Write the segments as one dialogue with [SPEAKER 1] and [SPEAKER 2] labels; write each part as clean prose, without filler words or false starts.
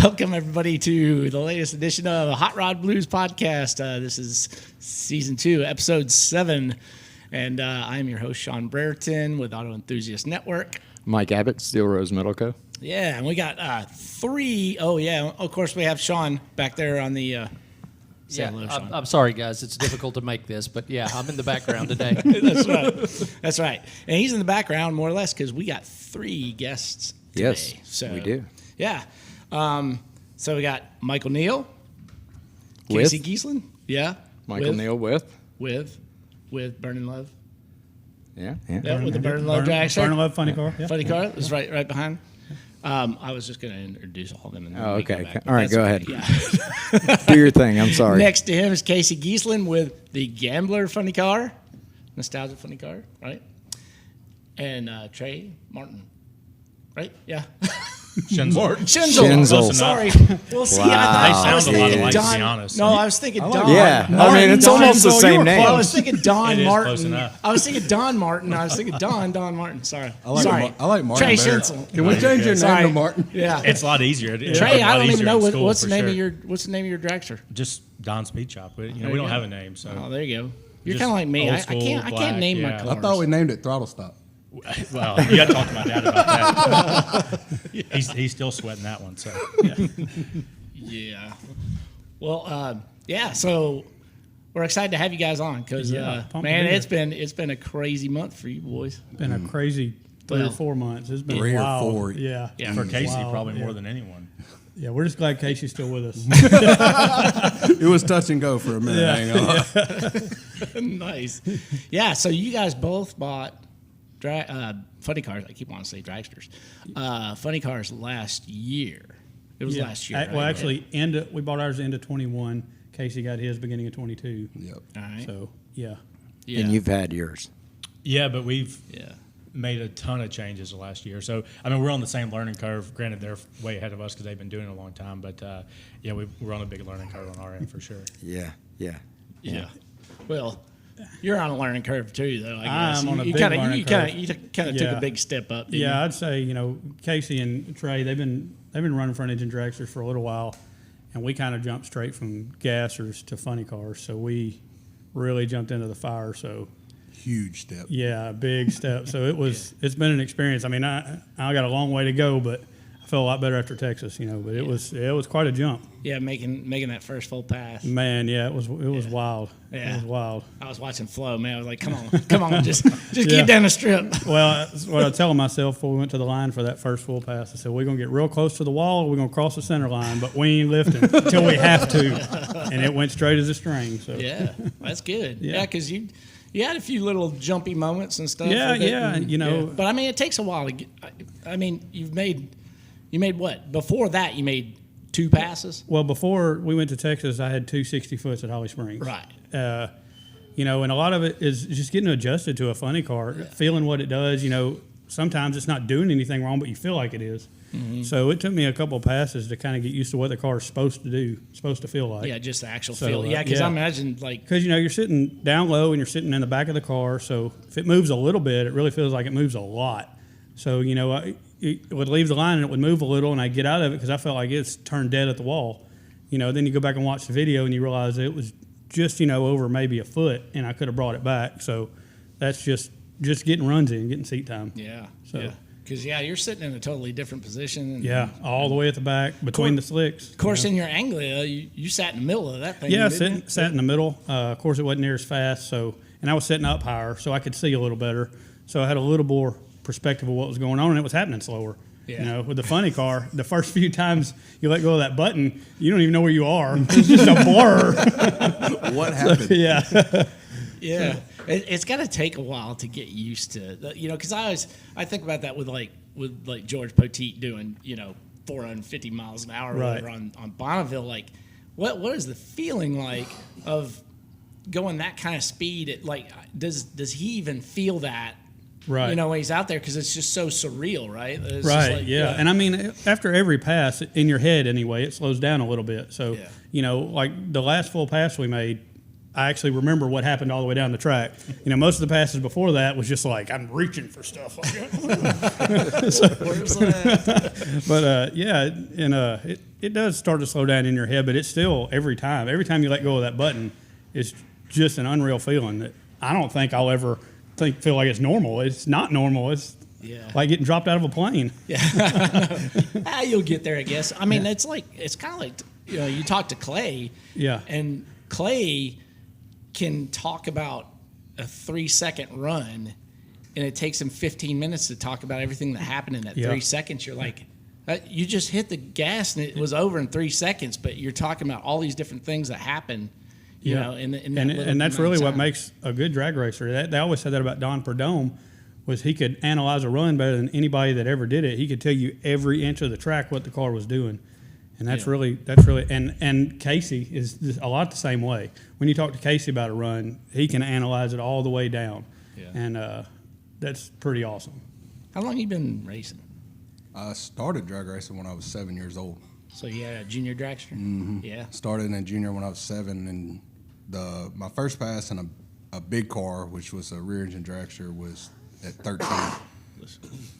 [SPEAKER 1] Welcome, everybody, to the latest edition of Hot Rod Blues Podcast. This is Season 2, Episode 7, and I'm your host, Sean Brereton, with Auto Enthusiast Network.
[SPEAKER 2] Mike Abbott, Steel Rose Metal Co.
[SPEAKER 1] Yeah, and we got three. Oh, yeah, of course, we have Sean back there on the...
[SPEAKER 3] Hello, I'm sorry, guys. It's difficult to make this, but yeah, I'm in the background today.
[SPEAKER 1] That's right. That's right. And he's in the background more or less because we got three guests today.
[SPEAKER 2] Yes,
[SPEAKER 1] so,
[SPEAKER 2] we do.
[SPEAKER 1] Yeah. So we got Michael Neal,
[SPEAKER 2] With?
[SPEAKER 1] Casey Giesland. Yeah.
[SPEAKER 2] Michael Neal with?
[SPEAKER 1] With Burning Love.
[SPEAKER 2] Yeah.
[SPEAKER 1] Yeah, with the Burning Love dragster.
[SPEAKER 4] Burning Love Funny Car. Yeah.
[SPEAKER 1] Funny Car. It was right behind. I was just going to introduce all of them. And then
[SPEAKER 2] Oh,
[SPEAKER 1] we can
[SPEAKER 2] okay.
[SPEAKER 1] go back,
[SPEAKER 2] All right,
[SPEAKER 1] that's
[SPEAKER 2] go
[SPEAKER 1] okay.
[SPEAKER 2] ahead.
[SPEAKER 1] Yeah.
[SPEAKER 2] Do your thing. I'm sorry.
[SPEAKER 1] Next to him is Casey Giesland with the Gambler Funny Car, Nostalgia Funny Car, right? And Trey Martin, right? Yeah.
[SPEAKER 5] Schinzel.
[SPEAKER 1] Schinzel. Sorry. Well, see,
[SPEAKER 2] Wow.
[SPEAKER 1] I was
[SPEAKER 5] They sound a lot
[SPEAKER 1] thinking
[SPEAKER 5] alike,
[SPEAKER 1] Don.
[SPEAKER 5] to be honest.
[SPEAKER 1] No, I was thinking Don.
[SPEAKER 2] Yeah,
[SPEAKER 1] Martin.
[SPEAKER 2] I mean, it's
[SPEAKER 1] Don.
[SPEAKER 2] almost the same name.
[SPEAKER 1] Well, I was thinking Don
[SPEAKER 5] It is
[SPEAKER 1] Martin.
[SPEAKER 5] close enough.
[SPEAKER 1] I was thinking Don Martin. I was thinking Don Martin. Sorry.
[SPEAKER 6] I like Martin
[SPEAKER 1] Trey
[SPEAKER 6] better.
[SPEAKER 1] Schinzel.
[SPEAKER 6] Can we change your
[SPEAKER 1] Sorry.
[SPEAKER 6] name to Martin?
[SPEAKER 1] Yeah.
[SPEAKER 5] It's a lot easier. It's
[SPEAKER 1] Trey,
[SPEAKER 5] a
[SPEAKER 1] I
[SPEAKER 5] lot
[SPEAKER 1] don't even
[SPEAKER 5] easier
[SPEAKER 1] know
[SPEAKER 5] in school,
[SPEAKER 1] what's the
[SPEAKER 5] for
[SPEAKER 1] name
[SPEAKER 5] sure.
[SPEAKER 1] of your dragster.
[SPEAKER 5] Just Don Speed Shop. We
[SPEAKER 1] you
[SPEAKER 5] don't
[SPEAKER 1] go.
[SPEAKER 5] have a name, so
[SPEAKER 1] Oh, there you go. You're
[SPEAKER 5] Just
[SPEAKER 1] kind of like me.
[SPEAKER 5] old
[SPEAKER 1] I
[SPEAKER 5] school,
[SPEAKER 1] can't
[SPEAKER 5] black,
[SPEAKER 1] name my
[SPEAKER 5] yeah.
[SPEAKER 1] colors.
[SPEAKER 6] I thought we named it Throttle Stop.
[SPEAKER 5] well, you got to talk to my dad about that. He's still sweating that one. So
[SPEAKER 1] Yeah. Well, yeah. So we're excited to have you guys on because,
[SPEAKER 4] pumped to
[SPEAKER 1] man,
[SPEAKER 4] be here.
[SPEAKER 1] it's been a crazy month for you boys.
[SPEAKER 4] Been a crazy 3
[SPEAKER 1] Well,
[SPEAKER 4] or 4 months. It's been
[SPEAKER 6] 3 or
[SPEAKER 4] wild.
[SPEAKER 6] 4.
[SPEAKER 4] Yeah.
[SPEAKER 1] Yeah.
[SPEAKER 5] for Casey,
[SPEAKER 4] Wow.
[SPEAKER 5] probably
[SPEAKER 4] Yeah.
[SPEAKER 5] more than anyone.
[SPEAKER 4] Yeah, we're just glad Casey's still with us.
[SPEAKER 6] It was touch and go for a minute. I ain't gonna lie.
[SPEAKER 1] Nice. Yeah. So you guys both bought funny cars. I keep wanting to say dragsters. Funny cars last year. It was
[SPEAKER 4] Yeah.
[SPEAKER 1] last year.
[SPEAKER 4] Well,
[SPEAKER 1] right?
[SPEAKER 4] actually, we bought ours into 21. Casey got his beginning of 22.
[SPEAKER 6] Yep.
[SPEAKER 1] All right.
[SPEAKER 4] So, yeah.
[SPEAKER 1] Yeah.
[SPEAKER 2] And you've had yours.
[SPEAKER 5] Yeah, but we've
[SPEAKER 1] Yeah.
[SPEAKER 5] made a ton of changes the last year. So, I mean, we're on the same learning curve. Granted, they're way ahead of us because they've been doing it a long time. But, yeah, we're on a big learning curve on our end for sure.
[SPEAKER 2] Yeah.
[SPEAKER 1] Yeah. Well, you're on a learning curve too, though. I guess
[SPEAKER 4] I'm on a
[SPEAKER 1] you
[SPEAKER 4] big
[SPEAKER 1] kind of
[SPEAKER 4] learning curve.
[SPEAKER 1] took
[SPEAKER 4] Yeah.
[SPEAKER 1] a big step up. didn't
[SPEAKER 4] Yeah,
[SPEAKER 1] you?
[SPEAKER 4] I'd say, Casey and Trey, they've been running front engine dragsters for a little while, and we kind of jumped straight from gassers to funny cars. So we really jumped into the fire. So
[SPEAKER 6] Huge step.
[SPEAKER 4] yeah, big step. So it's been an experience. I mean, I got a long way to go, but I feel a lot better after Texas, But it was quite a jump.
[SPEAKER 1] Yeah, making that first full pass.
[SPEAKER 4] Man, yeah, it was wild.
[SPEAKER 1] Yeah.
[SPEAKER 4] It was wild.
[SPEAKER 1] I was watching Flo, man. I was like, come on, just
[SPEAKER 4] Yeah.
[SPEAKER 1] get down the strip.
[SPEAKER 4] Well, that's what I was telling myself before we went to the line for that first full pass. I said, we're going to get real close to the wall. We're going to cross the center line, but we ain't lifting until we have to. And it went straight as a string. So
[SPEAKER 1] Yeah, that's good.
[SPEAKER 4] Yeah.
[SPEAKER 1] Yeah, because you had a few little jumpy moments and stuff.
[SPEAKER 4] Yeah,
[SPEAKER 1] with it,
[SPEAKER 4] yeah,
[SPEAKER 1] and- But I mean, it takes a while to get. I mean, you made what? Before that, you made 2 passes.
[SPEAKER 4] Well, before we went to Texas, I had 2 60-foots at Holly Springs.
[SPEAKER 1] Right.
[SPEAKER 4] And a lot of it is just getting adjusted to a funny car, feeling what it does. Sometimes it's not doing anything wrong, but you feel like it is.
[SPEAKER 1] Mm-hmm.
[SPEAKER 4] So it took me a couple of passes to kind of get used to what the car is supposed to feel like.
[SPEAKER 1] Yeah, just the actual
[SPEAKER 4] So,
[SPEAKER 1] feel. Yeah, because
[SPEAKER 4] yeah.
[SPEAKER 1] I imagine like
[SPEAKER 4] Because, you're sitting down low and you're sitting in the back of the car. So if it moves a little bit, it really feels like it moves a lot. So, it would leave the line and it would move a little, and I'd get out of it because I felt like it's turned dead at the wall. Then you go back and watch the video and you realize it was just, over maybe a foot, and I could have brought it back. So that's just getting runs in, getting seat time.
[SPEAKER 1] yeah,
[SPEAKER 4] So-
[SPEAKER 1] yeah. Because you're sitting in a totally different position. And,
[SPEAKER 4] Yeah, all the way at the back between the slicks.
[SPEAKER 1] Of course, in your Anglia, you sat in the middle of that thing.
[SPEAKER 4] Yeah,
[SPEAKER 1] didn't you?
[SPEAKER 4] sat in the middle. Of course, it wasn't near as fast, and I was sitting up higher, so I could see a little better. So I had a little more perspective of what was going on, and it was happening slower.
[SPEAKER 1] Yeah.
[SPEAKER 4] With the funny car, the first few times you let go of that button, you don't even know where you are. It's just a blur.
[SPEAKER 6] What happened?
[SPEAKER 4] Yeah.
[SPEAKER 1] Yeah, it's got to take a while to get used to, because I think about that with George Poteet doing 450 miles an hour or
[SPEAKER 4] Right.
[SPEAKER 1] whatever on Bonneville. Like, what is the feeling like of going that kind of speed? Does he even feel that?
[SPEAKER 4] Right.
[SPEAKER 1] When he's out there, because it's just so surreal, right? It's just
[SPEAKER 4] Right,
[SPEAKER 1] like,
[SPEAKER 4] yeah. And I mean, after every pass, in your head anyway, it slows down a little bit. So,
[SPEAKER 1] Yeah.
[SPEAKER 4] like the last full pass we made, I actually remember what happened all the way down the track. You know, most of the passes before that was just like I'm reaching for stuff like that.
[SPEAKER 1] Where's that?
[SPEAKER 4] But yeah, and it does start to slow down in your head, but it's still every time you let go of that button, it's just an unreal feeling that I don't think I'll ever feel like it's normal. It's not normal. It's like getting dropped out of a plane.
[SPEAKER 1] Yeah. You'll get there, I guess. I mean, it's kind of like, you know, you talk to Clay.
[SPEAKER 4] Yeah.
[SPEAKER 1] And Clay can talk about a 3-second run, and it takes him 15 minutes to talk about everything that happened in that 3 seconds. You're like, you just hit the gas and it was over in 3 seconds, but you're talking about all these different things that happen. You know, in that
[SPEAKER 4] and that's really what makes a good drag racer. They always said that about Don Perdome, was he could analyze a run better than anybody that ever did it. He could tell you every inch of the track what the car was doing, and that's really and Casey is a lot the same way. When you talk to Casey about a run, he can analyze it all the way down, and that's pretty awesome.
[SPEAKER 1] How long you been racing?
[SPEAKER 6] I started drag racing when I was 7 years old.
[SPEAKER 1] So you had a junior dragster?
[SPEAKER 6] Mm-hmm.
[SPEAKER 1] Yeah.
[SPEAKER 6] Started in junior when I was 7, and my first pass in a big car, which was a rear engine dragster, was at 13.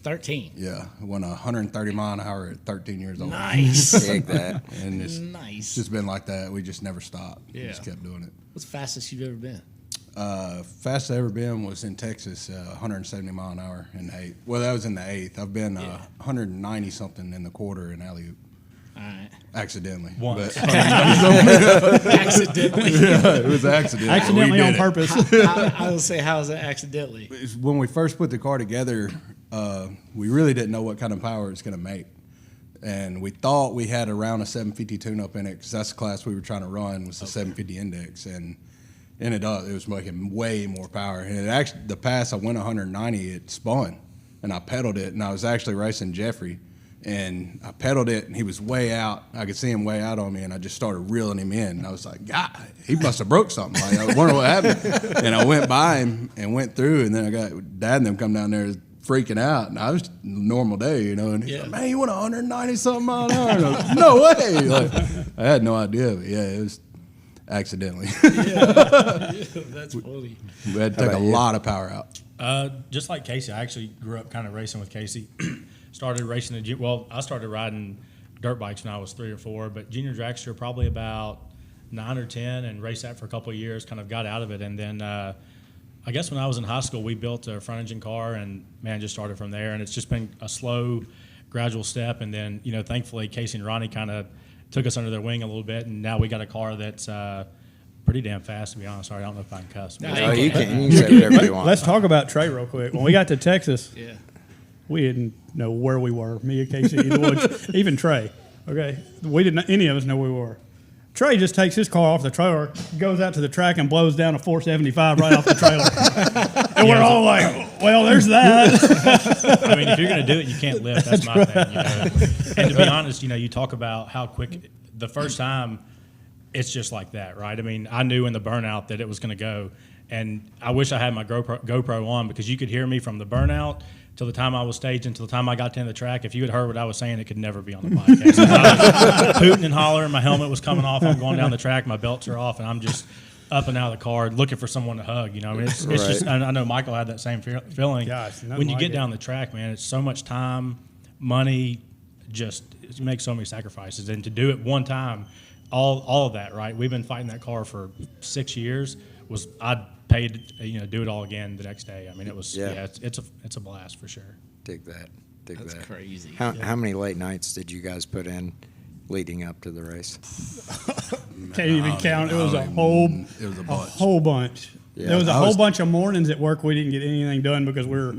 [SPEAKER 1] 13.
[SPEAKER 6] Yeah, I went 130 mile an hour at 13 years old.
[SPEAKER 1] Nice.
[SPEAKER 2] Take that.
[SPEAKER 6] And it's
[SPEAKER 1] Nice.
[SPEAKER 6] just been like that. We just never stopped.
[SPEAKER 1] Yeah.
[SPEAKER 6] We just kept doing it.
[SPEAKER 1] What's the fastest you've ever been?
[SPEAKER 6] Fastest I ever been was in Texas, 170 mile an hour in the 8th. Well, that was in the 8th. I've been 190 something in the quarter in alley-oop.
[SPEAKER 1] All right.
[SPEAKER 6] Accidentally.
[SPEAKER 5] Once.
[SPEAKER 1] Accidentally.
[SPEAKER 6] Yeah, it was accidentally.
[SPEAKER 4] Accidentally on purpose.
[SPEAKER 1] I will say, how is it accidentally?
[SPEAKER 6] When we first put the car together, we really didn't know what kind of power it's going to make. And we thought we had around a 750 tune-up in it, because that's the class we were trying to run, was the 750 index. And it was making way more power. And it actually, the pass I went 190, it spun, and I pedaled it, and I was actually racing Jeffrey. And I pedaled it, and he was way out. I could see him way out on me, and I just started reeling him in. And I was like, God, he must have broke something. Like, I wonder what happened. And I went by him and went through, and then I got Dad and them come down there freaking out. And I was a normal day, you know. And he's like, man, you went 190-something mile an hour? And I was like, no way. Like, I had no idea. But, yeah, it was accidentally.
[SPEAKER 1] That's funny.
[SPEAKER 6] We had to take a lot of power out.
[SPEAKER 5] Just like Casey, I actually grew up kind of racing with Casey. Started racing I started riding dirt bikes when I was 3 or 4, but junior dragster probably about 9 or 10, and raced that for a couple of years, kind of got out of it. And then I guess when I was in high school, we built a front engine car, and man, just started from there. And it's just been a slow, gradual step. And then, you know, thankfully Casey and Ronnie kind of took us under their wing a little bit, and now we got a car that's pretty damn fast, to be honest. Sorry, I don't know if I can cuss.
[SPEAKER 1] No,
[SPEAKER 2] Oh, you can say whatever you want.
[SPEAKER 4] Let's talk about Trey real quick. When we got to Texas,
[SPEAKER 1] Yeah.
[SPEAKER 4] we didn't know where we were. Me and Casey, either one, even Trey. Okay, we didn't. Any of us know where we were. Trey just takes his car off the trailer, goes out to the track, and blows down a 475 right off the trailer. And we're all like, "Well, there's that."
[SPEAKER 5] I mean, if you're going to do it, you can't lift. That's my thing. You know? And to be honest, you know, you talk about how quick the first time, it's just like that, right? I mean, I knew in the burnout that it was going to go, and I wish I had my GoPro on, because you could hear me from the burnout till the time I was staging, till the time I got to the end of the track. If you had heard what I was saying, it could never be on the podcast. I was hooting and hollering. My helmet was coming off. I'm going down the track. My belts are off, and I'm just up and out of the car looking for someone to hug. You know, I mean, it's just. And I know Michael had that same feeling.
[SPEAKER 4] Gosh,
[SPEAKER 5] when you
[SPEAKER 4] like
[SPEAKER 5] get
[SPEAKER 4] it.
[SPEAKER 5] down the track, man, it's so much time, money, just you make so many sacrifices, and to do it one time, all of that, right? We've been fighting that car for 6 years. I'd paid, you know, do it all again the next day. I mean, it was it's a blast for sure.
[SPEAKER 2] Dig that.
[SPEAKER 1] That's crazy.
[SPEAKER 2] How many late nights did you guys put in leading up to the race?
[SPEAKER 4] Can't even count. It was a whole bunch.
[SPEAKER 2] Yeah.
[SPEAKER 4] There was a whole bunch of mornings at work we didn't get anything done because we were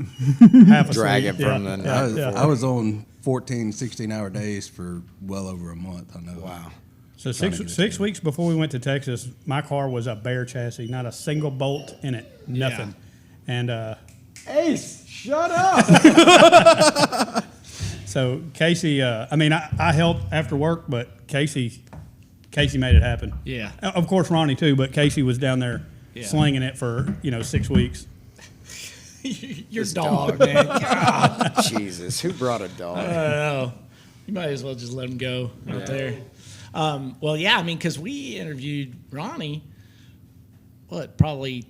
[SPEAKER 4] half asleep.
[SPEAKER 2] Dragging from the night.
[SPEAKER 6] I was on 14, 16-hour days for well over a month. I know.
[SPEAKER 2] Wow.
[SPEAKER 4] So six weeks before we went to Texas, my car was a bare chassis, not a single bolt in it, nothing. And
[SPEAKER 2] Ace, shut up.
[SPEAKER 4] so Casey, I helped after work, but Casey made it happen.
[SPEAKER 1] Yeah.
[SPEAKER 4] Of course, Ronnie too, but Casey was down there slinging it for 6 weeks.
[SPEAKER 1] Your dog, man. God.
[SPEAKER 2] Jesus, who brought a dog?
[SPEAKER 1] I don't know. You might as well just let him go out there. Well, yeah, I mean, because we interviewed Ronnie probably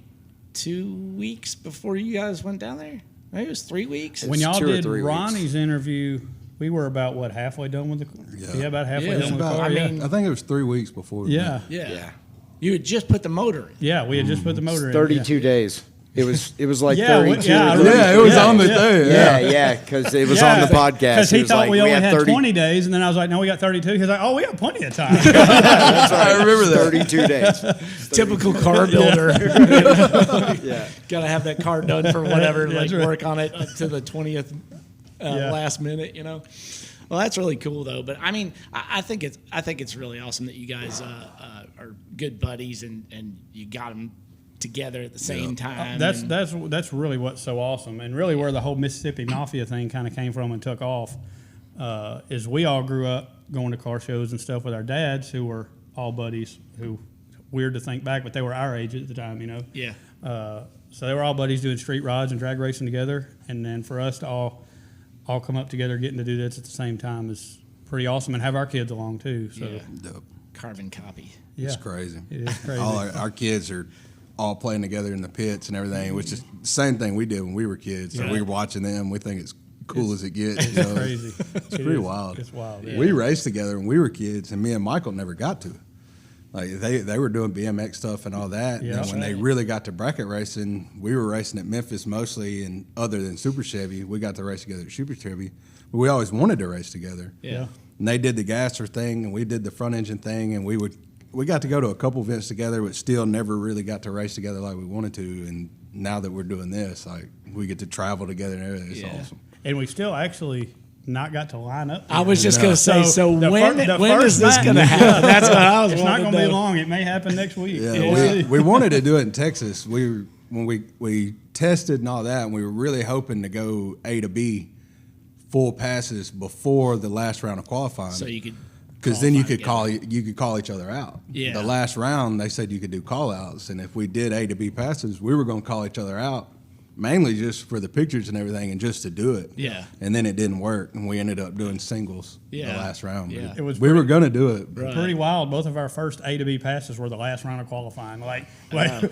[SPEAKER 1] 2 weeks before you guys went down there. Maybe it was 3 weeks.
[SPEAKER 4] When y'all
[SPEAKER 2] 2 or
[SPEAKER 4] did
[SPEAKER 2] 3 weeks.
[SPEAKER 4] Ronnie's interview, we were about halfway done with the
[SPEAKER 6] Yeah.
[SPEAKER 4] about halfway
[SPEAKER 1] Yeah,
[SPEAKER 4] done with the
[SPEAKER 1] about-
[SPEAKER 4] car.
[SPEAKER 1] I
[SPEAKER 4] yeah.
[SPEAKER 1] mean-
[SPEAKER 6] I think it was 3 weeks before. We
[SPEAKER 4] yeah,
[SPEAKER 6] met.
[SPEAKER 1] yeah.
[SPEAKER 2] Yeah.
[SPEAKER 1] You had just put the motor in.
[SPEAKER 4] yeah, we had just put the motor in.
[SPEAKER 2] 32 days. It was like
[SPEAKER 4] Yeah,
[SPEAKER 2] 32.
[SPEAKER 4] yeah, I
[SPEAKER 2] or
[SPEAKER 4] remember.
[SPEAKER 6] Yeah, it was
[SPEAKER 4] Yeah,
[SPEAKER 6] on the
[SPEAKER 4] yeah.
[SPEAKER 6] thing.
[SPEAKER 2] Yeah, because it was on the podcast.
[SPEAKER 4] Because he
[SPEAKER 2] It was
[SPEAKER 4] thought
[SPEAKER 2] like,
[SPEAKER 4] we only
[SPEAKER 2] had
[SPEAKER 4] had
[SPEAKER 2] 30
[SPEAKER 4] 20 days, and then I was like, no, we got 32. He's like, oh, we got plenty of time.
[SPEAKER 6] I remember that.
[SPEAKER 2] 32 days.
[SPEAKER 1] Typical car builder.
[SPEAKER 2] Yeah.
[SPEAKER 1] Got to have that car done for whatever,
[SPEAKER 4] That's
[SPEAKER 1] like
[SPEAKER 4] right.
[SPEAKER 1] work on it up to the 20th
[SPEAKER 4] Yeah.
[SPEAKER 1] last minute, you know. Well, that's really cool though. But I mean, I think it's really awesome that you guys are good buddies and you got them together at the same time.
[SPEAKER 4] That's
[SPEAKER 1] and-
[SPEAKER 4] that's really what's so awesome, and really where the whole Mississippi Mafia thing kind of came from and took off. Is we all grew up going to car shows and stuff with our dads, who were all buddies. Who, weird to think back, but they were our age at the time, you know.
[SPEAKER 1] yeah.
[SPEAKER 4] So they were all buddies doing street rides and drag racing together, and then for us to all come up together, getting to do this at the same time is pretty awesome, and have our kids along too. So
[SPEAKER 1] Yeah.
[SPEAKER 6] Dope.
[SPEAKER 1] Carbon copy.
[SPEAKER 4] yeah,
[SPEAKER 6] It's crazy.
[SPEAKER 4] It is crazy.
[SPEAKER 6] All our kids are all playing together in the pits and everything, which is the same thing we did when we were kids. So
[SPEAKER 4] Yeah.
[SPEAKER 6] we're watching them. We think it's cool as it gets. You know?
[SPEAKER 4] crazy.
[SPEAKER 6] It's pretty wild.
[SPEAKER 4] It's wild. Yeah.
[SPEAKER 6] We raced together when we were kids, and me and Michael never got to. Like they were doing BMX stuff and all that.
[SPEAKER 4] Yeah.
[SPEAKER 6] And when they really got to bracket racing, we were racing at Memphis mostly, and other than Super Chevy, we got to race together at Super Chevy. But we always wanted to race together.
[SPEAKER 1] Yeah.
[SPEAKER 6] And they did the gasser thing, and we did the front engine thing, and we got to go to a couple events together, but still never really got to race together like we wanted to. And now that we're doing this, like we get to travel together and everything. It's
[SPEAKER 1] Yeah.
[SPEAKER 6] awesome.
[SPEAKER 4] And we still actually not got to line up.
[SPEAKER 1] I was just
[SPEAKER 6] No.
[SPEAKER 1] going to say,
[SPEAKER 4] So
[SPEAKER 1] so
[SPEAKER 4] the
[SPEAKER 1] when
[SPEAKER 4] the
[SPEAKER 1] when
[SPEAKER 4] first
[SPEAKER 1] is this
[SPEAKER 4] night-
[SPEAKER 1] going to happen? That's what I was
[SPEAKER 4] It's not
[SPEAKER 1] wanting
[SPEAKER 4] going to be
[SPEAKER 1] know.
[SPEAKER 4] long. It may happen next week.
[SPEAKER 6] Yeah, we wanted to do it in Texas. When we tested and all that, and we were really hoping to go A to B full passes before the last round of qualifying.
[SPEAKER 1] So you could.
[SPEAKER 6] Because then you
[SPEAKER 1] qualify
[SPEAKER 6] could call each other out.
[SPEAKER 1] Yeah.
[SPEAKER 6] The last round, they said you could do call outs, and if we did A to B passes, we were going to call each other out, mainly just for the pictures and everything, and just to do it.
[SPEAKER 1] Yeah.
[SPEAKER 6] And then it didn't work, and we ended up doing singles
[SPEAKER 1] Yeah.
[SPEAKER 6] the last round.
[SPEAKER 1] Yeah.
[SPEAKER 6] But
[SPEAKER 4] It was
[SPEAKER 6] we were going to do it. but
[SPEAKER 1] Right.
[SPEAKER 4] Pretty wild. Both of our first A to B passes were the last round of qualifying. Like
[SPEAKER 1] I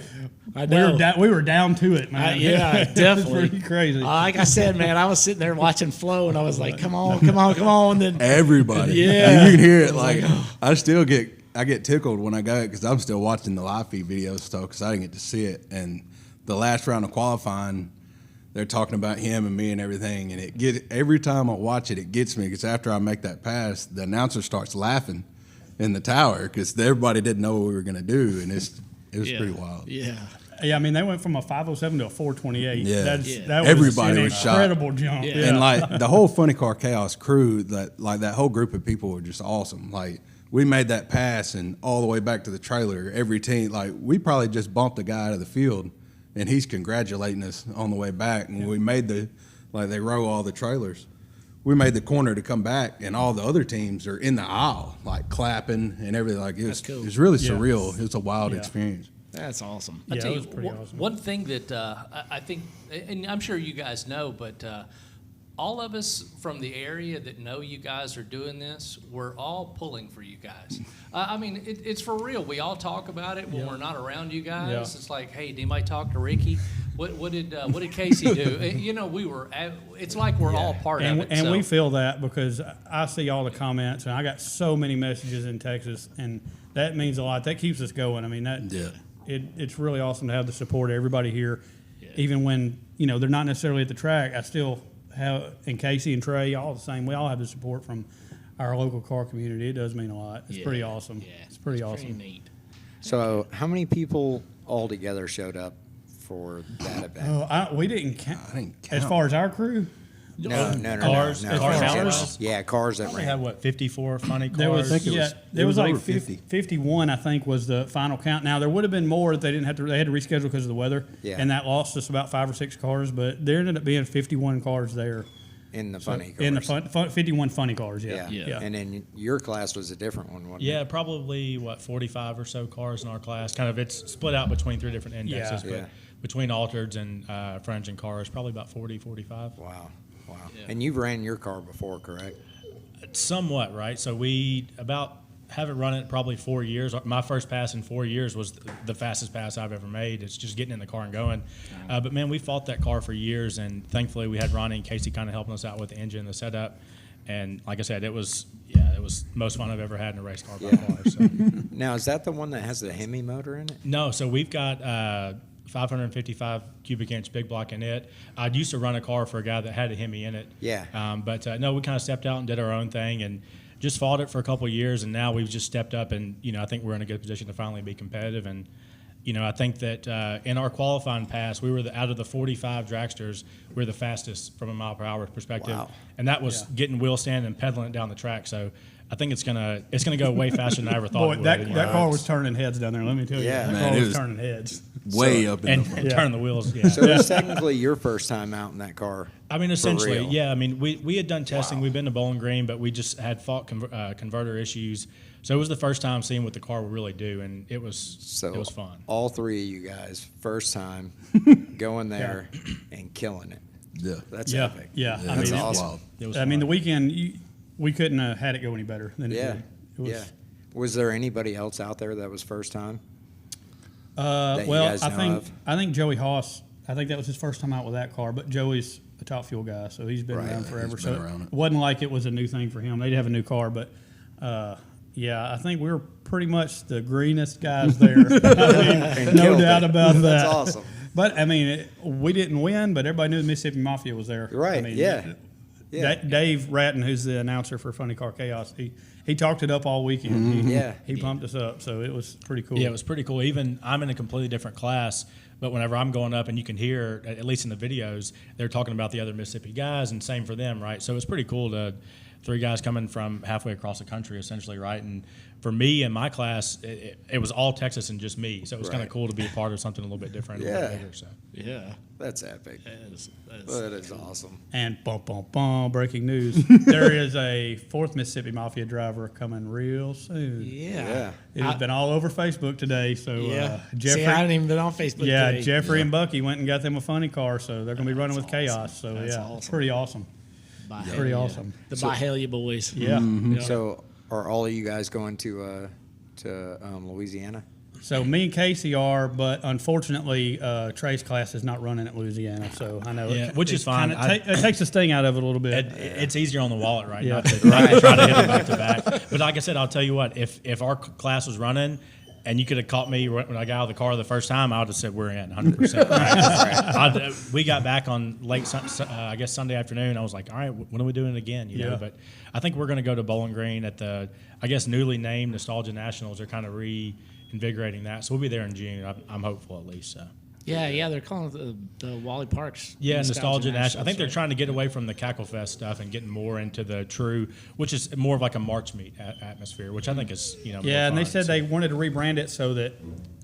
[SPEAKER 4] we
[SPEAKER 1] know.
[SPEAKER 4] were we were down to it, man.
[SPEAKER 1] Yeah,
[SPEAKER 4] It was
[SPEAKER 1] definitely.
[SPEAKER 4] pretty crazy.
[SPEAKER 1] Like I said, man, I was sitting there watching Flo, and I was like, "Come on, come on, come on!" And then
[SPEAKER 6] Everybody.
[SPEAKER 1] Yeah.
[SPEAKER 6] You can hear it. Like, I still get tickled when I go because I'm still watching the live feed videos stuff because I didn't get to see it. And the last round of qualifying, they're talking about him and me and everything. And every time I watch it, it gets me because after I make that pass, the announcer starts laughing in the tower because everybody didn't know what we were going to do. And it was
[SPEAKER 1] yeah,
[SPEAKER 6] pretty wild.
[SPEAKER 1] Yeah,
[SPEAKER 4] Yeah, I mean they went from a 507 to a 428.
[SPEAKER 6] Yeah.
[SPEAKER 4] That
[SPEAKER 1] Yeah.
[SPEAKER 4] was
[SPEAKER 6] Everybody
[SPEAKER 4] an
[SPEAKER 6] was shocked.
[SPEAKER 4] incredible jump.
[SPEAKER 1] Yeah.
[SPEAKER 6] And like the whole Funny Car Chaos crew, that whole group of people were just awesome. Like we made that pass and all the way back to the trailer, every team, like we probably just bumped a guy out of the field and he's congratulating us on the way back. And we made they row all the trailers. We made the corner to come back and all the other teams are in the aisle, like clapping and everything. Like it was,
[SPEAKER 1] That's cool.
[SPEAKER 6] it was really
[SPEAKER 4] Yeah.
[SPEAKER 6] surreal. It was a wild
[SPEAKER 4] Yeah.
[SPEAKER 6] experience.
[SPEAKER 1] that's awesome.
[SPEAKER 3] I
[SPEAKER 4] Yeah,
[SPEAKER 3] tell
[SPEAKER 4] it
[SPEAKER 3] you,
[SPEAKER 4] was pretty awesome.
[SPEAKER 3] one thing that I think, and I'm sure you guys know, but all of us from the area that know you guys are doing this, we're all pulling for you guys. I mean, it's for real. We all talk about it when we're not around you guys.
[SPEAKER 4] Yeah.
[SPEAKER 3] It's like, hey, did anybody talk to Ricky? What did Casey do? You know, it's like we're all part of it.
[SPEAKER 4] And
[SPEAKER 3] so.
[SPEAKER 4] we feel that because I see all the comments, and I got so many messages in Texas, and that means a lot. That keeps us going. I mean, it's really awesome to have the support of everybody here, even when they're not necessarily at the track. I still have, and Casey and Trey, all the same. We all have the support from our local car community. It does mean a lot. It's pretty awesome.
[SPEAKER 1] Yeah,
[SPEAKER 4] It's pretty awesome.
[SPEAKER 1] Pretty neat.
[SPEAKER 2] So, how many people altogether showed up for that event?
[SPEAKER 4] Oh, we didn't count.
[SPEAKER 6] I didn't
[SPEAKER 4] As
[SPEAKER 6] count.
[SPEAKER 4] far as our crew,
[SPEAKER 2] No.
[SPEAKER 5] Cars-
[SPEAKER 2] no.
[SPEAKER 5] cars
[SPEAKER 2] Cars.
[SPEAKER 5] counters?
[SPEAKER 2] Yeah, cars that
[SPEAKER 5] We
[SPEAKER 2] ran.
[SPEAKER 5] had what 54 funny cars.
[SPEAKER 4] there was
[SPEAKER 6] think it was-
[SPEAKER 4] there
[SPEAKER 6] it
[SPEAKER 4] was
[SPEAKER 6] was
[SPEAKER 4] like
[SPEAKER 6] over
[SPEAKER 4] 50,
[SPEAKER 6] 50.
[SPEAKER 4] 51, I think, was the final count. Now there would have been more if they didn't have to. They had to reschedule because of the weather,
[SPEAKER 2] Yeah.
[SPEAKER 4] and that lost us about 5 or 6 cars. But there ended up being 51 cars there.
[SPEAKER 2] In the funny cars.
[SPEAKER 4] In the 51 funny cars, yeah.
[SPEAKER 2] Yeah. And then your class was a different one, wasn't
[SPEAKER 5] Yeah,
[SPEAKER 2] it?
[SPEAKER 5] probably 45 or so cars in our class. Kind of, it's split out between 3 different indexes,
[SPEAKER 4] Yeah.
[SPEAKER 5] but
[SPEAKER 2] Yeah.
[SPEAKER 5] between altereds and French and cars, probably about 40, 45.
[SPEAKER 2] Wow.
[SPEAKER 1] Yeah.
[SPEAKER 2] And you've ran your car before, correct?
[SPEAKER 5] Somewhat, right? So we about haven't run it probably 4 years. My first pass in 4 years was the fastest pass I've ever made. It's just getting in the car and going. But man, we fought that car for years, and thankfully we had Ronnie and Casey kind of helping us out with the engine, the setup, and like I said, it was the most fun I've ever had in a race car by far. So.
[SPEAKER 2] Now, is that the one that has the Hemi motor in it?
[SPEAKER 5] No, so we've got 555 cubic inch big block in it. I used to run a car for a guy that had a Hemi in it.
[SPEAKER 2] Yeah.
[SPEAKER 5] But no, we kind of stepped out and did our own thing and just fought it for a couple of years. And now we've just stepped up and, I think we're in a good position to finally be competitive. And, I think that in our qualifying pass, we were out of the 45 dragsters, we're the fastest from a mile per hour perspective.
[SPEAKER 2] Wow.
[SPEAKER 5] And that was getting wheel stand and pedaling it down the track. So I think it's gonna go way faster than I ever thought
[SPEAKER 4] Boy,
[SPEAKER 5] it would.
[SPEAKER 4] that car was turning heads down there. Let me tell you,
[SPEAKER 2] Yeah.
[SPEAKER 4] that
[SPEAKER 6] Man,
[SPEAKER 4] car
[SPEAKER 6] it
[SPEAKER 4] was
[SPEAKER 6] was-
[SPEAKER 4] turning heads.
[SPEAKER 6] Way up in
[SPEAKER 5] and,
[SPEAKER 6] the
[SPEAKER 5] and turn the wheels. Yeah.
[SPEAKER 2] So it's technically your first time out in that car.
[SPEAKER 5] I mean, essentially,
[SPEAKER 2] real.
[SPEAKER 5] yeah. I mean, we had done testing. We've been to Bowling Green, but we just had fought converter issues. So it was the first time seeing what the car would really do, and it was fun.
[SPEAKER 2] All three of you guys, first time going there and killing it.
[SPEAKER 6] Yeah.
[SPEAKER 2] That's
[SPEAKER 4] Yeah,
[SPEAKER 2] epic.
[SPEAKER 4] yeah. I
[SPEAKER 2] That's
[SPEAKER 4] mean,
[SPEAKER 2] awesome.
[SPEAKER 5] It was
[SPEAKER 4] I mean,
[SPEAKER 5] fun.
[SPEAKER 4] the weekend we couldn't have had it go any better than it
[SPEAKER 2] Yeah.
[SPEAKER 4] did. It was,
[SPEAKER 2] Yeah. Was there anybody else out there that was first time? that you
[SPEAKER 4] well,
[SPEAKER 2] guys
[SPEAKER 4] I
[SPEAKER 2] know
[SPEAKER 4] think
[SPEAKER 2] of?
[SPEAKER 4] I think Joey Haas. I think that was his first time out with that car. But Joey's a Top Fuel guy, so he's been
[SPEAKER 2] Right.
[SPEAKER 4] around
[SPEAKER 2] Yeah,
[SPEAKER 4] forever.
[SPEAKER 6] he's
[SPEAKER 4] So
[SPEAKER 6] been around
[SPEAKER 4] it
[SPEAKER 6] it.
[SPEAKER 4] wasn't like it was a new thing for him. They did have a new car, but yeah, I think we were pretty much the greenest guys there. I mean, no
[SPEAKER 2] killed
[SPEAKER 4] doubt
[SPEAKER 2] it.
[SPEAKER 4] about that.
[SPEAKER 2] That's awesome.
[SPEAKER 4] But I mean, we didn't win, but everybody knew the Mississippi Mafia was there.
[SPEAKER 2] Right,
[SPEAKER 4] I mean,
[SPEAKER 2] yeah. Yeah.
[SPEAKER 4] Dave Ratton, who's the announcer for Funny Car Chaos, he talked it up all weekend.
[SPEAKER 2] Yeah.
[SPEAKER 4] He pumped us up, so it was pretty cool.
[SPEAKER 5] Yeah, it was pretty cool. Even I'm in a completely different class, but whenever I'm going up and you can hear, at least in the videos, they're talking about the other Mississippi guys, and same for them, right? So it's pretty cool to three guys coming from halfway across the country, essentially, right? And for me and my class, it was all Texas and just me, so it was kind
[SPEAKER 2] Right.
[SPEAKER 5] of cool to be a part of something a little bit different, a
[SPEAKER 2] Yeah.
[SPEAKER 5] little bit bigger. So
[SPEAKER 1] Yeah.
[SPEAKER 2] That's epic.
[SPEAKER 1] That's
[SPEAKER 2] That is awesome.
[SPEAKER 4] And bum, bum, bum, breaking news. There is a fourth Mississippi Mafia driver coming real soon.
[SPEAKER 1] yeah.
[SPEAKER 4] It has been all over Facebook today. So
[SPEAKER 1] Yeah.
[SPEAKER 4] Jeffrey,
[SPEAKER 1] See, I haven't even been on Facebook
[SPEAKER 4] yeah,
[SPEAKER 1] today.
[SPEAKER 4] Jeffrey and Bucky went and got them a funny car, so they're going to be running with Chaos. So
[SPEAKER 1] That's
[SPEAKER 4] yeah,
[SPEAKER 1] awesome.
[SPEAKER 4] it's pretty awesome.
[SPEAKER 1] By
[SPEAKER 4] Pretty
[SPEAKER 1] hell,
[SPEAKER 4] awesome.
[SPEAKER 1] The Byhalia boys.
[SPEAKER 4] Yeah.
[SPEAKER 1] Yeah.
[SPEAKER 2] So are all of you guys going to Louisiana?
[SPEAKER 4] So me and Casey are, but unfortunately, Trey's class is not running at Louisiana. So I know,
[SPEAKER 5] Yeah, which is fine.
[SPEAKER 4] It takes the sting out of it a little bit.
[SPEAKER 5] it's easier on the wallet, right?
[SPEAKER 4] Yeah.
[SPEAKER 5] Not to try to hit it back to back. But like I said, I'll tell you what, if our class was running, and you could have caught me when I got out of the car the first time, I would have said we're in 100%. Right? We got back on late, I guess Sunday afternoon. I was like, all right, when are we doing it again? You know,
[SPEAKER 4] Yeah.
[SPEAKER 5] but I think we're going to go to Bowling Green at the, I guess newly named Nostalgia Nationals. They're kind of reinvigorating that, so we'll be there in June. I'm hopeful at least. So.
[SPEAKER 1] Yeah, they're calling it the Wally Parks.
[SPEAKER 5] Yeah, Nostalgia National. I think they're
[SPEAKER 1] right?
[SPEAKER 5] trying to get away from the Cackle Fest stuff and getting more into the true, which is more of like a March meet atmosphere, which I think is, more
[SPEAKER 4] Yeah, and they
[SPEAKER 5] fun,
[SPEAKER 4] said
[SPEAKER 5] so.
[SPEAKER 4] they wanted to rebrand it so that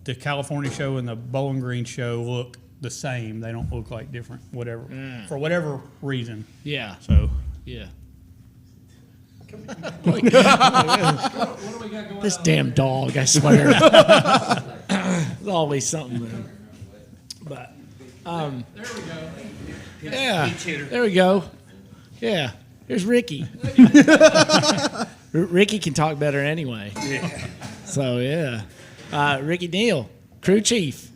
[SPEAKER 4] the California show and the Bowling Green show look the same. They don't look like different, whatever, for whatever reason.
[SPEAKER 1] Yeah,
[SPEAKER 4] So
[SPEAKER 1] yeah.
[SPEAKER 3] What do we got going
[SPEAKER 1] This
[SPEAKER 3] on?
[SPEAKER 1] damn dog, I swear. There's always something there. But,
[SPEAKER 3] There we go.
[SPEAKER 1] yeah, there we go. Yeah, here's Ricky. Ricky can talk better anyway. So, yeah. Ricky Neal, crew chief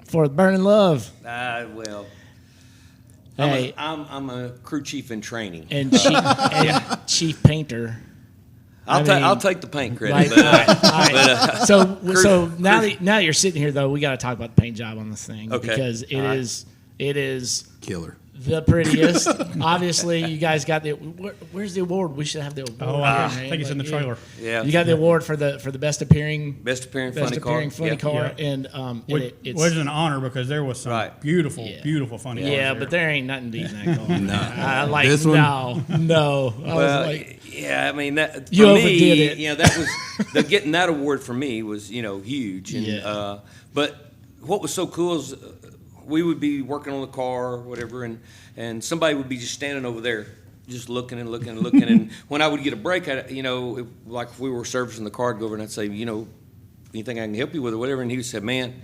[SPEAKER 1] for Burning Love.
[SPEAKER 7] Well,
[SPEAKER 1] Hey,
[SPEAKER 7] I'm a crew chief in training.
[SPEAKER 1] and chief painter.
[SPEAKER 7] I'll take the paint
[SPEAKER 1] Like,
[SPEAKER 7] credit.
[SPEAKER 1] all right. So now
[SPEAKER 7] crew-
[SPEAKER 1] that you're sitting here, though, we got to talk about the paint job on this thing
[SPEAKER 7] Okay.
[SPEAKER 1] because it
[SPEAKER 7] All right.
[SPEAKER 1] is
[SPEAKER 6] Killer.
[SPEAKER 1] the prettiest. Obviously, you guys got the. Where's the award? We should have the award.
[SPEAKER 4] I
[SPEAKER 1] here, man.
[SPEAKER 4] think it's in the
[SPEAKER 1] Like,
[SPEAKER 4] trailer.
[SPEAKER 7] Yeah.
[SPEAKER 1] You got the award for the best appearing
[SPEAKER 7] Best appearing funny car.
[SPEAKER 1] car,
[SPEAKER 7] Yeah.
[SPEAKER 1] and
[SPEAKER 4] Which
[SPEAKER 1] it's
[SPEAKER 4] was an honor because there was some
[SPEAKER 7] Right.
[SPEAKER 4] beautiful,
[SPEAKER 1] Yeah.
[SPEAKER 4] beautiful funny cars
[SPEAKER 1] yeah,
[SPEAKER 4] there.
[SPEAKER 1] but there ain't nothing beating that car. I like
[SPEAKER 6] This one?
[SPEAKER 1] no. I
[SPEAKER 7] Well,
[SPEAKER 1] was like,
[SPEAKER 7] yeah, I mean that for
[SPEAKER 1] You
[SPEAKER 7] me,
[SPEAKER 1] overdid it.
[SPEAKER 7] that was getting that award for me was huge. And
[SPEAKER 1] Yeah.
[SPEAKER 7] but what was so cool is we would be working on the car or whatever, and somebody would be just standing over there, just looking and looking and looking. And when I would get a break, like if we were servicing the car, I'd go over and I'd say, anything I can help you with or whatever. And he would say, man,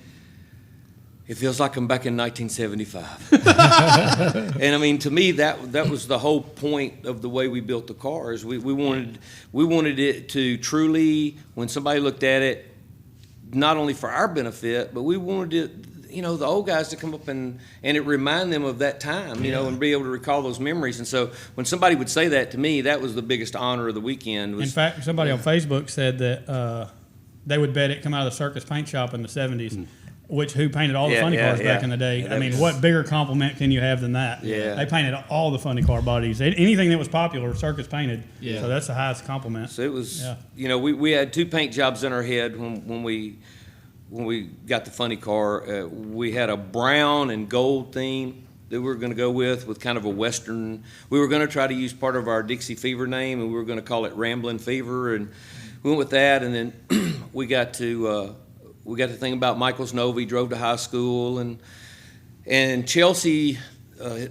[SPEAKER 7] it feels like I'm back in 1975. And I mean, to me, that was the whole point of the way we built the cars. We wanted it to truly, when somebody looked at it, not only for our benefit, but we wanted it, you know, the old guys to come up and it remind them of that time, you know, and be able to recall those memories. And so when somebody would say that to me, that was the biggest honor of the weekend.
[SPEAKER 4] In fact, somebody on Facebook said that they would bet it come out of the Circus paint shop in the 70s, who painted all the funny cars back in the day.
[SPEAKER 7] Yeah,
[SPEAKER 4] I mean, what bigger compliment can you have than that?
[SPEAKER 7] Yeah.
[SPEAKER 4] They painted all the funny car bodies. Anything that was popular, Circus painted.
[SPEAKER 1] Yeah.
[SPEAKER 4] So that's the highest compliment.
[SPEAKER 7] So it was, you know, we had two paint jobs in our head when we got the funny car. We had a brown and gold theme that we were going to go with kind of a Western. We were going to try to use part of our Dixie Fever name, and we were going to call it Ramblin' Fever, and we went with that. And then we got to think about Michael's Nova. He drove to high school, and Chelsea,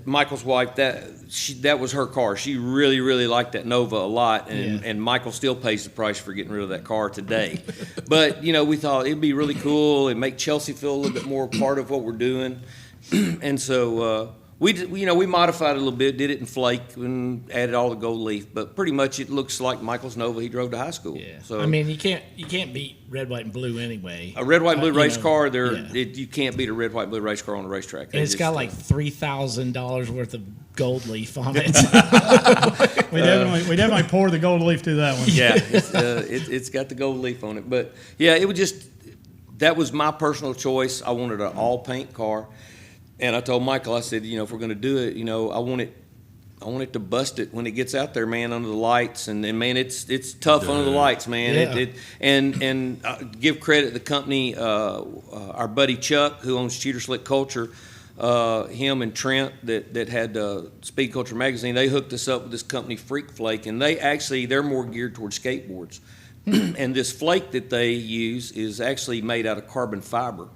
[SPEAKER 7] Michael's wife, that was her car. She really, really liked that Nova a lot, and Michael still pays the price for getting rid of that car today. But, you know, we thought it'd be really cool and make Chelsea feel a little bit more part of what we're doing. And so we modified it a little bit, did it in flake and added all the gold leaf, but pretty much it looks like Michael's Nova he drove to high school.
[SPEAKER 1] Yeah.
[SPEAKER 7] So
[SPEAKER 1] I mean, you can't beat red, white, and blue anyway.
[SPEAKER 7] a red, white, blue race
[SPEAKER 1] you know,
[SPEAKER 7] car,
[SPEAKER 1] yeah.
[SPEAKER 7] you can't beat a red, white, blue race car on a racetrack.
[SPEAKER 1] And it's got like $3,000 worth of gold leaf on it.
[SPEAKER 4] We definitely poured the gold leaf through that one.
[SPEAKER 7] Yeah, it's got the gold leaf on it. But yeah, that was my personal choice. I wanted an all paint car, and I told Michael, I said, you know, if we're going to do it, you know, I want it to bust it when it gets out there, man, under the lights, and man, it's tough under the lights, man.
[SPEAKER 1] Yeah.
[SPEAKER 7] And give credit to the company, our buddy Chuck, who owns Cheater Slick Culture. Him and Trent that had Speed Culture magazine, they hooked us up with this company Freak Flake, and they're more geared towards skateboards. And this flake that they use is actually made out of carbon fiber,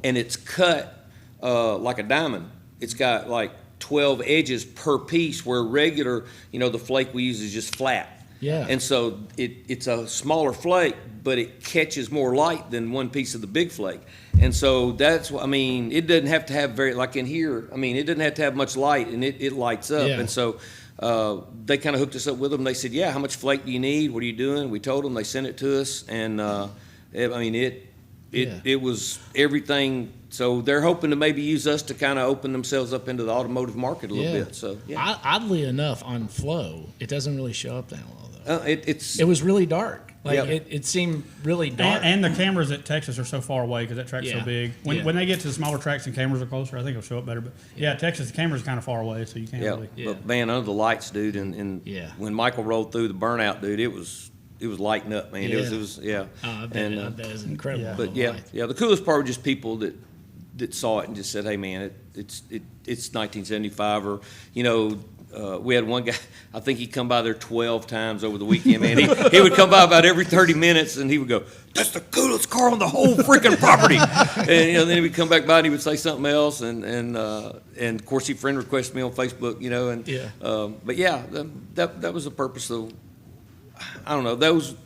[SPEAKER 7] and it's cut like a diamond. It's got like 12 edges per piece, where regular, you know, the flake we use is just flat.
[SPEAKER 1] Yeah.
[SPEAKER 7] And so it's a smaller flake, but it catches more light than one piece of the big flake. And so that's what, I mean, it doesn't have to have like in here, I mean, it doesn't have to have much light, and it lights up.
[SPEAKER 1] Yeah.
[SPEAKER 7] And so they kind of hooked us up with them. They said, yeah, how much flake do you need? What are you doing? We told them, they sent it to us. And it was everything. So they're hoping to maybe use us to kind of open themselves up into the automotive market a little bit. So yeah.
[SPEAKER 1] Oddly enough, on Flow, it doesn't really show up that well, though.
[SPEAKER 7] It
[SPEAKER 1] was really dark. Like,
[SPEAKER 7] Yeah.
[SPEAKER 1] it seemed really dark.
[SPEAKER 4] And the cameras at Texas are so far away because that track's so
[SPEAKER 1] Yeah.
[SPEAKER 4] big. When they get to the smaller tracks and cameras are closer, I think it'll show up better. But yeah, Texas, the camera's kind of far away, so you can't really.
[SPEAKER 1] Yeah.
[SPEAKER 7] But man, under the lights, dude, and
[SPEAKER 1] Yeah.
[SPEAKER 7] when Michael rolled through the burnout, dude, it was lighting up, man.
[SPEAKER 1] Yeah.
[SPEAKER 7] It was
[SPEAKER 1] Oh, I bet it's incredible.
[SPEAKER 4] Yeah.
[SPEAKER 7] But yeah, the coolest part was just people that saw it and just said, "Hey, man, it's 1975," or you know. We had one guy, I think he'd come by there 12 times over the weekend, man. He would come by about every 30 minutes, and he would go, "That's the coolest car on the whole freaking property." And you know, then he would come back by and he would say something else, and of course he friend requested me on Facebook, you know, and
[SPEAKER 1] Yeah.
[SPEAKER 7] but yeah, that was the purpose of, I don't know, those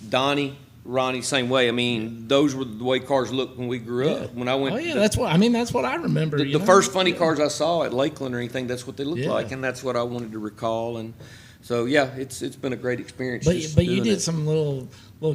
[SPEAKER 7] Donnie, Ronnie, same way. I mean, those were the way cars looked when we grew up. When I went,
[SPEAKER 1] Oh yeah, that's what I remember.
[SPEAKER 7] the
[SPEAKER 1] you know?
[SPEAKER 7] first funny cars I saw at Lakeland or anything, that's what they looked
[SPEAKER 1] Yeah.
[SPEAKER 7] like, and that's what I wanted to recall. And so, yeah, it's been a great experience.
[SPEAKER 1] But
[SPEAKER 7] just
[SPEAKER 1] you
[SPEAKER 7] doing
[SPEAKER 1] did
[SPEAKER 7] it.
[SPEAKER 1] some little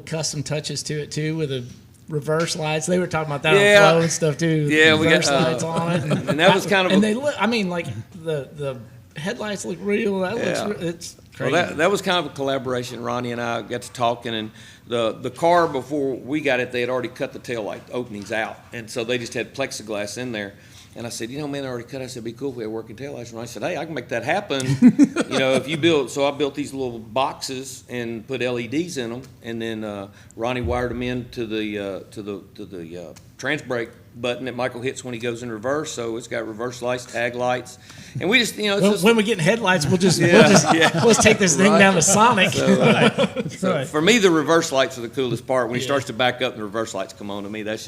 [SPEAKER 1] custom touches to it too, with the reverse lights. They were talking about that
[SPEAKER 7] Yeah.
[SPEAKER 1] on Flow and stuff too.
[SPEAKER 7] Yeah, we
[SPEAKER 1] reverse
[SPEAKER 7] got,
[SPEAKER 1] lights on it,
[SPEAKER 7] and that was kind of
[SPEAKER 1] and
[SPEAKER 7] a-
[SPEAKER 1] they look. I mean, like the headlights look real. That
[SPEAKER 7] Yeah.
[SPEAKER 1] it's
[SPEAKER 7] Well,
[SPEAKER 1] crazy.
[SPEAKER 7] that was kind of a collaboration. Ronnie and I got to talking, and the car before we got it, they had already cut the taillight openings out, and so they just had plexiglass in there. And I said, you know, man, they already cut. I said, it'd be cool if we had working taillights. And I said, hey, I can make that happen. You know, if you build. So I built these little boxes and put LEDs in them, and then Ronnie wired them in to the trans brake button that Michael hits when he goes in reverse. So it's got reverse lights, tag lights, and we just, you know, it's just,
[SPEAKER 1] when we get headlights, let's take this thing
[SPEAKER 7] Right.
[SPEAKER 1] down to Sonic.
[SPEAKER 7] So for me, the reverse lights are the coolest part. When he starts to back up and the reverse lights come on to me, that's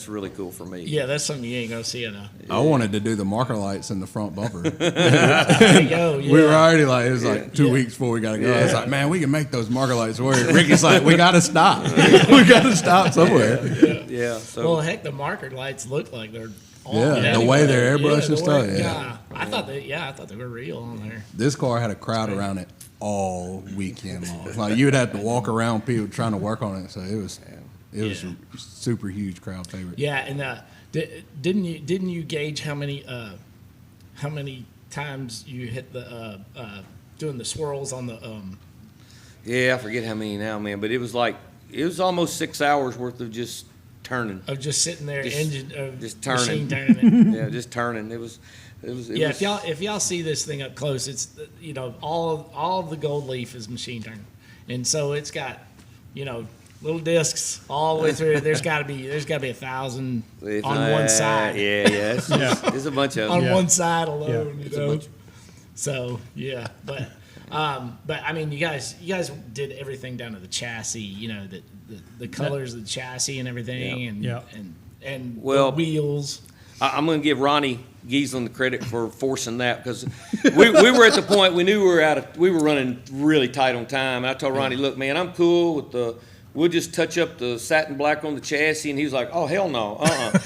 [SPEAKER 7] really cool for me.
[SPEAKER 1] Yeah, that's something you ain't gonna see in a.
[SPEAKER 6] I wanted to do the marker lights in the front bumper.
[SPEAKER 1] There you go. Yeah.
[SPEAKER 6] We were already like, it was like 2
[SPEAKER 1] Yeah.
[SPEAKER 6] weeks before we got to go. I was like, man, we can make those marker lights work. Ricky's like, we got to stop. We got to stop somewhere.
[SPEAKER 7] Yeah. So
[SPEAKER 1] Well, heck, the marker lights look like they're on.
[SPEAKER 6] Yeah, the way they're airbrushed and
[SPEAKER 1] the
[SPEAKER 6] stuff,
[SPEAKER 1] way-
[SPEAKER 6] yeah.
[SPEAKER 1] I thought they were real on there.
[SPEAKER 6] This car had a crowd around it all weekend long. Like you'd have to walk around people trying to work on it. So it was a super huge crowd favorite.
[SPEAKER 1] Yeah, and didn't you gauge how many times you hit the doing the swirls on the
[SPEAKER 7] yeah, I forget how many now, man. But it was almost 6 hours worth of just turning.
[SPEAKER 1] of just sitting there,
[SPEAKER 7] Just turning.
[SPEAKER 1] machine turning it.
[SPEAKER 7] Yeah, just turning. It was.
[SPEAKER 1] Yeah, if y'all see this thing up close, it's all of the gold leaf is machine turning, and so it's got little discs all the way through. There's got to be 1,000 on one side.
[SPEAKER 7] Yeah. It's a bunch of
[SPEAKER 1] On
[SPEAKER 7] them.
[SPEAKER 1] one side alone,
[SPEAKER 7] It's a bunch.
[SPEAKER 1] So yeah, but I mean, you guys did everything down to the chassis. The colors of the chassis and everything,
[SPEAKER 4] Yeah.
[SPEAKER 1] and
[SPEAKER 7] Well,
[SPEAKER 1] the wheels.
[SPEAKER 7] I'm going to give Ronnie Giesland the credit for forcing that because we were at the point we knew we were running really tight on time. And I told Ronnie, look, man, I'm cool with we'll just touch up the satin black on the chassis. And he was like, oh, hell no,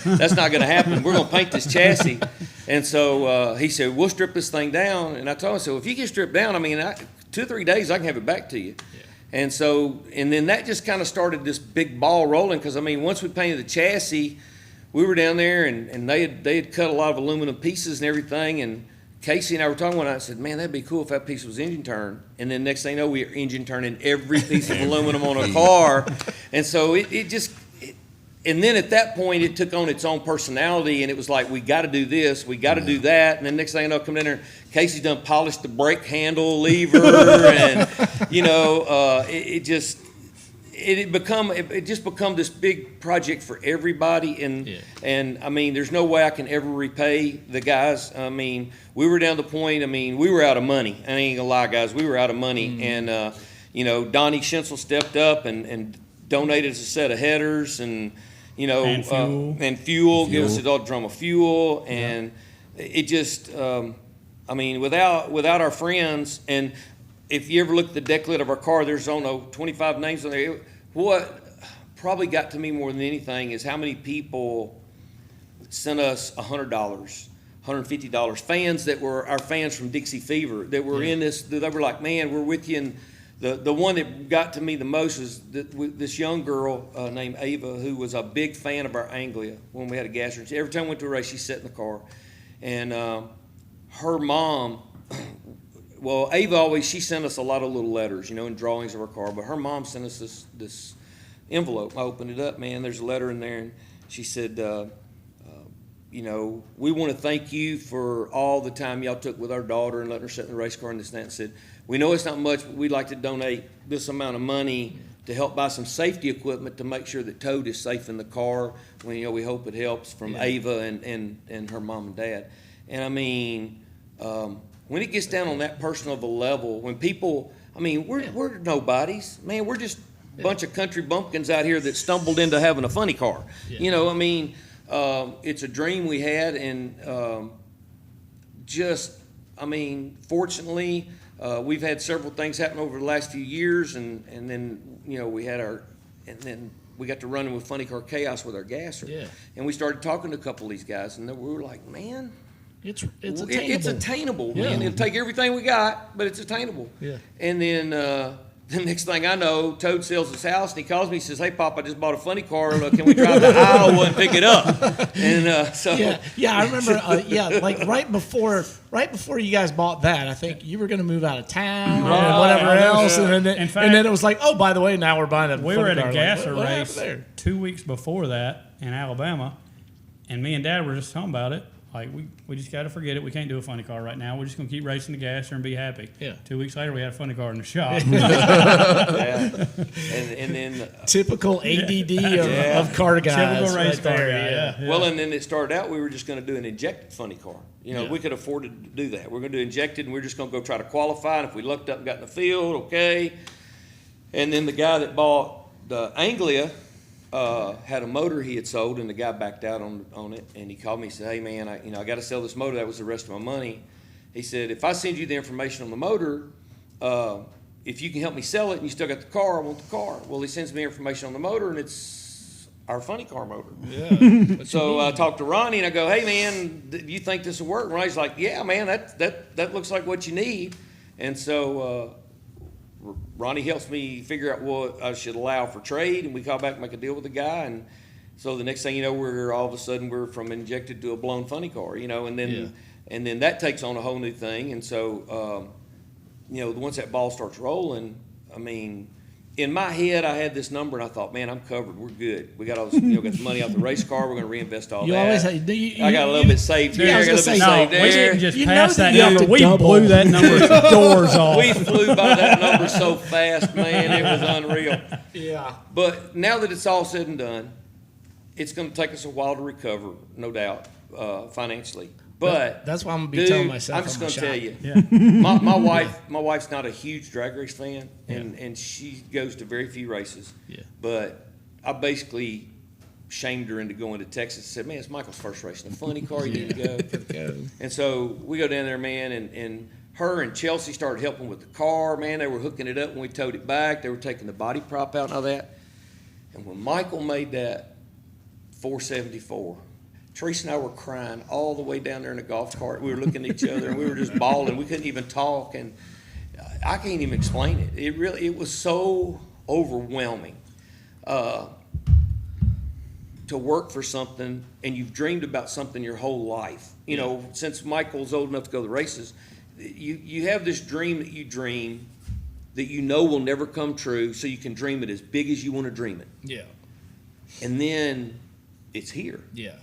[SPEAKER 7] that's not going to happen. We're going to paint this chassis. And so he said, we'll strip this thing down. And I told him, so if you get stripped down, I mean, 2 or 3 days, I can have it back to you. And so, and then that just kind of started this big ball rolling because, I mean, once we painted the chassis, we were down there and they had cut a lot of aluminum pieces and everything. And Casey and I were talking one night. I said, man, that'd be cool if that piece was engine turned. And then next thing you know, we are engine turning every piece of aluminum on a car. And so and then at that point, it took on its own personality. And it was like, we got to do this, we got to do that. And then next thing you know, come in there, Casey's done polished the brake handle lever. And, it just become this big project for everybody. And I mean, there's no way I can ever repay the guys. I mean, we were down to the point, I mean, we were out of money. I ain't gonna lie, guys, we were out of money. And, Donnie Schentzel stepped up and donated us a set of headers and fuel, give us a drum of fuel. And it just, I mean, without our friends, and if you ever look at the deck lid of our car, there's, 25 names on there. What probably got to me more than anything is how many people sent us $100, $150, fans that were our fans from Dixie Fever that were in this, they were like, man, we're with you. And the one that got to me the most was this young girl named Ava, who was a big fan of our Anglia when we had a gas station. Every time we went to a race, she sat in the car. And her mom, well, Ava she sent us a lot of little letters, and drawings of her car. But her mom sent us this envelope. I opened it up, man. There's a letter in there, and she said, we want to thank you for all the time y'all took with our daughter and letting her sit in the race car and this and that. And said, we know it's not much, but we'd like to donate this amount of money to help buy some safety equipment to make sure that Toad is safe in the car. When we hope it helps from Ava and her mom and dad. And I mean, when it gets down on that personal of a level, when people, I mean, we're nobodies, man. We're just a bunch of country bumpkins out here that stumbled into having a funny car. I mean, it's a dream we had, and fortunately, we've had several things happen over the last few years, and then we got to running with Funny Car Chaos with our gasser.
[SPEAKER 1] Yeah.
[SPEAKER 7] And we started talking to a couple of these guys, and we were like, man,
[SPEAKER 1] It's attainable.
[SPEAKER 7] it's attainable, man.
[SPEAKER 1] Yeah.
[SPEAKER 7] It'll take everything we got, but it's attainable.
[SPEAKER 1] Yeah.
[SPEAKER 7] And then the next thing I know, Toad sells his house, and he calls me. He says, "Hey, Pop, I just bought a funny car. Can we drive to Iowa and pick it up?" And
[SPEAKER 1] I remember. Like right before you guys bought that, I think you were going to move out of town and whatever else, and then it was like, oh, by the way, now we're buying a.
[SPEAKER 4] We
[SPEAKER 1] funny
[SPEAKER 4] were at a
[SPEAKER 1] car.
[SPEAKER 4] gasser
[SPEAKER 1] What
[SPEAKER 4] race
[SPEAKER 1] happened there?
[SPEAKER 4] 2 weeks before that in Alabama, and me and Dad were just talking about it. Like, we just got to forget it. We can't do a funny car right now. We're just going to keep racing the gasser and be happy.
[SPEAKER 1] Yeah.
[SPEAKER 4] 2 weeks later, we had a funny car in the shop.
[SPEAKER 7] and then
[SPEAKER 1] Typical ADD of car guys.
[SPEAKER 4] Typical race
[SPEAKER 1] right
[SPEAKER 4] car
[SPEAKER 1] there,
[SPEAKER 4] guy, yeah.
[SPEAKER 7] Well, and then it started out, we were just going to do an injected funny car. We could afford to do that. We're going to do injected, and we're just going to go try to qualify. And if we lucked up and got in the field, okay. And then the guy that bought the Anglia had a motor he had sold, and the guy backed out on it. And he called me and said, "Hey, man, I got to sell this motor. That was the rest of my money." He said, "If I send you the information on the motor, if you can help me sell it and you still got the car, I want the car." Well, he sends me information on the motor, and it's our funny car motor.
[SPEAKER 1] Yeah.
[SPEAKER 7] So I talked to Ronnie and I go, hey man, do you think this will work? And Ronnie's like, yeah, man, that looks like what you need. And so Ronnie helps me figure out what I should allow for trade, and we call back and make a deal with the guy. And so the next thing you know, we're all of a sudden we're from injected to a blown funny car, and then that takes on a whole new thing. And so once that ball starts rolling, I mean, in my head, I had this number, and I thought, man, I'm covered. We're good. We got all this, got the money off the race car. We're going to reinvest all
[SPEAKER 1] You
[SPEAKER 7] that.
[SPEAKER 1] always have,
[SPEAKER 7] I got a little bit saved here.
[SPEAKER 1] Yeah, I
[SPEAKER 7] I
[SPEAKER 1] was
[SPEAKER 7] got a little bit
[SPEAKER 1] gonna say,
[SPEAKER 7] saved
[SPEAKER 4] We
[SPEAKER 7] there.
[SPEAKER 4] didn't just
[SPEAKER 1] You
[SPEAKER 4] pass
[SPEAKER 1] know
[SPEAKER 4] that
[SPEAKER 1] that you have
[SPEAKER 4] number.
[SPEAKER 1] to
[SPEAKER 4] We
[SPEAKER 1] double.
[SPEAKER 4] blew that number's doors off.
[SPEAKER 7] We flew by that number so fast, man. It was unreal.
[SPEAKER 1] Yeah.
[SPEAKER 7] But now that it's all said and done, it's going to take us a while to recover, no doubt, financially. But
[SPEAKER 1] That's why I'm gonna be
[SPEAKER 7] dude,
[SPEAKER 1] telling myself
[SPEAKER 7] I'm just
[SPEAKER 1] I'm
[SPEAKER 7] going
[SPEAKER 1] a
[SPEAKER 7] to tell
[SPEAKER 1] shot.
[SPEAKER 7] you, my wife's not a huge drag race fan, and she goes to very few races.
[SPEAKER 1] Yeah.
[SPEAKER 7] But I basically shamed her into going to Texas. Said, "Man, it's Michael's first race in a funny car. You need to go." And so we go down there, man, and her and Chelsea started helping with the car. Man, they were hooking it up when we towed it back. They were taking the body prop out and all that. And when Michael made that 474, Teresa and I were crying all the way down there in the golf cart. We were looking at each other and we were just bawling. We couldn't even talk, and I can't even explain it. It was so overwhelming to work for something, and you've dreamed about something your whole life. Since Michael's old enough to go to the races, you have this dream that you dream that will never come true, so you can dream it as big as you want to dream it.
[SPEAKER 1] Yeah.
[SPEAKER 7] And then it's here.
[SPEAKER 1] Yeah.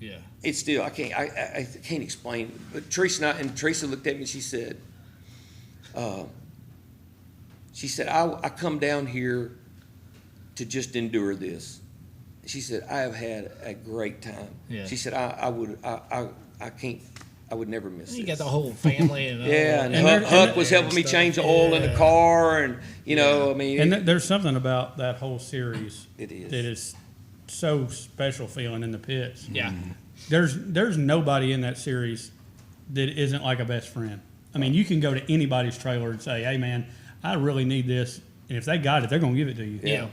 [SPEAKER 1] Yeah.
[SPEAKER 7] It's still, I can't explain. But Teresa looked at me and she said, I come down here to just endure this. She said, I have had a great time.
[SPEAKER 1] Yeah.
[SPEAKER 7] She said, I would never miss
[SPEAKER 1] You
[SPEAKER 7] this.
[SPEAKER 1] got the whole family and
[SPEAKER 7] Yeah, and
[SPEAKER 1] and
[SPEAKER 7] Huck was helping me
[SPEAKER 1] stuff.
[SPEAKER 7] change the oil in the car, and I mean,
[SPEAKER 4] And there's something about that whole series
[SPEAKER 7] It is.
[SPEAKER 4] that is so special feeling in the pits.
[SPEAKER 1] Yeah.
[SPEAKER 4] There's nobody in that series that isn't like a best friend. I mean, you can go to anybody's trailer and say, hey, man, I really need this. And if they got it, they're going to give it to you.
[SPEAKER 1] Yeah.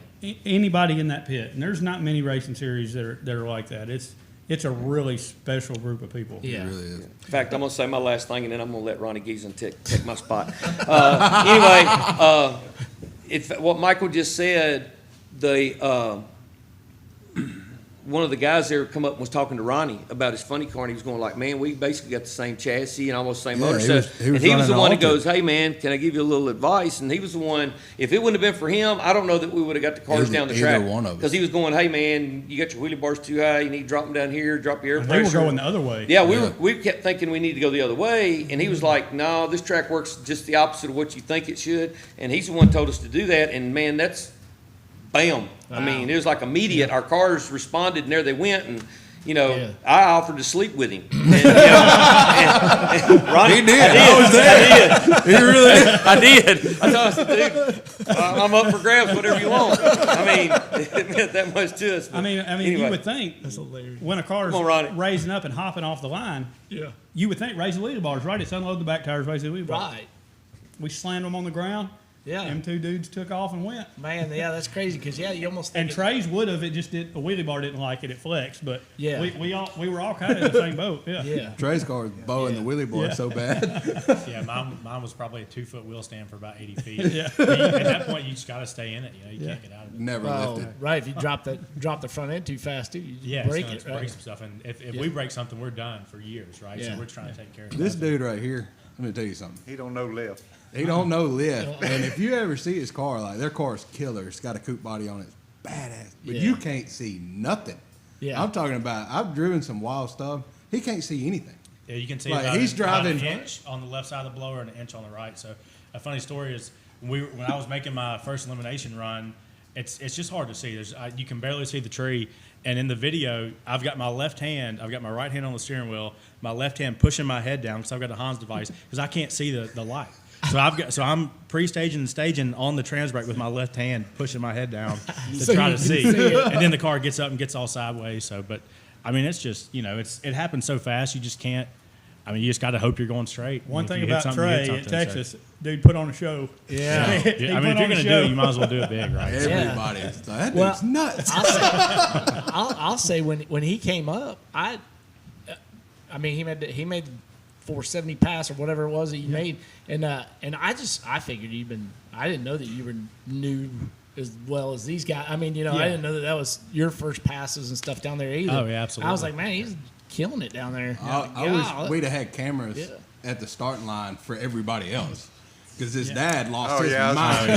[SPEAKER 4] Anybody in that pit. And there's not many racing series that are like that. It's a really special group of people.
[SPEAKER 1] Yeah.
[SPEAKER 6] It really is.
[SPEAKER 7] in fact, I'm going to say my last thing, and then I'm going to let Ronnie Giesen take my spot. Anyway, what Michael just said, one of the guys there come up and was talking to Ronnie about his funny car, and he was going like, man, we basically got the same chassis and almost the same motor
[SPEAKER 6] he
[SPEAKER 7] set.
[SPEAKER 6] was
[SPEAKER 7] And he was
[SPEAKER 6] running
[SPEAKER 7] the
[SPEAKER 6] an
[SPEAKER 7] one that
[SPEAKER 6] Alta.
[SPEAKER 7] goes, hey, man, can I give you a little advice? And he was the one, if it wouldn't have been for him, I don't know that we would have got the cars
[SPEAKER 6] Either-
[SPEAKER 7] down the
[SPEAKER 6] either
[SPEAKER 7] track.
[SPEAKER 6] one of us.
[SPEAKER 7] Because he was going, hey, man, you got your wheelie bars too high, you need to drop them down here, drop your air
[SPEAKER 4] And
[SPEAKER 7] pressure.
[SPEAKER 4] they were going the other way.
[SPEAKER 7] Yeah,
[SPEAKER 6] Yeah.
[SPEAKER 7] we kept thinking we need to go the other way, and he was like, no, this track works just the opposite of what you think it should. And he's the one who told us to do that, and man, that's bam. I
[SPEAKER 1] Wow.
[SPEAKER 7] mean, it was like immediate. Our cars responded, and there they went, and
[SPEAKER 1] Yeah.
[SPEAKER 7] I offered to sleep with him. And, and Ronnie,
[SPEAKER 6] He did.
[SPEAKER 7] I
[SPEAKER 6] I was there. He really did.
[SPEAKER 7] I did. I told him, dude, I'm up for grabs, whatever you want. I mean, it meant that much to us.
[SPEAKER 4] I mean,
[SPEAKER 7] Anyway.
[SPEAKER 4] you would think
[SPEAKER 1] That's hilarious.
[SPEAKER 4] when a car's
[SPEAKER 7] Come on, Ronnie.
[SPEAKER 4] raising up and hopping off the line,
[SPEAKER 1] Yeah.
[SPEAKER 4] you would think raise the wheel bars, right? It's unload the back tires, raise the wheel bars.
[SPEAKER 1] Right.
[SPEAKER 4] We slammed them on the ground.
[SPEAKER 1] Yeah.
[SPEAKER 4] Them two dudes took off and went.
[SPEAKER 1] Man, yeah, that's crazy because you almost
[SPEAKER 4] And
[SPEAKER 1] think
[SPEAKER 4] Trey's would have. It just did. The wheelie bar didn't like it. It flexed. But
[SPEAKER 1] Yeah.
[SPEAKER 4] we were all kind of in the same boat. Yeah.
[SPEAKER 1] yeah.
[SPEAKER 6] Trey's car was bowing the wheelie board
[SPEAKER 4] Yeah.
[SPEAKER 6] so bad.
[SPEAKER 5] Yeah, mine was probably a 2-foot wheel stand for about 80 feet.
[SPEAKER 4] Yeah.
[SPEAKER 5] At that point, you just got to stay in it. You can't get out of it.
[SPEAKER 6] Never
[SPEAKER 1] Well,
[SPEAKER 6] lifted.
[SPEAKER 1] right. If you drop the front end too fast, too, you just
[SPEAKER 5] Yeah,
[SPEAKER 1] break
[SPEAKER 5] so
[SPEAKER 1] it.
[SPEAKER 5] break
[SPEAKER 1] Right?
[SPEAKER 5] some stuff, and if we break something, we're done for years, right?
[SPEAKER 1] Yeah.
[SPEAKER 5] So we're trying to take care of
[SPEAKER 6] This
[SPEAKER 5] stuff.
[SPEAKER 6] dude right here, let me tell you something.
[SPEAKER 8] He don't know left.
[SPEAKER 6] He don't know lift. And if you ever see his car, like their car's killer. It's got a coupe body on it. It's badass. But
[SPEAKER 1] Yeah.
[SPEAKER 6] you can't see nothing.
[SPEAKER 1] Yeah.
[SPEAKER 6] I'm talking about, I've driven some wild stuff. He can't see anything.
[SPEAKER 5] Yeah, you can see
[SPEAKER 6] Like,
[SPEAKER 5] about
[SPEAKER 6] he's
[SPEAKER 5] about
[SPEAKER 6] driving-
[SPEAKER 5] an inch on the left side of the blower and an inch on the right. So a funny story is when I was making my first elimination run, it's just hard to see. You can barely see the tree. And in the video, I've got my right hand on the steering wheel, my left hand pushing my head down because I've got a Hans device because I can't see the light. So I'm pre-staging and staging on the trans brake with my left hand pushing my head down to
[SPEAKER 1] So
[SPEAKER 5] try
[SPEAKER 1] you
[SPEAKER 5] to
[SPEAKER 1] can
[SPEAKER 5] see.
[SPEAKER 1] see it.
[SPEAKER 5] And then the car gets up and gets all sideways. But I mean, it's just it happens so fast. You just can't. I mean, you just got to hope you're going straight.
[SPEAKER 4] One
[SPEAKER 5] If
[SPEAKER 4] thing
[SPEAKER 5] you hit
[SPEAKER 4] about
[SPEAKER 5] something, you hit
[SPEAKER 4] Trey at
[SPEAKER 5] something. So-
[SPEAKER 4] Texas, dude put on a show.
[SPEAKER 1] Yeah.
[SPEAKER 4] He
[SPEAKER 5] I mean,
[SPEAKER 4] put
[SPEAKER 5] if you're
[SPEAKER 4] on a
[SPEAKER 5] going to do
[SPEAKER 4] show.
[SPEAKER 5] it, you might as well do it big, right?
[SPEAKER 6] Everybody, it's like, that
[SPEAKER 1] Well,
[SPEAKER 6] dude's nuts.
[SPEAKER 1] I'll say when he came up, I mean he made 470 pass or whatever it was that you made, and I figured I didn't know that you were new as well as these guys. I mean, I
[SPEAKER 4] Yeah.
[SPEAKER 1] didn't know that was your first passes and stuff down there either.
[SPEAKER 5] Oh, yeah, absolutely.
[SPEAKER 1] I was like, man, he's killing it down there.
[SPEAKER 6] I wish we'd have had cameras
[SPEAKER 1] Yeah.
[SPEAKER 6] at the starting line for everybody else. Because his dad lost his
[SPEAKER 8] yeah,
[SPEAKER 6] mind.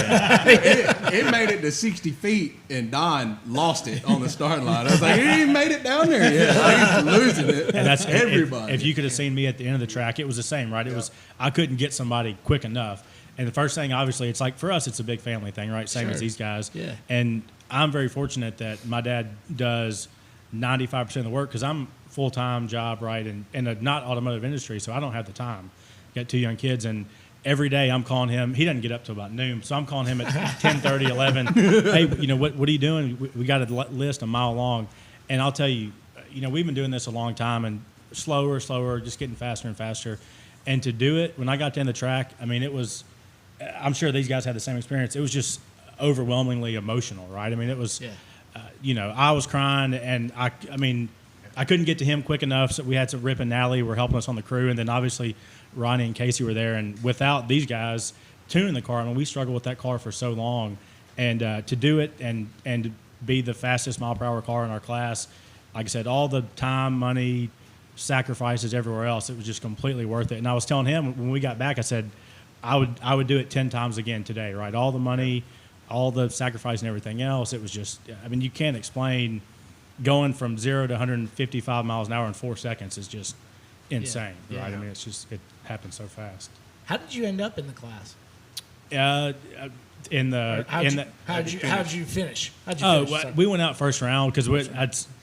[SPEAKER 6] It made it to 60 feet, and Don lost it on the starting line. I was like, he ain't even made it down there yet. Like, he's losing it.
[SPEAKER 5] And that's
[SPEAKER 6] everybody.
[SPEAKER 5] If you could have seen me at the end of the track, it was the same, right? It was I couldn't get somebody quick enough. And the first thing, obviously, it's like for us, it's a big family thing, right? Same as these guys.
[SPEAKER 1] Yeah.
[SPEAKER 5] And I'm very fortunate that my dad does 95% of the work because I'm full-time job, right, and in a not automotive industry, so I don't have the time. Got 2 young kids, and every day I'm calling him. He doesn't get up till about noon, so I'm calling him at 10:30, 11. Hey, what are you doing? We got a list a mile long, and I'll tell you, we've been doing this a long time, and slower, just getting faster and faster. And to do it, when I got to end the track, I mean, it was. I'm sure these guys had the same experience. It was just overwhelmingly emotional, right? I mean, it was.
[SPEAKER 1] Yeah.
[SPEAKER 5] I was crying, and I mean, I couldn't get to him quick enough, so we had to Rip and Natalie were helping us on the crew, and then obviously Ronnie and Casey were there. And without these guys tuning the car, I mean, we struggled with that car for so long, and to do it and to be the fastest mile per hour car in our class, like I said, all the time, money, sacrifices everywhere else, it was just completely worth it. And I was telling him when we got back, I said, I would do it 10 times again today, right? All the money, all the sacrifice and everything else. It was just, I mean, you can't explain going from 0 to 155 miles an hour in 4 seconds is just insane,
[SPEAKER 1] Yeah.
[SPEAKER 5] right?
[SPEAKER 1] Yeah.
[SPEAKER 5] I mean, it's just, it happened so fast.
[SPEAKER 1] How did you end up in the class?
[SPEAKER 5] In the,
[SPEAKER 1] How'd you finish? How'd you
[SPEAKER 5] Oh,
[SPEAKER 1] finish?
[SPEAKER 5] well,
[SPEAKER 1] Sorry.
[SPEAKER 5] we went out first round because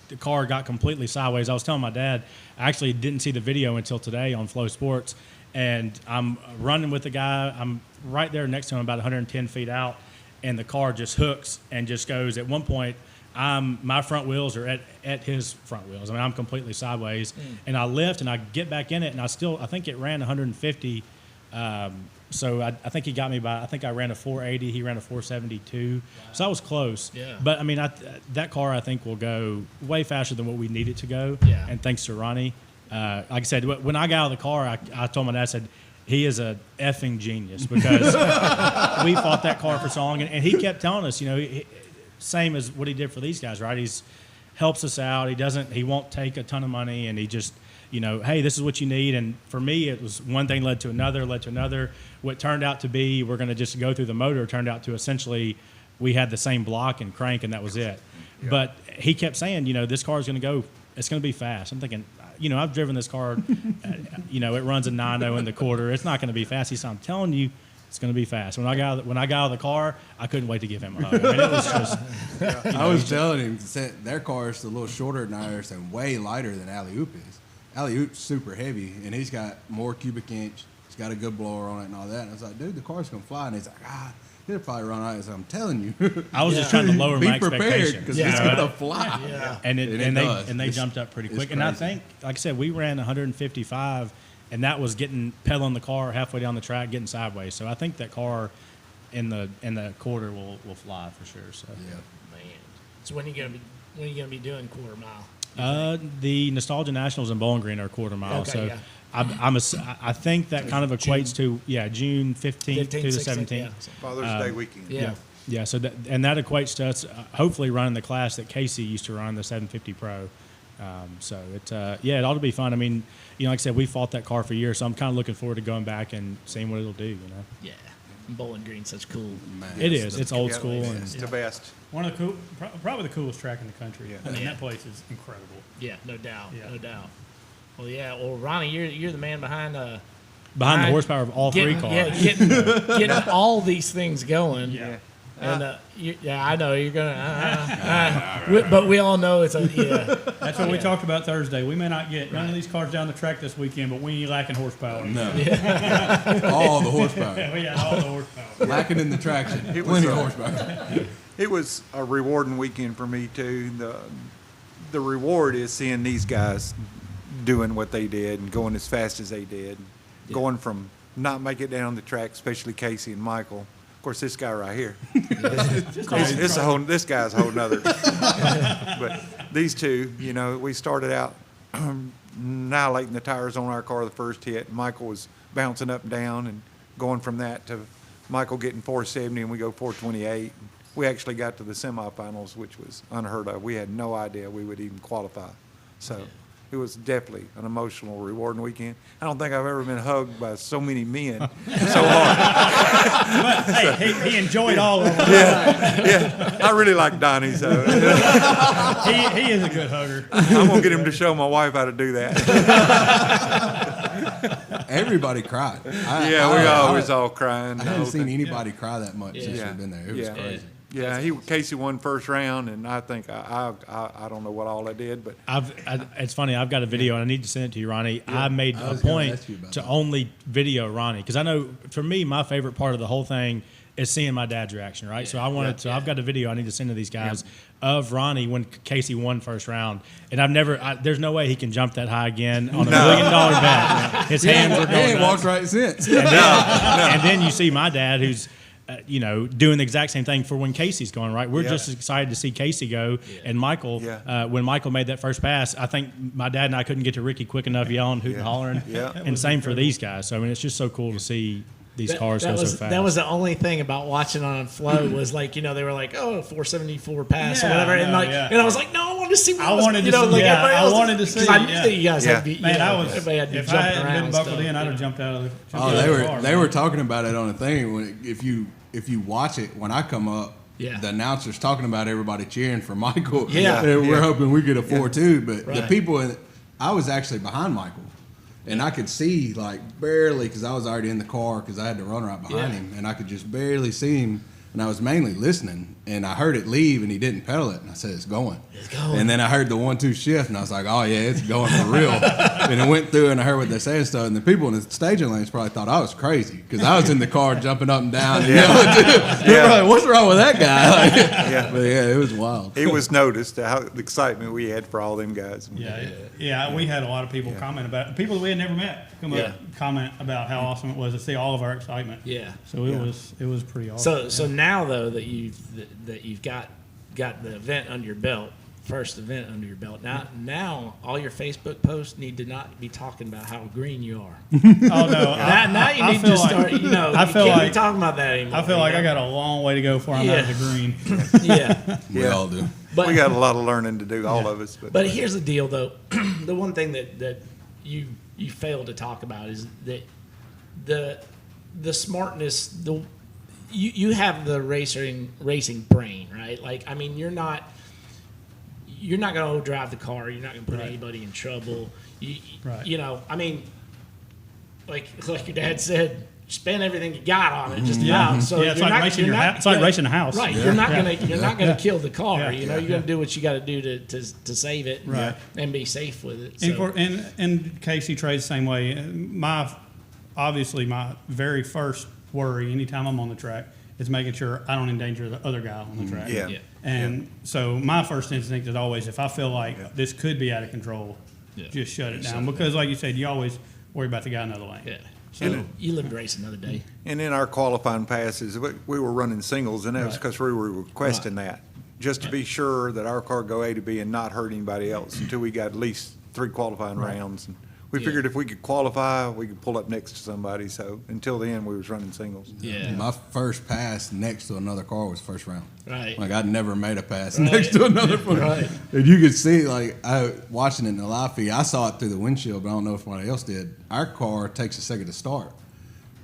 [SPEAKER 5] the car got completely sideways. I was telling my dad, I actually didn't see the video until today on Flow Sports, and I'm running with the guy. I'm right there next to him, about 110 feet out, and the car just hooks and just goes. At one point, my front wheels are at his front wheels. I mean, I'm completely sideways, and I lift and I get back in it, and I think it ran 150. So I think he got me by. I think I ran a 480. He ran a 472. Wow. So I was close.
[SPEAKER 1] Yeah.
[SPEAKER 5] But I mean, that car I think will go way faster than what we need it to go.
[SPEAKER 1] Yeah.
[SPEAKER 5] And thanks to Ronnie, like I said, when I got out of the car, I told my dad, I said, he is a effing genius because we fought that car for so long, and he kept telling us, same as what he did for these guys, right? He's helps us out. He won't take a ton of money, and he just, hey, this is what you need. And for me, it was one thing led to another. What turned out to be, we're going to just go through the motor, turned out to essentially we had the same block and crank, and that was it. Yeah. But he kept saying, this car is going to go, it's going to be fast. I'm thinking, I've driven this car, it runs a 9.0 in the quarter. It's not going to be fast. He said, I'm telling you, it's going to be fast. When I got out of the car, I couldn't wait to give him a hug. I mean, it was just.
[SPEAKER 6] I was telling him their car is a little shorter than ours and way lighter than Alley Oop is. Alley Oop's super heavy, and he's got more cubic inch. He's got a good blower on it and all that. And I was like, dude, the car's going to fly. And he's like, he'll probably run out. I said, I'm telling you.
[SPEAKER 5] I was just trying to lower my
[SPEAKER 6] Be prepared
[SPEAKER 5] expectations.
[SPEAKER 6] because it's going to fly.
[SPEAKER 1] Yeah.
[SPEAKER 5] And
[SPEAKER 6] it does.
[SPEAKER 5] they
[SPEAKER 6] It's-
[SPEAKER 5] jumped up pretty
[SPEAKER 6] it's
[SPEAKER 5] quick. And I
[SPEAKER 6] crazy.
[SPEAKER 5] think, like I said, we ran 155, and that was pedaling the car halfway down the track, getting sideways. So I think that car in the quarter will fly for sure. So
[SPEAKER 6] Yeah.
[SPEAKER 1] Man. So when are you gonna be doing quarter mile?
[SPEAKER 5] the Nostalgia Nationals in Bowling Green are a quarter mile.
[SPEAKER 1] Okay,
[SPEAKER 5] so
[SPEAKER 1] yeah.
[SPEAKER 5] I think that kind of equates to June 15th to the 17th.
[SPEAKER 1] Yeah.
[SPEAKER 8] Father's Day weekend.
[SPEAKER 1] Yeah.
[SPEAKER 5] Yeah, so that equates to us hopefully running the class that Casey used to run, the 750 Pro. It ought to be fun. I mean, like I said, we fought that car for years, so I'm kind of looking forward to going back and seeing what it'll do.
[SPEAKER 1] Yeah. Bowling Green's such cool.
[SPEAKER 6] Man,
[SPEAKER 5] It is. It's old
[SPEAKER 8] Yeah,
[SPEAKER 5] school.
[SPEAKER 8] It's
[SPEAKER 5] And
[SPEAKER 8] the best.
[SPEAKER 4] One of the probably the coolest track in the country.
[SPEAKER 8] Yeah.
[SPEAKER 4] I mean,
[SPEAKER 1] Yeah.
[SPEAKER 4] that place is incredible.
[SPEAKER 1] Yeah, no doubt.
[SPEAKER 4] Yeah.
[SPEAKER 1] No doubt. Well, yeah. Well, Ronnie, you're the man behind
[SPEAKER 5] behind the horsepower of all three cars.
[SPEAKER 1] Yeah, getting all these things going.
[SPEAKER 4] Yeah.
[SPEAKER 1] And I know you're gonna. But we all know it's
[SPEAKER 4] That's what we talked about Thursday. We may not get none of these cars down the track this weekend, but we ain't lacking horsepower.
[SPEAKER 6] No. All the horsepower.
[SPEAKER 4] We got all the horsepower.
[SPEAKER 6] Lacking in the traction.
[SPEAKER 8] It
[SPEAKER 6] Plenty
[SPEAKER 8] was,
[SPEAKER 6] of horsepower.
[SPEAKER 8] It was a rewarding weekend for me too. The reward is seeing these guys doing what they did and going as fast as they did. Going from not make it down the track, especially Casey and Michael. Of course, this guy right here. This guy's a whole nother. But these two, you know, we started out annihilating the tires on our car the first hit. Michael was bouncing up and down, and going from that to Michael getting 470 and we go 428. We actually got to the semifinals, which was unheard of. We had no idea we would even qualify. So it was definitely an emotional, rewarding weekend. I don't think I've ever been hugged by so many men so hard.
[SPEAKER 4] But hey, he enjoyed all of them.
[SPEAKER 8] Yeah, I really like Donnie, so
[SPEAKER 4] He is a good hugger.
[SPEAKER 8] I'm gonna get him to show my wife how to do that.
[SPEAKER 6] Everybody cried.
[SPEAKER 8] Yeah, we always all crying.
[SPEAKER 6] I haven't seen anybody cry that much since
[SPEAKER 8] Yeah.
[SPEAKER 6] we've been there. It was
[SPEAKER 8] Yeah.
[SPEAKER 6] crazy.
[SPEAKER 8] Yeah, Casey won first round, and I think I don't know what all I did, but
[SPEAKER 5] It's funny. I've got a video, and I need to send it to you, Ronnie. I made
[SPEAKER 6] I
[SPEAKER 5] a
[SPEAKER 6] was gonna
[SPEAKER 5] point
[SPEAKER 6] ask you about
[SPEAKER 5] to
[SPEAKER 6] that.
[SPEAKER 5] only video Ronnie because I know for me, my favorite part of the whole thing is seeing my dad's reaction. Right. So I wanted to. I've got a video I need to send to these guys of Ronnie when Casey won first round, and there's no way he can jump that high again on $1 million bet. His hands are
[SPEAKER 6] He
[SPEAKER 5] going
[SPEAKER 6] ain't
[SPEAKER 5] nuts.
[SPEAKER 6] walked right since.
[SPEAKER 5] And then you see my dad, who's doing the exact same thing for when Casey's going, right? We're
[SPEAKER 8] Yeah.
[SPEAKER 5] just excited to see Casey go. And Michael,
[SPEAKER 8] Yeah.
[SPEAKER 5] when Michael made that first pass, I think my dad and I couldn't get to Ricky quick enough yelling, hooting,
[SPEAKER 8] Yeah.
[SPEAKER 5] hollering.
[SPEAKER 8] Yeah.
[SPEAKER 5] And same for these guys. So, I mean, it's just so cool to see these cars go
[SPEAKER 1] was,
[SPEAKER 5] so fast.
[SPEAKER 1] That was the only thing about watching on Flow was like, they were like, oh, 474 pass or
[SPEAKER 4] Yeah,
[SPEAKER 1] whatever.
[SPEAKER 4] I
[SPEAKER 1] And
[SPEAKER 4] know,
[SPEAKER 1] like,
[SPEAKER 4] yeah.
[SPEAKER 1] and I was like, no, I wanted to see what
[SPEAKER 4] I
[SPEAKER 1] was,
[SPEAKER 4] wanted to
[SPEAKER 1] you know,
[SPEAKER 4] see-
[SPEAKER 1] like
[SPEAKER 4] yeah,
[SPEAKER 1] everybody
[SPEAKER 4] I
[SPEAKER 1] else.
[SPEAKER 4] wanted to
[SPEAKER 1] 'Cause
[SPEAKER 4] see,
[SPEAKER 1] I knew
[SPEAKER 4] yeah.
[SPEAKER 1] that you guys had to be,
[SPEAKER 4] Man,
[SPEAKER 1] everybody had to be
[SPEAKER 4] if I
[SPEAKER 1] jumping
[SPEAKER 4] hadn't
[SPEAKER 1] around.
[SPEAKER 4] been buckled
[SPEAKER 1] stuff,
[SPEAKER 4] in, I'd
[SPEAKER 1] you
[SPEAKER 4] have
[SPEAKER 1] know.
[SPEAKER 4] jumped out of the
[SPEAKER 6] Oh,
[SPEAKER 4] the car,
[SPEAKER 6] they
[SPEAKER 4] man.
[SPEAKER 6] were talking about it on the thing. When if you watch it, when I come up,
[SPEAKER 1] Yeah.
[SPEAKER 6] the announcer's talking about everybody cheering for Michael.
[SPEAKER 1] Yeah.
[SPEAKER 6] And we're
[SPEAKER 8] Yeah.
[SPEAKER 6] hoping we get a 4-2, but the
[SPEAKER 1] Right.
[SPEAKER 6] people I was actually behind Michael, and I could see like barely because I was already in the car because I had to run right behind
[SPEAKER 1] Yeah.
[SPEAKER 6] him, and I could just barely see him. And I was mainly listening, and I heard it leave, and he didn't pedal it, and I said, "It's going."
[SPEAKER 1] It's going.
[SPEAKER 6] And then I heard the 1-2 shift, and I was like, "Oh yeah, it's going for real." And it went through, and I heard what they're saying stuff, and the people in the staging lanes probably thought I was crazy because I was in the car jumping up and down. And yelling, too. They were like, "What's wrong with that guy?" Like,
[SPEAKER 8] Yeah.
[SPEAKER 6] But yeah, it was wild.
[SPEAKER 8] it was noticed how the excitement we had for all them guys.
[SPEAKER 4] Yeah, we had a lot of people comment about it. People that we had never met come
[SPEAKER 1] Yeah.
[SPEAKER 4] up comment about how awesome it was to see all of our excitement.
[SPEAKER 1] Yeah.
[SPEAKER 4] So it was pretty awesome.
[SPEAKER 1] So now though that you've got the event under your belt, first event under your belt. Now all your Facebook posts need to not be talking about how green you are.
[SPEAKER 4] Oh no!
[SPEAKER 1] Now you
[SPEAKER 4] I
[SPEAKER 1] need
[SPEAKER 4] feel
[SPEAKER 1] to
[SPEAKER 4] like-
[SPEAKER 1] start. You know,
[SPEAKER 4] I
[SPEAKER 1] you
[SPEAKER 4] feel
[SPEAKER 1] can't
[SPEAKER 4] like-
[SPEAKER 1] be talking about that anymore.
[SPEAKER 4] I feel like
[SPEAKER 1] you
[SPEAKER 4] I
[SPEAKER 1] know?
[SPEAKER 4] got a long way to go before I'm out of the green.
[SPEAKER 1] Yeah.
[SPEAKER 6] We all do.
[SPEAKER 1] But
[SPEAKER 8] We got a lot of learning to do, all of us.
[SPEAKER 1] But here's the deal, though. The one thing that you failed to talk about is that the smartness, you have the racing brain, right? Like, I mean, you're not going to drive the car. You're not going to put
[SPEAKER 4] Right.
[SPEAKER 1] anybody in trouble.
[SPEAKER 4] Right.
[SPEAKER 1] You know, I mean, like your dad said, spend everything you got on it, just about. So
[SPEAKER 4] Yeah, it's
[SPEAKER 1] you're
[SPEAKER 4] like
[SPEAKER 1] not-
[SPEAKER 4] racing
[SPEAKER 1] you're
[SPEAKER 4] your
[SPEAKER 1] not-
[SPEAKER 4] it's like
[SPEAKER 1] yeah,
[SPEAKER 4] racing a house.
[SPEAKER 1] Right.
[SPEAKER 4] Yeah.
[SPEAKER 1] You're not
[SPEAKER 4] Yeah.
[SPEAKER 1] gonna kill the car.
[SPEAKER 4] Yeah.
[SPEAKER 1] You know, you're gonna do what you got to do to save it,
[SPEAKER 4] Right.
[SPEAKER 1] and be safe with it.
[SPEAKER 4] And,
[SPEAKER 1] So,
[SPEAKER 4] and Casey trades the same way. Obviously my very first worry anytime I'm on the track is making sure I don't endanger the other guy on the track.
[SPEAKER 8] Yeah.
[SPEAKER 1] Yeah.
[SPEAKER 4] And so my first instinct is always, if I feel like this could be out of control,
[SPEAKER 1] Yeah.
[SPEAKER 4] just shut it down. Because like you said, you always worry about the guy in the other lane.
[SPEAKER 1] yeah. So you live to race another day.
[SPEAKER 8] And in our qualifying passes, we were running singles, and that was
[SPEAKER 4] Right.
[SPEAKER 8] because we were requesting that, just to be sure that our car go A to B and not hurt anybody else until we got at least 3 qualifying rounds. And we
[SPEAKER 1] Yeah.
[SPEAKER 8] figured if we could qualify, we could pull up next to somebody. So until then, we was running singles.
[SPEAKER 1] Yeah.
[SPEAKER 6] My first pass next to another car was first round.
[SPEAKER 1] Right.
[SPEAKER 6] Like I'd never made a pass
[SPEAKER 1] Right.
[SPEAKER 6] next to another one.
[SPEAKER 1] Right.
[SPEAKER 6] And you could see, like I watching it in the live feed, I saw it through the windshield, but I don't know if anybody else did. Our car takes a second to start,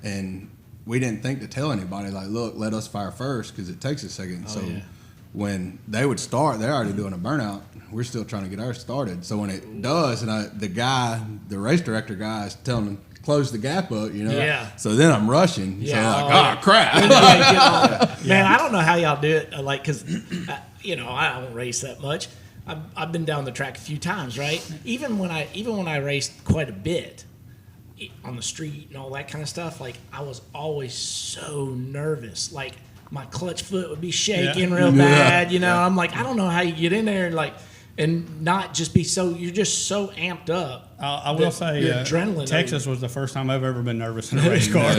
[SPEAKER 6] and we didn't think to tell anybody. Like, look, let us fire first because it takes a second. So
[SPEAKER 1] yeah.
[SPEAKER 6] when they would start, they're already doing a burnout. We're still trying to get ours started. So when it does, and the race director guy is telling them close the gap up, you know.
[SPEAKER 1] Yeah.
[SPEAKER 6] So then I'm rushing.
[SPEAKER 1] Yeah.
[SPEAKER 6] So like,
[SPEAKER 1] Oh, yeah.
[SPEAKER 6] crap.
[SPEAKER 1] Man, I don't know how y'all do it. Like, cause I don't race that much. I've been down the track a few times, right? Even when I raced quite a bit on the street and all that kind of stuff, like I was always so nervous. Like my clutch foot would be shaking real bad. You know, I'm like, I don't know how you get in there and like. and not just be so, you're just so amped up.
[SPEAKER 4] I will
[SPEAKER 1] that
[SPEAKER 4] say,
[SPEAKER 1] your adrenaline.
[SPEAKER 4] Texas was the first time I've ever been nervous in a race car.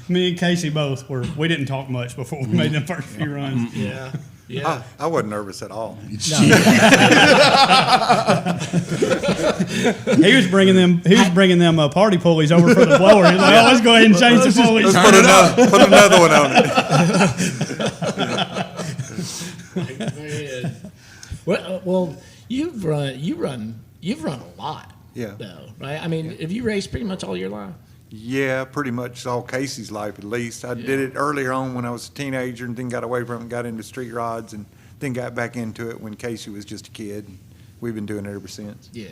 [SPEAKER 4] Me and Casey both we didn't talk much before we made them first few runs.
[SPEAKER 1] Yeah. Yeah.
[SPEAKER 8] I wasn't nervous at all.
[SPEAKER 4] He was bringing them party pulleys over for the blower. He's like, oh, let's go ahead and change the pulleys.
[SPEAKER 8] Let's put another one on it.
[SPEAKER 1] Well, you've run a lot.
[SPEAKER 8] Yeah.
[SPEAKER 1] Though, right? I mean, have you raced pretty much all your life?
[SPEAKER 8] Yeah, pretty much all Casey's life at least. I did it earlier on when I was a teenager and then got away from it and got into street rods and then got back into it when Casey was just a kid. We've been doing it ever since.
[SPEAKER 1] Yeah.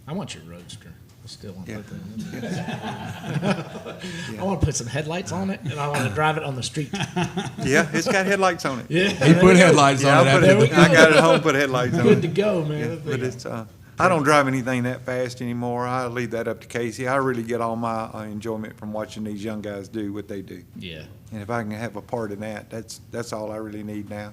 [SPEAKER 1] I want your Roadster. I still want to
[SPEAKER 8] Yeah.
[SPEAKER 1] put that in. I want to put some headlights on it, and I want to drive it on the street.
[SPEAKER 8] Yeah, it's got headlights on it.
[SPEAKER 1] Yeah.
[SPEAKER 6] He put headlights
[SPEAKER 8] Yeah,
[SPEAKER 6] on
[SPEAKER 8] I,
[SPEAKER 6] it.
[SPEAKER 8] put
[SPEAKER 6] after
[SPEAKER 8] it,
[SPEAKER 6] the-
[SPEAKER 8] I got it home, put headlights on
[SPEAKER 1] Good to
[SPEAKER 8] it.
[SPEAKER 1] go, man.
[SPEAKER 8] Yeah, but it's, I don't drive anything that fast anymore. I leave that up to Casey. I really get all my enjoyment from watching these young guys do what they do.
[SPEAKER 1] Yeah.
[SPEAKER 8] And if I can have a part in that, that's all I really need now.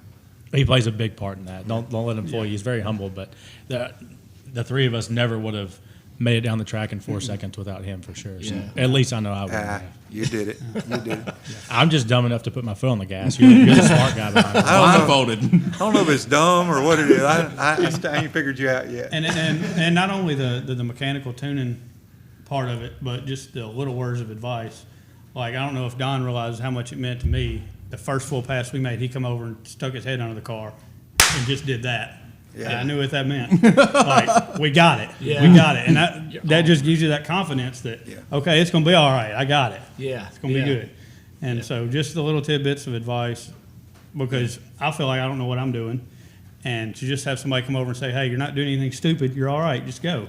[SPEAKER 5] He plays a big part in that. Don't let him fool you. He's very humble, but the three of us never would have made it down the track in 4 seconds without him for sure. So
[SPEAKER 1] Yeah.
[SPEAKER 5] at least I know I would.
[SPEAKER 8] You did it. You did it.
[SPEAKER 5] I'm just dumb enough to put my foot on the gas. You're the smart guy behind it.
[SPEAKER 6] Blindfolded.
[SPEAKER 8] I don't know if it's dumb or what it is. I ain't figured you out yet.
[SPEAKER 4] And not only the mechanical tuning part of it, but just the little words of advice. Like, I don't know if Don realizes how much it meant to me. The first full pass we made, he come over and stuck his head under the car and just did that.
[SPEAKER 8] Yeah.
[SPEAKER 4] And I knew what that meant. Like, we got it.
[SPEAKER 1] Yeah.
[SPEAKER 4] We got it. And that just gives you that confidence that,
[SPEAKER 8] Yeah.
[SPEAKER 4] okay, it's going to be all right. I got it.
[SPEAKER 1] Yeah.
[SPEAKER 4] It's going to be good. And so just the little tidbits of advice, because I feel like I don't know what I'm doing. And to just have somebody come over and say, hey, you're not doing anything stupid. You're all right. Just go.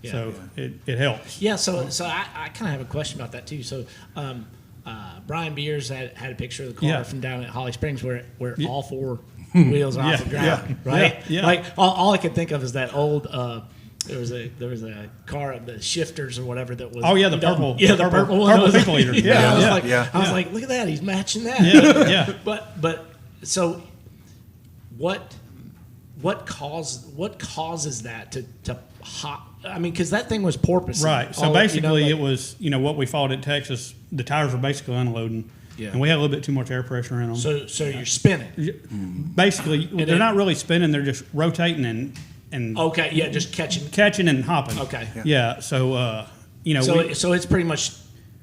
[SPEAKER 1] Yeah.
[SPEAKER 4] So it helps.
[SPEAKER 1] Yeah, so I kind of have a question about that too. So Brian Beers had a picture of the car
[SPEAKER 4] Yeah.
[SPEAKER 1] from down at Holly Springs where all four wheels are off the ground,
[SPEAKER 4] Yeah.
[SPEAKER 1] right?
[SPEAKER 4] Yeah.
[SPEAKER 1] Like all I could think of is that old. There was a car, the shifters or whatever that was.
[SPEAKER 4] Oh, yeah, the purple.
[SPEAKER 1] Yeah, the purple one.
[SPEAKER 4] Purple people eater.
[SPEAKER 1] Yeah, I was
[SPEAKER 4] Yeah.
[SPEAKER 1] like,
[SPEAKER 8] Yeah.
[SPEAKER 1] I was like, look at that, he's matching that.
[SPEAKER 4] Yeah. Yeah.
[SPEAKER 1] But so what causes that to hop? I mean, because that thing was porpoising.
[SPEAKER 4] Right. So basically, it was, what we fought at Texas. The tires were basically unloading.
[SPEAKER 1] Yeah.
[SPEAKER 4] And we had a little bit too much air pressure in them.
[SPEAKER 1] So you're spinning.
[SPEAKER 4] Basically, they're
[SPEAKER 1] then-
[SPEAKER 4] not really spinning. They're just rotating and
[SPEAKER 1] Okay, yeah, just catching.
[SPEAKER 4] catching and hopping.
[SPEAKER 1] Okay.
[SPEAKER 4] Yeah. So,
[SPEAKER 1] So it's pretty much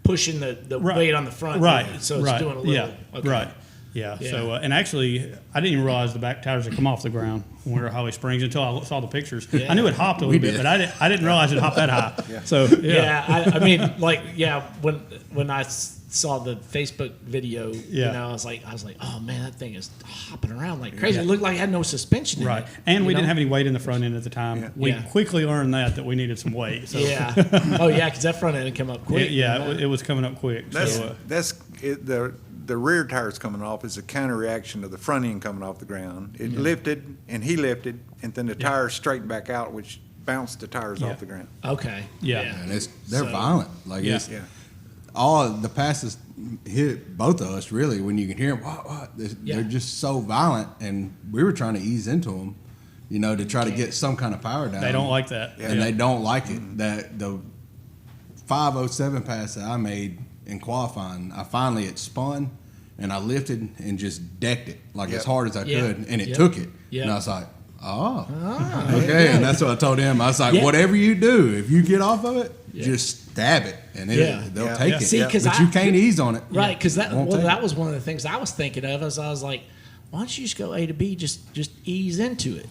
[SPEAKER 1] pushing the
[SPEAKER 4] Right.
[SPEAKER 1] weight on the front.
[SPEAKER 4] Right.
[SPEAKER 1] So it's
[SPEAKER 4] right.
[SPEAKER 1] doing a little.
[SPEAKER 4] Yeah.
[SPEAKER 1] Okay.
[SPEAKER 4] Right. Yeah.
[SPEAKER 1] Yeah.
[SPEAKER 4] So, and actually, I didn't even realize the back tires had come off the ground when we were at Holly Springs until I saw the pictures.
[SPEAKER 1] Yeah.
[SPEAKER 4] I knew it hopped a little bit,
[SPEAKER 6] did.
[SPEAKER 4] but I didn't realize it hopped that high. So,
[SPEAKER 1] Yeah, I mean, like, when I saw the Facebook video,
[SPEAKER 4] Yeah.
[SPEAKER 1] I was like, oh man, that thing is hopping around like crazy. It looked like it had no suspension in
[SPEAKER 4] Right.
[SPEAKER 1] it.
[SPEAKER 4] And we
[SPEAKER 1] you
[SPEAKER 4] didn't
[SPEAKER 1] know?
[SPEAKER 4] have any weight in the front end at the time.
[SPEAKER 8] Yeah.
[SPEAKER 4] We
[SPEAKER 1] Yeah.
[SPEAKER 4] quickly learned that we needed some weight. So,
[SPEAKER 1] Yeah. Oh yeah, because that front end had come up quick.
[SPEAKER 4] it was coming up quick.
[SPEAKER 8] That's it, the rear tires coming off is a counter reaction to the front end coming off the ground. It lifted and he lifted, and then the tires straightened back out, which bounced the tires
[SPEAKER 4] Yeah.
[SPEAKER 8] off the ground.
[SPEAKER 1] Okay.
[SPEAKER 4] Yeah.
[SPEAKER 6] And they're
[SPEAKER 1] So-
[SPEAKER 6] violent. Like
[SPEAKER 4] Yeah.
[SPEAKER 6] it's
[SPEAKER 8] Yeah.
[SPEAKER 6] all the passes hit both of us really. When you can hear them, they're just so violent, and we were trying to ease into them, to try to get some kind of power down.
[SPEAKER 4] They don't like that.
[SPEAKER 6] and they don't like it. That the 507 pass that I made in qualifying, it spun, and I lifted and just decked it like
[SPEAKER 8] Yep.
[SPEAKER 6] as hard as I
[SPEAKER 1] Yeah.
[SPEAKER 6] could, and it
[SPEAKER 1] Yep.
[SPEAKER 6] took it.
[SPEAKER 1] Yep.
[SPEAKER 6] And I was like, okay. And that's what I told him. I was like,
[SPEAKER 1] Yeah.
[SPEAKER 6] whatever you do, if you get off of it,
[SPEAKER 1] Yeah.
[SPEAKER 6] just stab it, and
[SPEAKER 1] Yeah.
[SPEAKER 6] they'll
[SPEAKER 8] Yeah.
[SPEAKER 6] take
[SPEAKER 8] Yeah.
[SPEAKER 6] it.
[SPEAKER 1] See, 'cause
[SPEAKER 6] but you can't ease on it.
[SPEAKER 1] Right, because that
[SPEAKER 6] Won't take
[SPEAKER 1] that
[SPEAKER 6] it.
[SPEAKER 1] was one of the things I was thinking of as I was like, why don't you just go A to B, just ease into it,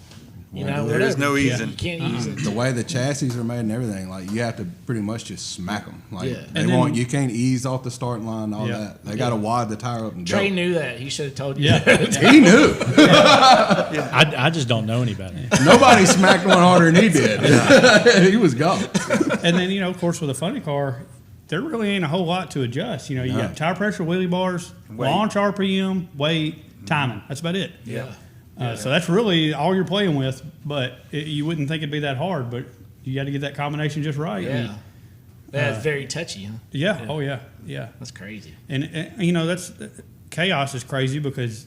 [SPEAKER 8] There is
[SPEAKER 1] whatever.
[SPEAKER 8] no
[SPEAKER 1] You
[SPEAKER 8] easing.
[SPEAKER 1] can't ease
[SPEAKER 6] The
[SPEAKER 1] into it.
[SPEAKER 6] way the chassis are made and everything, like you have to pretty much just smack them. Like
[SPEAKER 1] Yeah.
[SPEAKER 6] they
[SPEAKER 4] And then-
[SPEAKER 6] you can't ease off the starting line, all
[SPEAKER 4] Yeah.
[SPEAKER 6] that. They got to wad the tire up and
[SPEAKER 1] Trey
[SPEAKER 6] go.
[SPEAKER 1] knew that. He should have told you.
[SPEAKER 4] Yeah.
[SPEAKER 6] He knew.
[SPEAKER 5] I just don't know any better.
[SPEAKER 6] Nobody smacked one harder than he did. He was gone.
[SPEAKER 4] And then, of course, with a funny car, there really ain't a whole lot to adjust. You got tire pressure, wheelie bars,
[SPEAKER 8] Weight.
[SPEAKER 4] launch RPM, weight, timing. That's about it.
[SPEAKER 1] Yeah.
[SPEAKER 4] So that's really all you're playing with. But you wouldn't think it'd be that hard, but you got to get that combination just right.
[SPEAKER 1] Yeah.
[SPEAKER 4] And,
[SPEAKER 1] That's very touchy, huh?
[SPEAKER 4] Oh, yeah. Yeah.
[SPEAKER 1] That's crazy.
[SPEAKER 4] And that's chaos is crazy because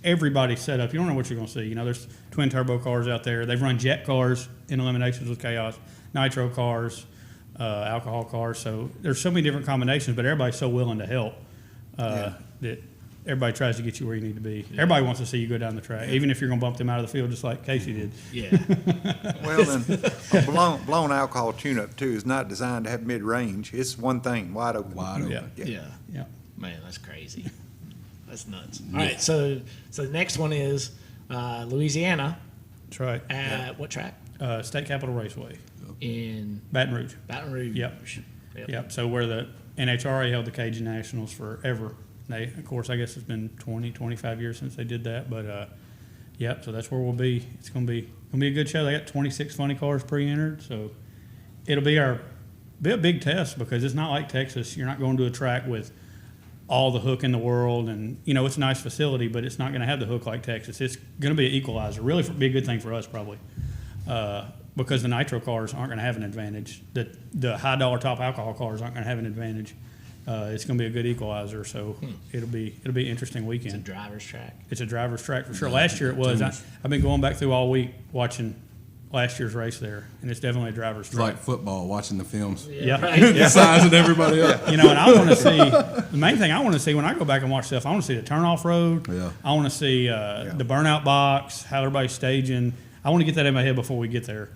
[SPEAKER 4] everybody's set up. You don't know what you're going to see. You know, there's twin turbo cars out there. They've run jet cars in Eliminations with Chaos, nitro cars, alcohol cars. So there's so many different combinations, but everybody's so willing to help that everybody tries to get you where you need to be. Everybody wants to see you go down the track, even if you're going to bump them out of the field, just like Casey did.
[SPEAKER 1] Yeah.
[SPEAKER 8] Well, then, a blown alcohol tune-up, too, is not designed to have mid-range. It's one thing, wide open.
[SPEAKER 6] Wide open.
[SPEAKER 4] Yeah.
[SPEAKER 1] Yeah.
[SPEAKER 4] Yeah.
[SPEAKER 1] Man, that's crazy. That's nuts. All right, so the next one is Louisiana
[SPEAKER 4] That's right.
[SPEAKER 1] at what track?
[SPEAKER 4] State Capitol Raceway,
[SPEAKER 1] In
[SPEAKER 4] Baton Rouge.
[SPEAKER 1] Baton Rouge.
[SPEAKER 4] Yep. Yep. So where the NHRA held the Cajun Nationals forever. They, of course, I guess it's been 20, 25 years since they did that, but yep. So that's where we'll be. It's gonna be a good show. They got 26 funny cars pre-entered, so it'll be a big test because it's not like Texas. You're not going to a track with all the hook in the world, and you know it's a nice facility, but it's not going to have the hook like Texas. It's going to be an equalizer. Really, be a good thing for us probably. Because the nitro cars aren't going to have an advantage. The high dollar top alcohol cars aren't going to have an advantage. It's going to be a good equalizer, so it'll be an interesting
[SPEAKER 1] It's a
[SPEAKER 4] weekend.
[SPEAKER 1] driver's track.
[SPEAKER 4] It's a driver's track for sure. Last year it was. I've been going back through all week watching last year's race there, and it's definitely a driver's
[SPEAKER 6] It's
[SPEAKER 4] track.
[SPEAKER 6] like football, watching the films.
[SPEAKER 4] Yeah.
[SPEAKER 6] Sizing everybody up.
[SPEAKER 4] You know, and I want to see the main thing I want to see when I go back and watch stuff. I want to see the turnoff road.
[SPEAKER 6] Yeah.
[SPEAKER 4] I want to see the burnout box, how everybody's staging. I want to get that in my head before we get there.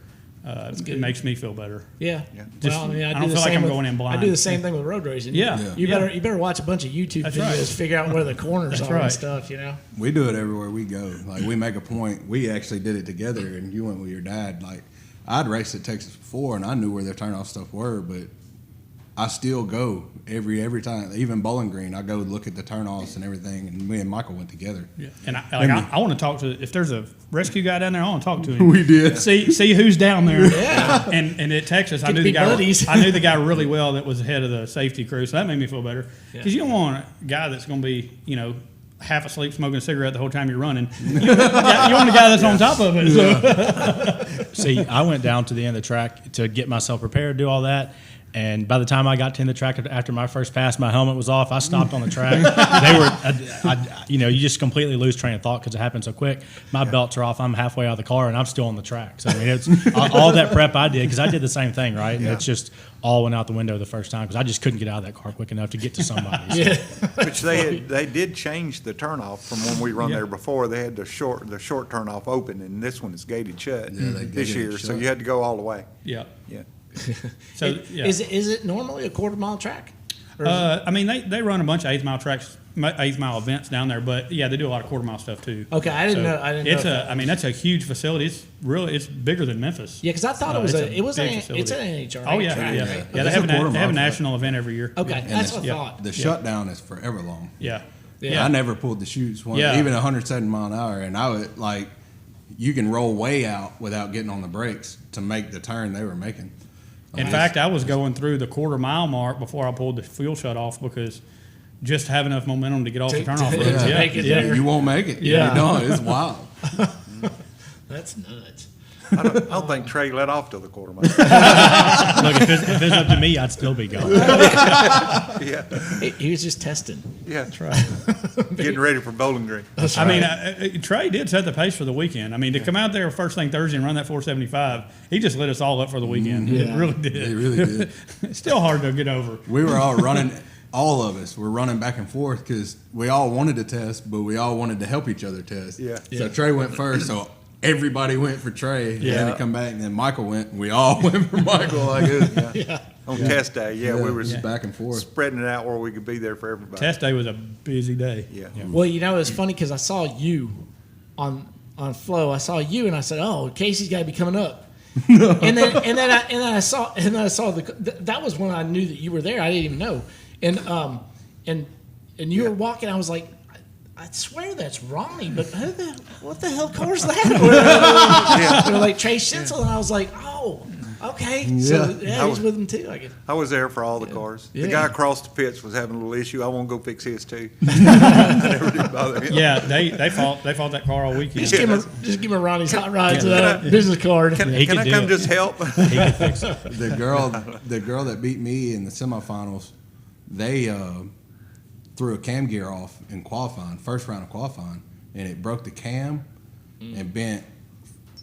[SPEAKER 4] It makes me feel better.
[SPEAKER 1] Yeah.
[SPEAKER 4] Just-
[SPEAKER 1] Well, I mean,
[SPEAKER 4] I
[SPEAKER 1] do
[SPEAKER 4] don't
[SPEAKER 1] the
[SPEAKER 4] feel like
[SPEAKER 1] same
[SPEAKER 4] I'm
[SPEAKER 1] with-
[SPEAKER 4] going in blind.
[SPEAKER 1] I do the same thing with road racing.
[SPEAKER 4] Yeah.
[SPEAKER 1] You better watch a bunch of YouTube
[SPEAKER 4] That's
[SPEAKER 1] videos,
[SPEAKER 4] right.
[SPEAKER 1] figure out where the corners
[SPEAKER 4] That's
[SPEAKER 1] are
[SPEAKER 4] right.
[SPEAKER 1] and stuff. You know.
[SPEAKER 6] We do it everywhere we go. Like we make a point. We actually did it together, and you went with your dad. Like I'd raced at Texas before, and I knew where their turnoff stuff were, but I still go every time. Even Bowling Green, I go look at the turnoffs and everything. And me and Michael went together.
[SPEAKER 4] Yeah. And I want to talk to, if there's a rescue guy down there, I want to talk to him.
[SPEAKER 6] We did.
[SPEAKER 4] See who's down there. Yeah. And at Texas, I
[SPEAKER 1] Get
[SPEAKER 4] knew
[SPEAKER 1] to
[SPEAKER 4] the
[SPEAKER 1] be
[SPEAKER 4] guy.
[SPEAKER 1] buddies.
[SPEAKER 4] I knew the guy really well that was the head of the safety crew, so that made me feel better.
[SPEAKER 1] Yeah.
[SPEAKER 4] Because you don't want a guy that's going to be, half asleep smoking a cigarette the whole time you're running. You want the guy that's on top of it. So.
[SPEAKER 5] See, I went down to the end of the track to get myself prepared, do all that. And by the time I got to the end of the track after my first pass, my helmet was off. I stopped on the track. They were, you just completely lose train of thought because it happened so quick. My belts are off. I'm halfway out of the car and I'm still on the track. So I mean, it's all that prep I did because I did the same thing, right? And it's just all went out the window the first time because I just couldn't get out of that car quick enough to get to somebody. So.
[SPEAKER 8] Which they did change the turnoff from when we run there before. They had the short turnoff open, and this one is gated shut
[SPEAKER 6] Yeah, they
[SPEAKER 8] this
[SPEAKER 6] gated it
[SPEAKER 8] year. So
[SPEAKER 6] shut.
[SPEAKER 8] you had to go all the way.
[SPEAKER 4] Yeah.
[SPEAKER 8] Yeah.
[SPEAKER 4] So, yeah.
[SPEAKER 1] Is it normally a quarter-mile track? Or is
[SPEAKER 4] I mean, they run a bunch of 8th mile tracks, 8th mile events down there, but yeah, they do a lot of quarter mile stuff too.
[SPEAKER 1] Okay, I didn't know
[SPEAKER 4] It's
[SPEAKER 1] that.
[SPEAKER 4] I mean, that's a huge facility. It's bigger than Memphis.
[SPEAKER 1] Yeah, because I thought
[SPEAKER 4] It's a
[SPEAKER 1] it's
[SPEAKER 4] big
[SPEAKER 1] an
[SPEAKER 4] facility.
[SPEAKER 1] NHRA
[SPEAKER 4] Oh yeah,
[SPEAKER 1] track,
[SPEAKER 4] yeah,
[SPEAKER 1] right?
[SPEAKER 4] yeah.
[SPEAKER 6] It's
[SPEAKER 4] They
[SPEAKER 6] a
[SPEAKER 4] have
[SPEAKER 6] quarter
[SPEAKER 4] they have a
[SPEAKER 6] mile
[SPEAKER 4] national event every year.
[SPEAKER 1] Okay,
[SPEAKER 6] And
[SPEAKER 1] that's
[SPEAKER 6] the-
[SPEAKER 1] what I thought.
[SPEAKER 6] The shutdown is forever long.
[SPEAKER 4] Yeah.
[SPEAKER 1] Yeah.
[SPEAKER 6] I never pulled the chutes one,
[SPEAKER 4] Yeah.
[SPEAKER 6] even 107 mile an hour, and I would like you can roll way out without getting on the brakes to make the turn they were making.
[SPEAKER 4] In fact, I was going through the quarter mile mark before I pulled the fuel shut off because just have enough momentum to get off the turnoff road.
[SPEAKER 1] to
[SPEAKER 4] Yeah.
[SPEAKER 1] make it
[SPEAKER 4] Yeah.
[SPEAKER 1] there.
[SPEAKER 6] You won't make it.
[SPEAKER 1] Yeah.
[SPEAKER 6] You don't. It's wild.
[SPEAKER 1] That's nuts.
[SPEAKER 8] I don't think Trey let off till the quarter mile.
[SPEAKER 5] Look, if it's up to me, I'd still be going.
[SPEAKER 8] Yeah,
[SPEAKER 1] He was just testing.
[SPEAKER 8] yeah, that's right. Getting ready for Bowling Green.
[SPEAKER 4] I mean, Trey did set the pace for the weekend. I mean, to come out there first thing Thursday and run that 475, he just lit us all up for the weekend.
[SPEAKER 1] Yeah.
[SPEAKER 4] It really did.
[SPEAKER 6] It really did.
[SPEAKER 4] It's still hard to get over.
[SPEAKER 6] We were all running. All of us were running back and forth because we all wanted to test, but we all wanted to help each other test.
[SPEAKER 8] Yeah.
[SPEAKER 6] So Trey went first, so everybody went for Trey.
[SPEAKER 4] Yeah.
[SPEAKER 6] And then to come back, and then Michael went, and we all went for Michael. Like it was,
[SPEAKER 8] On test day, we were
[SPEAKER 6] just back and forth.
[SPEAKER 8] spreading it out where we could be there for everybody.
[SPEAKER 4] Test day was a busy day.
[SPEAKER 8] Yeah.
[SPEAKER 1] Well, it's funny because I saw you on Flow. I saw you and I said, "Oh, Casey's got to be coming up." and then I saw that was when I knew that you were there. I didn't even know. And you were walking. I was like, I swear that's Ronnie, but what the hell car is that? They're like Trey Schenzel, and I was like, oh, okay. So he's with him too. I guess.
[SPEAKER 8] I was there for all the cars.
[SPEAKER 1] Yeah.
[SPEAKER 8] The guy across the pits was having a little issue. I won't go fix his too. I never did bother him.
[SPEAKER 4] Yeah, they fought that car all weekend.
[SPEAKER 1] Just give him Ronnie's hot ride to that business card.
[SPEAKER 8] Can
[SPEAKER 5] He could
[SPEAKER 8] I
[SPEAKER 5] do
[SPEAKER 8] come
[SPEAKER 5] it.
[SPEAKER 8] just help?
[SPEAKER 5] He could fix it.
[SPEAKER 6] The girl that beat me in the semifinals, they threw a cam gear off in qualifying, first round of qualifying, and it broke the cam and bent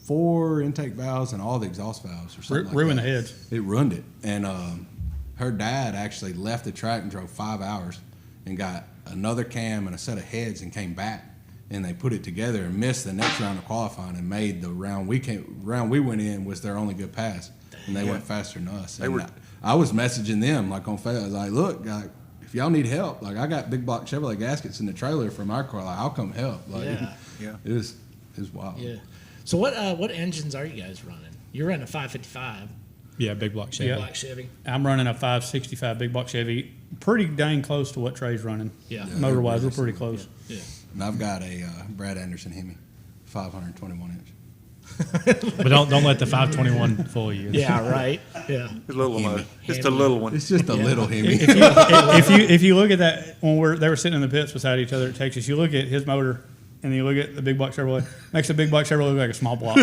[SPEAKER 6] 4 intake valves and all the exhaust valves or something like
[SPEAKER 4] Ruined
[SPEAKER 6] that.
[SPEAKER 4] the heads.
[SPEAKER 6] It ruined it. And her dad actually left the track and drove 5 hours and got another cam and a set of heads and came back. And they put it together and missed the next round of qualifying and made the round we went in was their only good pass. And they went faster than us. And I was messaging them like on Facebook. I was like, look, like, if y'all need help, like I got big block Chevrolet gaskets in the trailer from our car. Like, I'll come help. Like,
[SPEAKER 2] Yeah.
[SPEAKER 6] it was wild.
[SPEAKER 1] Yeah. So what engines are you guys running? You're running a 555
[SPEAKER 5] Yeah, big block Chevy.
[SPEAKER 4] Yeah.
[SPEAKER 1] black Chevy.
[SPEAKER 4] I'm running a 565 big block Chevy, pretty dang close to what Trey's running.
[SPEAKER 1] Yeah.
[SPEAKER 4] Motor wise, we're pretty close.
[SPEAKER 1] Yeah.
[SPEAKER 6] And I've got a Brad Anderson Hemi, 521 inch.
[SPEAKER 5] But don't let the 521 fool you.
[SPEAKER 1] Yeah. Right. Yeah.
[SPEAKER 8] The little one, just a little one.
[SPEAKER 6] It's just a little Hemi.
[SPEAKER 4] If you look at that when they were sitting in the pits beside each other at Texas, you look at his motor and you look at the big block Chevrolet, makes the big block Chevrolet look like a small block.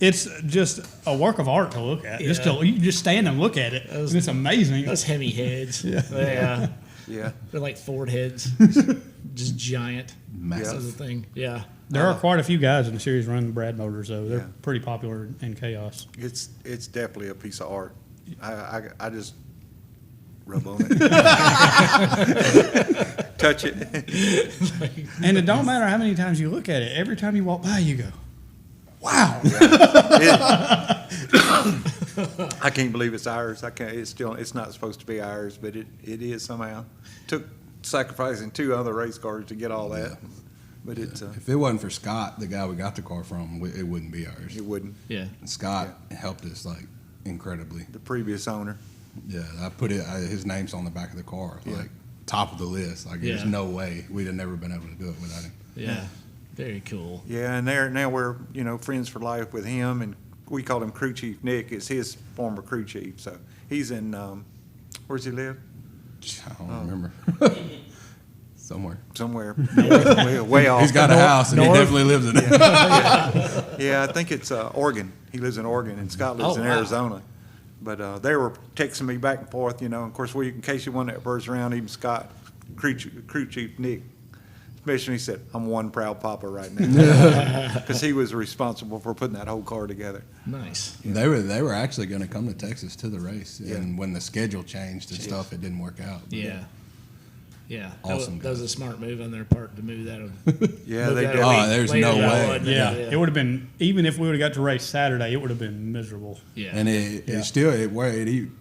[SPEAKER 4] It's just a work of art to look at. You can just stand and look at it. And it's amazing.
[SPEAKER 1] Those Hemi heads. Yeah.
[SPEAKER 8] Yeah.
[SPEAKER 1] They're like Ford heads. Just giant.
[SPEAKER 6] Massive.
[SPEAKER 1] That's the thing. Yeah.
[SPEAKER 4] There are quite a few guys in the series running Brad motors, though. They're
[SPEAKER 8] Yeah.
[SPEAKER 4] pretty popular in chaos.
[SPEAKER 8] It's definitely a piece of art. I just rub on it, touch it.
[SPEAKER 4] And it don't matter how many times you look at it. Every time you walk by, you go, "Wow!"
[SPEAKER 8] I can't believe it's ours. I can't. It's not supposed to be ours, but it is somehow. Took sacrificing 2 other race cars to get all that, but it's
[SPEAKER 6] If it wasn't for Scott, the guy we got the car from, it wouldn't be ours.
[SPEAKER 8] it wouldn't.
[SPEAKER 1] Yeah.
[SPEAKER 6] And Scott helped us like incredibly.
[SPEAKER 8] The previous owner.
[SPEAKER 6] Yeah, I put his name's on the back of the car, like top of the list. Like there's
[SPEAKER 1] Yeah.
[SPEAKER 6] no way we'd have never been able to do it without him.
[SPEAKER 1] Yeah. Very cool.
[SPEAKER 8] Yeah, and now we're friends for life with him, and we call him Crew Chief Nick. It's his former crew chief, so he's in. Where's he live?
[SPEAKER 6] I don't remember. Somewhere.
[SPEAKER 8] Somewhere way off.
[SPEAKER 6] He's got a house and he definitely lives in it.
[SPEAKER 8] Yeah, I think it's Oregon. He lives in Oregon, and Scott lives
[SPEAKER 1] Oh,
[SPEAKER 8] in
[SPEAKER 1] wow.
[SPEAKER 8] Arizona. But they were texting me back and forth, and of course, in case you want that verse around, even Scott, crew chief Nick, especially, he said, "I'm one proud papa right now," because he was responsible for putting that whole car together.
[SPEAKER 1] Nice.
[SPEAKER 6] They were actually going to come to Texas to the race, and when the schedule changed and stuff, it didn't work out.
[SPEAKER 1] Yeah. Yeah.
[SPEAKER 6] Awesome
[SPEAKER 1] That was
[SPEAKER 6] guy.
[SPEAKER 1] a smart move on their part to move that.
[SPEAKER 8] Yeah,
[SPEAKER 1] move
[SPEAKER 8] they
[SPEAKER 1] that
[SPEAKER 8] did.
[SPEAKER 1] away
[SPEAKER 6] Oh, there's
[SPEAKER 1] later
[SPEAKER 6] no
[SPEAKER 1] down the
[SPEAKER 6] way.
[SPEAKER 1] line.
[SPEAKER 4] Yeah, it would have been, even if we would have got to race Saturday, it would have been miserable.
[SPEAKER 1] Yeah.
[SPEAKER 6] And it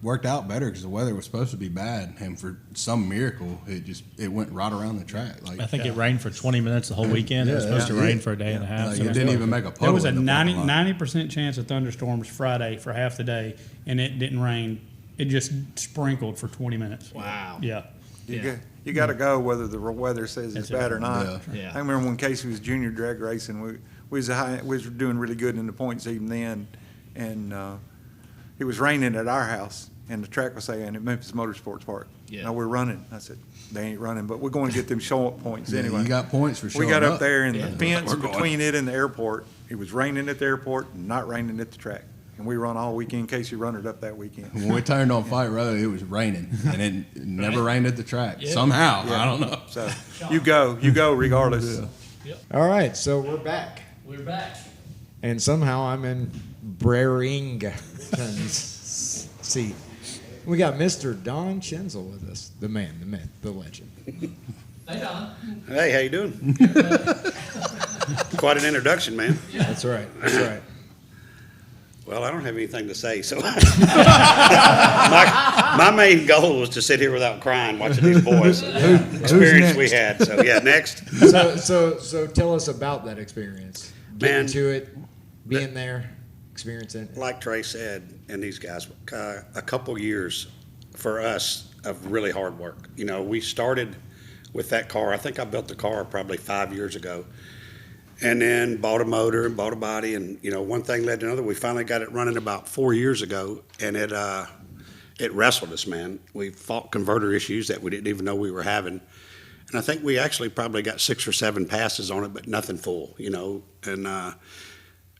[SPEAKER 6] worked out better because the weather was supposed to be bad, and for some miracle, it went right around the track. Like
[SPEAKER 5] I think it rained for 20 minutes the whole weekend. It was supposed to rain for a day and a half.
[SPEAKER 6] like,
[SPEAKER 5] so
[SPEAKER 6] it didn't even make a puddle.
[SPEAKER 4] There was a
[SPEAKER 6] in the parking lot.
[SPEAKER 4] 90% chance of thunderstorms Friday for half the day, and it didn't rain. It just sprinkled for 20 minutes.
[SPEAKER 1] Wow.
[SPEAKER 4] Yeah.
[SPEAKER 8] You got to go whether the weather says it's bad or not.
[SPEAKER 6] Yeah.
[SPEAKER 1] Yeah.
[SPEAKER 8] I remember when Casey was junior drag racing, we was doing really good in the points even then, and it was raining at our house, and the track was saying at Memphis Motorsports Park.
[SPEAKER 1] Yeah.
[SPEAKER 8] "No, we're running." I said, "They ain't running, but we're going to get them show up points
[SPEAKER 6] Yeah,
[SPEAKER 8] anyway."
[SPEAKER 6] you got points for
[SPEAKER 8] We
[SPEAKER 6] showing
[SPEAKER 8] got up
[SPEAKER 6] up.
[SPEAKER 8] there, and
[SPEAKER 1] Yeah.
[SPEAKER 8] the fence
[SPEAKER 6] We're going.
[SPEAKER 8] between it and the airport, it was raining at the airport and not raining at the track. And we run all weekend. Casey run it up that weekend.
[SPEAKER 6] When we turned on Fight Road, it was raining, and it never rained at the track.
[SPEAKER 1] Yeah.
[SPEAKER 6] Somehow, I don't know.
[SPEAKER 8] So you go regardless.
[SPEAKER 2] All right, so we're back.
[SPEAKER 1] We're back.
[SPEAKER 2] And somehow I'm in Brerington's seat. We got Mr. Don Schenzel with us, the man, the myth, the legend.
[SPEAKER 1] Hey, Don.
[SPEAKER 9] Hey, how you doing? Quite an introduction, man.
[SPEAKER 2] That's right. That's right.
[SPEAKER 9] Well, I don't have anything to say, so my main goal was to sit here without crying watching these boys. Experience we had. So yeah, next.
[SPEAKER 2] So tell us about that experience. Getting
[SPEAKER 9] Man,
[SPEAKER 2] to it, being there, experiencing it.
[SPEAKER 9] Like Trey said, and these guys, a couple years for us of really hard work. You know, we started with that car. I think I built the car probably 5 years ago. And then bought a motor and bought a body, and one thing led to another. We finally got it running about 4 years ago, and it wrestled us, man. We fought converter issues that we didn't even know we were having, and I think we actually probably got 6 or 7 passes on it, but nothing full, And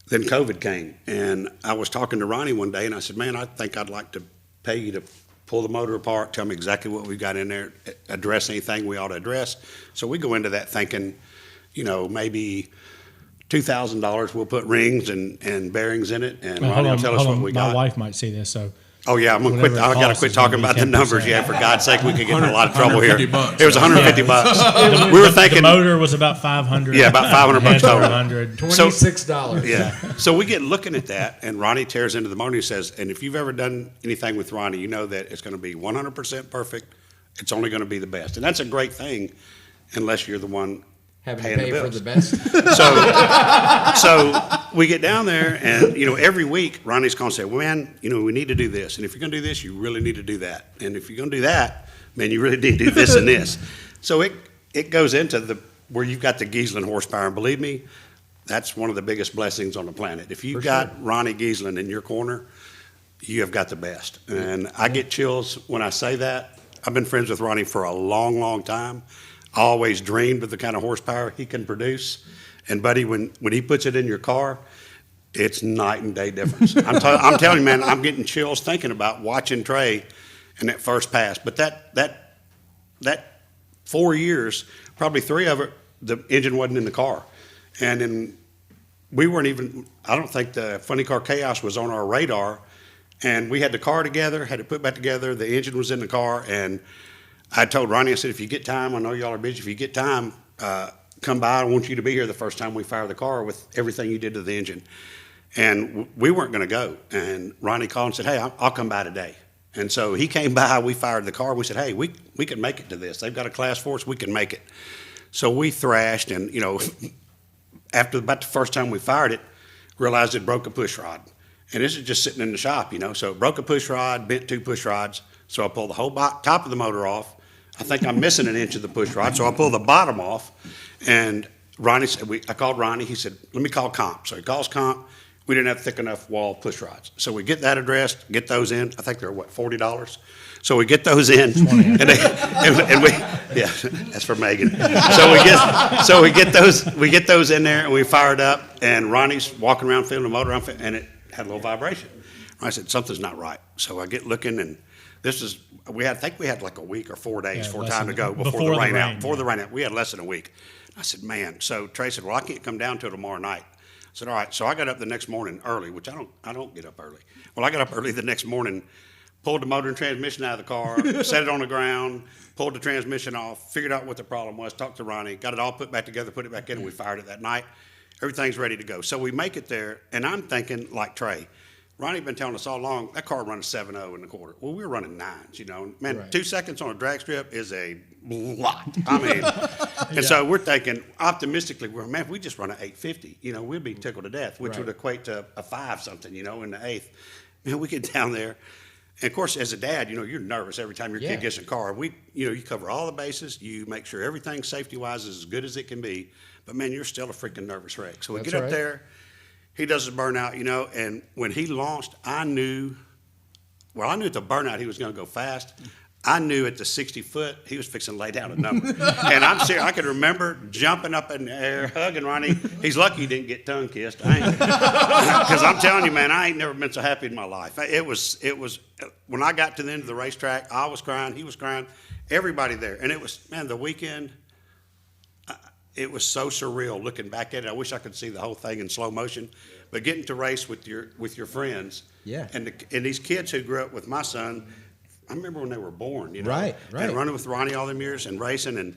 [SPEAKER 9] then COVID came, and I was talking to Ronnie one day, and I said, "Man, I think I'd like to pay you to pull the motor apart, tell me exactly what we've got in there, address anything we ought to address. So we go into that thinking, maybe $2,000 we'll put rings and bearings in it, and Ronnie will tell us what we got.
[SPEAKER 5] My wife might see this, so.
[SPEAKER 9] Oh, yeah, I'm gonna quit.
[SPEAKER 5] Whatever it
[SPEAKER 9] I gotta
[SPEAKER 5] costs
[SPEAKER 9] quit
[SPEAKER 5] is gonna
[SPEAKER 9] talking
[SPEAKER 5] be
[SPEAKER 9] about the
[SPEAKER 5] 10%.
[SPEAKER 9] numbers. Yeah, for God's sake, we could get in a lot of trouble here.
[SPEAKER 6] $150.
[SPEAKER 9] It was $150. We were thinking,
[SPEAKER 5] The motor was about 500.
[SPEAKER 9] Yeah, about $500 total.
[SPEAKER 5] 100.
[SPEAKER 9] So-
[SPEAKER 2] $26.
[SPEAKER 9] yeah. So we get looking at that, and Ronnie tears into the motor and says, and if you've ever done anything with Ronnie, you know that it's gonna be 100% perfect. It's only gonna be the best, and that's a great thing, unless you're the one
[SPEAKER 2] Having to
[SPEAKER 9] paying
[SPEAKER 2] pay
[SPEAKER 9] the
[SPEAKER 2] for
[SPEAKER 9] bills.
[SPEAKER 2] the best.
[SPEAKER 9] So we get down there, and every week Ronnie's gonna say, well, man, we need to do this, and if you're gonna do this, you really need to do that, and if you're gonna do that, man, you really need to do this and this. So it goes into where you've got the Giesland horsepower, and believe me, that's one of the biggest blessings on the planet. If you've got Ronnie Giesland in your corner, you have got the best. And I get chills when I say that. I've been friends with Ronnie for a long, long time. I always dreamed of the kind of horsepower he can produce. And buddy, when he puts it in your car, it's night and day difference. I'm telling you, man, I'm getting chills thinking about watching Trey in that first pass. But that 4 years, probably 3 of it, the engine wasn't in the car. And then we weren't even, I don't think the Funny Car Chaos was on our radar. And we had the car together, had it put back together, the engine was in the car, and I told Ronnie, I said, if you get time, I know y'all are busy, if you get time, come by, I want you to be here the first time we fire the car with everything you did to the engine. And we weren't gonna go, and Ronnie called and said, hey, I'll come by today. And so he came by, we fired the car, we said, hey, we can make it to this. They've got a class for us, we can make it. So we thrashed, and after about the first time we fired it, realized it broke a push rod. And this is just sitting in the shop, so it broke a push rod, bent 2 push rods. So I pulled the whole top of the motor off. I think I'm missing an inch of the push rod, so I pulled the bottom off. And Ronnie said, I called Ronnie. He said, let me call Comp. So he calls Comp. We didn't have thick enough wall push rods. So we get that addressed, get those in. I think they're $40? So we get those in, and we yeah, that's for Megan. So we get those in there, and we fire it up. And Ronnie's walking around feeling the motor, and it had a little vibration. I said, something's not right. So I get looking, and I think we had like a week or 4 days for time to go before the rain out. Before the rain out, we had less than a week. I said, man. So Trey said, well, I can't come down till tomorrow night. I said, all right. So I got up the next morning early, which I don't get up early. Well, I got up early the next morning, pulled the motor and transmission out of the car, set it on the ground, pulled the transmission off, figured out what the problem was, talked to Ronnie, got it all put back together, put it back in, and we fired it that night. Everything's ready to go. So we make it there, and I'm thinking like Trey. Ronnie been telling us all along, that car runs 7.0 in the quarter. Well, we were running 9s, Man,
[SPEAKER 2] Right.
[SPEAKER 9] 2 seconds on a drag strip is a lot. I mean, and so we're thinking optimistically, man, if we just run an 850, we'd be tickled to death, which
[SPEAKER 2] Right.
[SPEAKER 9] would equate to a 5 something, in the 8th. Man, we get down there. And of course, as a dad, you're nervous every time your
[SPEAKER 2] Yeah.
[SPEAKER 9] kid gets in a car. You cover all the bases. You make sure everything safety-wise is as good as it can be. But man, you're still a freaking nervous wreck. So we
[SPEAKER 2] That's
[SPEAKER 9] get up
[SPEAKER 2] right.
[SPEAKER 9] there. He does his burnout, and when he launched, I knew at the burnout he was going to go fast. I knew at the 60 foot he was fixing to lay down a number. And I'm serious. I could remember jumping up in the air, hugging Ronnie. He's lucky he didn't get tongue kissed. Because I'm telling you, man, I ain't never been so happy in my life. It was when I got to the end of the racetrack, I was crying, he was crying, everybody there. And it was, man, the weekend. It was so surreal looking back at it. I wish I could see the whole thing in slow motion. But getting to race with your friends,
[SPEAKER 2] Yeah.
[SPEAKER 9] and these kids who grew up with my son, I remember when they were born,
[SPEAKER 2] Right.
[SPEAKER 9] and running with Ronnie all them years and racing, and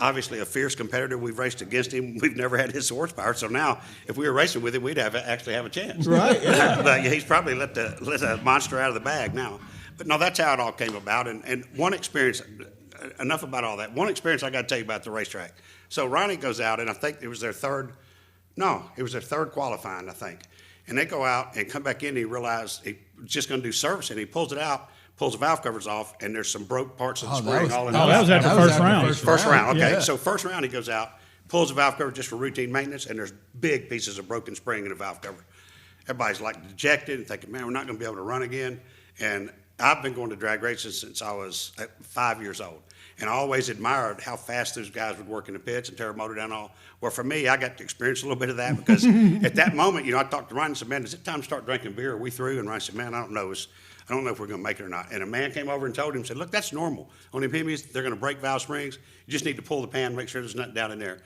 [SPEAKER 9] obviously a fierce competitor. We've raced against him. We've never had his horsepower, so now if we were racing with him, we'd actually have a chance.
[SPEAKER 2] Right, yeah.
[SPEAKER 9] But he's probably let the monster out of the bag now. But no, that's how it all came about. And one experience. Enough about all that. One experience I got to tell you about the racetrack. So Ronnie goes out, and I think it was their third qualifying, I think. And they go out and come back in, and he realized he was just going to do service, and he pulls it out, pulls the valve covers off, and there's some broke parts of the spring all in
[SPEAKER 4] Oh, that was after first round.
[SPEAKER 9] First round, okay.
[SPEAKER 2] Yeah.
[SPEAKER 9] So first round, he goes out, pulls the valve cover just for routine maintenance, and there's big pieces of broken spring in the valve cover. Everybody's like dejected and thinking, man, we're not going to be able to run again. And I've been going to drag races since I was 5 years old. And I always admired how fast those guys would work in the pits and tear a motor down and all. Well, for me, I got to experience a little bit of that because at that moment, I talked to Ryan and said, man, is it time to start drinking beer? Are we through? And Ryan said, man, I don't know. I don't know if we're going to make it or not. And a man came over and told him, said, look, that's normal. On the PMEs, they're going to break valve springs. You just need to pull the pan, make sure there's nothing down in there.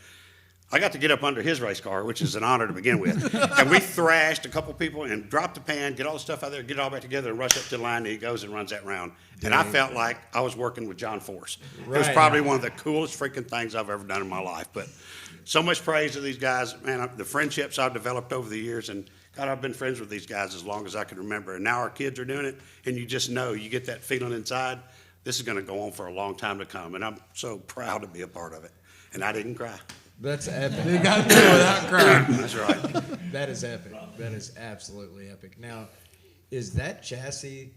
[SPEAKER 9] I got to get up under his race car, which is an honor to begin with. And we thrashed a couple people and dropped the pan, get all the stuff out there, get it all back together, and rush up to the line, and he goes and runs that round. And I felt like I was working with John Force. It was probably one of the coolest freaking things I've ever done in my life. But so much praise to these guys. Man, the friendships I've developed over the years, and God, I've been friends with these guys as long as I can remember. And now our kids are doing it, and you just know, you get that feeling inside, this is going to go on for a long time to come. And I'm so proud to be a part of it. And I didn't cry.
[SPEAKER 2] That's epic.
[SPEAKER 6] You got to do it without crying.
[SPEAKER 9] That's right.
[SPEAKER 2] That is epic. That is absolutely epic. Now, is that chassis,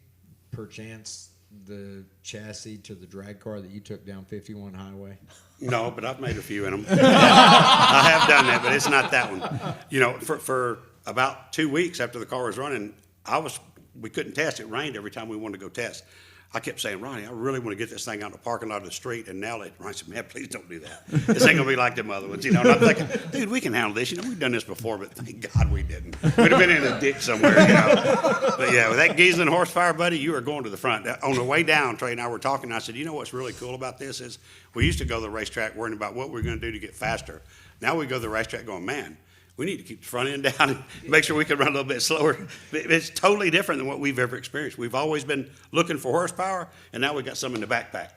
[SPEAKER 2] perchance, the chassis to the drag car that you took down 51 Highway?
[SPEAKER 9] No, but I've made a few in them. I have done that, but it's not that one. For about 2 weeks after the car was running, we couldn't test. It rained every time we wanted to go test. I kept saying, Ronnie, I really want to get this thing out in the parking lot of the street and nail it. Ronnie said, man, please don't do that. This ain't going to be like them other ones. And I'm thinking, dude, we can handle this. We've done this before, but thank God we didn't. We'd have been in a ditch somewhere, But yeah, with that Giesling horsepower, buddy, you are going to the front. On the way down, Trey and I were talking, and I said, what's really cool about this is we used to go to the racetrack worrying about what we're going to do to get faster. Now we go to the racetrack going, man, we need to keep the front end down and make sure we can run a little bit slower. It's totally different than what we've ever experienced. We've always been looking for horsepower, and now we got some in the backpack.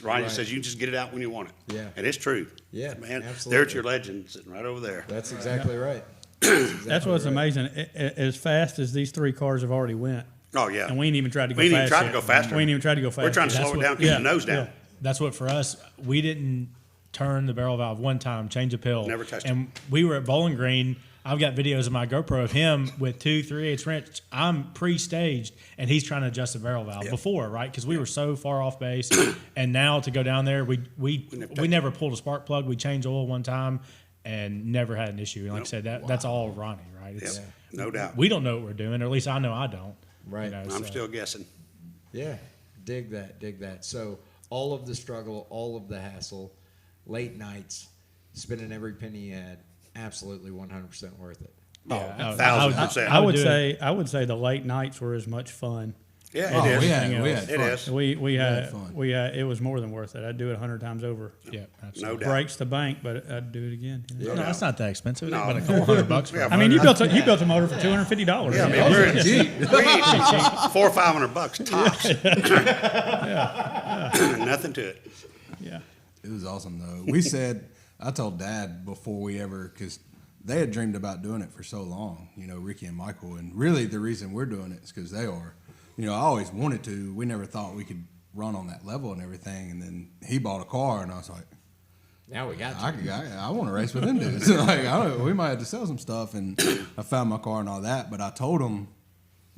[SPEAKER 9] Ryan says, you just get it out when you want it.
[SPEAKER 2] Yeah.
[SPEAKER 9] And it's true.
[SPEAKER 2] Yeah,
[SPEAKER 9] man.
[SPEAKER 2] absolutely.
[SPEAKER 9] There's your legend sitting right over there.
[SPEAKER 2] That's exactly right.
[SPEAKER 4] That's what's amazing. As fast as these three cars have already went,
[SPEAKER 9] Oh, yeah.
[SPEAKER 4] and we ain't even tried to go
[SPEAKER 9] We
[SPEAKER 4] fast.
[SPEAKER 9] ain't even tried to
[SPEAKER 4] yet.
[SPEAKER 9] go faster.
[SPEAKER 4] We ain't even tried to go faster.
[SPEAKER 9] We're trying to slow it down, keep the nose down.
[SPEAKER 5] That's what for us, we didn't turn the barrel valve one time, change a pill.
[SPEAKER 9] Never touched
[SPEAKER 5] And we were at Bowling Green. I've got videos of my GoPro of him with 2 3/8 wrench. I'm pre-staged, and he's trying to adjust the barrel valve before, right? Because we were so far off base. And now to go down there, we never pulled a spark plug. We changed oil one time and never had an issue. And like I said, that's all Ronnie, right? It's,
[SPEAKER 9] No doubt.
[SPEAKER 5] We don't know what we're doing, or at least I know I don't.
[SPEAKER 2] Right.
[SPEAKER 9] I'm still guessing.
[SPEAKER 2] Yeah, dig that. So all of the struggle, all of the hassle, late nights, spending every penny you had, absolutely 100% worth it.
[SPEAKER 9] Oh, 1,000%.
[SPEAKER 4] I would say the late nights were as much fun.
[SPEAKER 9] Yeah, it is.
[SPEAKER 6] We had
[SPEAKER 9] It
[SPEAKER 6] fun.
[SPEAKER 9] is.
[SPEAKER 4] We had
[SPEAKER 6] fun.
[SPEAKER 4] it was more than worth it. I'd do it 100 times over.
[SPEAKER 5] Yeah,
[SPEAKER 9] No
[SPEAKER 5] absolutely.
[SPEAKER 9] doubt.
[SPEAKER 4] Breaks the bank, but I'd do it again.
[SPEAKER 5] No, it's not that expensive.
[SPEAKER 9] No.
[SPEAKER 5] But a couple $100 for
[SPEAKER 9] Yeah,
[SPEAKER 5] it.
[SPEAKER 4] I mean, you built a motor for $250.
[SPEAKER 9] Yeah, I mean, we're $400 or $500 tops. Nothing to it.
[SPEAKER 4] Yeah.
[SPEAKER 6] It was awesome though. I told Dad before we ever, because they had dreamed about doing it for so long, Ricky and Michael, and really the reason we're doing it is because they are. I always wanted to. We never thought we could run on that level and everything, and then he bought a car, and I was like,
[SPEAKER 2] Now we got
[SPEAKER 6] I want to race with them dudes. We might have to sell some stuff, and I found my car and all that. But I told him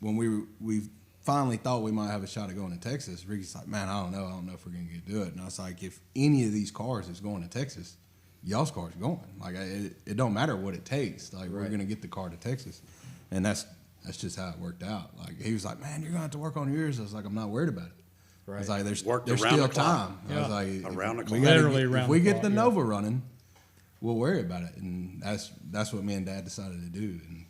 [SPEAKER 6] when we finally thought we might have a shot at going to Texas. Ricky's like, man, I don't know if we're gonna get to do it. And I was like, if any of these cars is going to Texas, y'all's car's going. Like it don't matter what it takes. Like we're gonna get the car to Texas, and that's just how it worked out. Like he was like, man, you're gonna have to work on yours. I was like, I'm not worried about it. I was like, there's
[SPEAKER 9] Worked
[SPEAKER 6] there's
[SPEAKER 9] around
[SPEAKER 6] still
[SPEAKER 9] the clock.
[SPEAKER 6] time. I was like,
[SPEAKER 9] Around the
[SPEAKER 6] we
[SPEAKER 9] clock.
[SPEAKER 6] gotta
[SPEAKER 4] Literally
[SPEAKER 6] get-
[SPEAKER 4] around
[SPEAKER 6] if we
[SPEAKER 4] the
[SPEAKER 6] get
[SPEAKER 4] clock,
[SPEAKER 6] the
[SPEAKER 4] yeah.
[SPEAKER 6] Nova running, we'll worry about it, and that's what me and Dad decided to do. And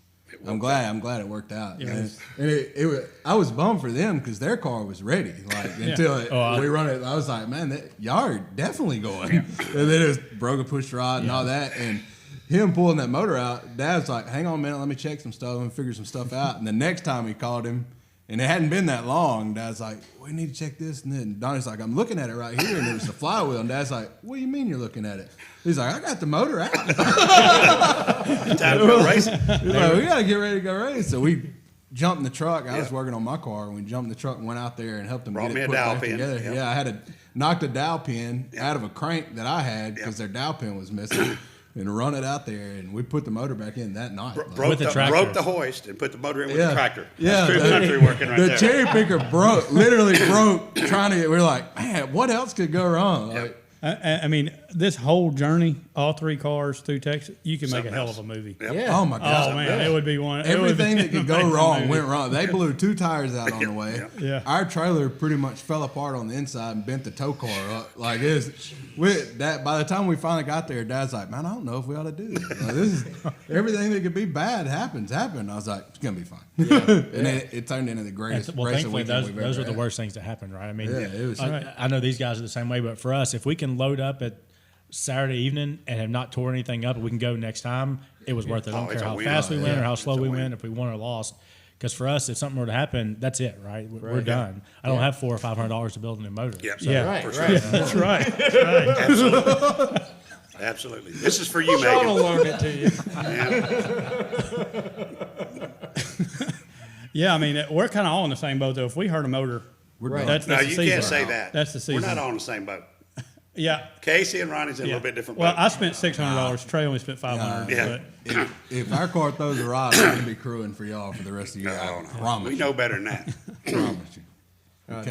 [SPEAKER 6] I'm glad it worked out.
[SPEAKER 4] Yeah.
[SPEAKER 6] And it was, I was bummed for them because their car was ready. Like until we run it, I was like, man, y'all are definitely going. And then it was broke a push rod and all that, and him pulling that motor out. Dad's like, hang on a minute, let me check some stuff and figure some stuff out. And the next time he called him, and it hadn't been that long, Dad's like, we need to check this. And then Donnie's like, I'm looking at it right here, and it was the flywheel. And Dad's like, what do you mean you're looking at it? He's like, I got the motor out.
[SPEAKER 9] Time to go racing.
[SPEAKER 6] He's like, we got to get ready to go race. So we jumped in the truck. I was working on my car, and we jumped in the truck and went out there and helped them
[SPEAKER 9] Brought
[SPEAKER 6] get
[SPEAKER 9] me
[SPEAKER 6] it
[SPEAKER 9] a
[SPEAKER 6] put
[SPEAKER 9] dowel
[SPEAKER 6] back
[SPEAKER 9] pin.
[SPEAKER 6] together.
[SPEAKER 9] Yep.
[SPEAKER 6] Yeah, I had to knock the dowel pin out of a crank that I had because their dowel pin was missing. And run it out there, and we put the motor back in that night. Like,
[SPEAKER 9] Broke
[SPEAKER 5] the tractor.
[SPEAKER 9] broke the hoist and put the motor in with the tractor. That's true
[SPEAKER 6] the-
[SPEAKER 9] country working right
[SPEAKER 6] the
[SPEAKER 9] there.
[SPEAKER 6] cherry picker literally broke. Trying to get, we're like, man, what else could go wrong? Like,
[SPEAKER 4] I mean, this whole journey, all 3 cars through Texas, you can make a
[SPEAKER 9] Something
[SPEAKER 4] hell
[SPEAKER 9] else.
[SPEAKER 4] of a movie.
[SPEAKER 9] Yep.
[SPEAKER 2] Yeah.
[SPEAKER 6] Oh my God.
[SPEAKER 4] Oh man, it would be one. it would
[SPEAKER 6] Everything
[SPEAKER 4] be
[SPEAKER 6] that could
[SPEAKER 4] an
[SPEAKER 6] go
[SPEAKER 4] amazing
[SPEAKER 6] wrong
[SPEAKER 4] movie.
[SPEAKER 6] went wrong. They blew 2 tires out on the way.
[SPEAKER 4] Yeah.
[SPEAKER 6] Our trailer pretty much fell apart on the inside and bent the tow car up. Like that. By the time we finally got there, Dad's like, "Man, I don't know if we ought to do this. Like, this is everything that could be bad happened. I was like, "It's gonna be fine." And it turned into the greatest
[SPEAKER 5] Well,
[SPEAKER 6] racing
[SPEAKER 5] thankfully,
[SPEAKER 6] weekend
[SPEAKER 5] those,
[SPEAKER 6] we've
[SPEAKER 5] those
[SPEAKER 6] ever
[SPEAKER 5] are the
[SPEAKER 6] had.
[SPEAKER 5] worst things that happen, right? I mean,
[SPEAKER 6] Yeah, it was-
[SPEAKER 5] I know these guys are the same way, but for us, if we can load up at Saturday evening and have not tore anything up, we can go next time. It was worth it. I
[SPEAKER 9] Oh,
[SPEAKER 5] don't
[SPEAKER 9] it's
[SPEAKER 5] care
[SPEAKER 9] a
[SPEAKER 5] how
[SPEAKER 9] win.
[SPEAKER 5] fast we went
[SPEAKER 9] Yeah,
[SPEAKER 5] or how
[SPEAKER 9] it's
[SPEAKER 5] slow
[SPEAKER 9] a
[SPEAKER 5] we
[SPEAKER 9] win.
[SPEAKER 5] went, if we won or lost. Because for us, if something were to happen, that's it, right? We're
[SPEAKER 2] Right.
[SPEAKER 5] done. I don't have $400 or $500 to build a new motor.
[SPEAKER 9] Yep.
[SPEAKER 4] Yeah.
[SPEAKER 2] Right,
[SPEAKER 9] For
[SPEAKER 2] right.
[SPEAKER 9] sure.
[SPEAKER 4] That's right.
[SPEAKER 9] Absolutely. Absolutely. This is for you,
[SPEAKER 2] Sean will
[SPEAKER 9] Megan.
[SPEAKER 2] loan it to you.
[SPEAKER 4] Yeah, I mean, we're kind of all in the same boat though. If we hurt a motor,
[SPEAKER 2] Right.
[SPEAKER 4] that's
[SPEAKER 9] No,
[SPEAKER 4] the
[SPEAKER 9] you
[SPEAKER 4] season.
[SPEAKER 9] can't say that.
[SPEAKER 4] That's the
[SPEAKER 9] We're
[SPEAKER 4] season.
[SPEAKER 9] not all in the same boat.
[SPEAKER 4] Yeah.
[SPEAKER 9] Casey and Ronnie's in a
[SPEAKER 4] Yeah.
[SPEAKER 9] little bit different
[SPEAKER 4] Well,
[SPEAKER 9] boat.
[SPEAKER 4] I spent $600. Trey only spent $500.
[SPEAKER 9] Yeah.
[SPEAKER 4] But
[SPEAKER 6] If our car throws a rod, I'm gonna be crewing for y'all for the rest of the year.
[SPEAKER 9] No,
[SPEAKER 6] I
[SPEAKER 9] no.
[SPEAKER 6] promise.
[SPEAKER 9] We know better than that.
[SPEAKER 6] you. Promise you.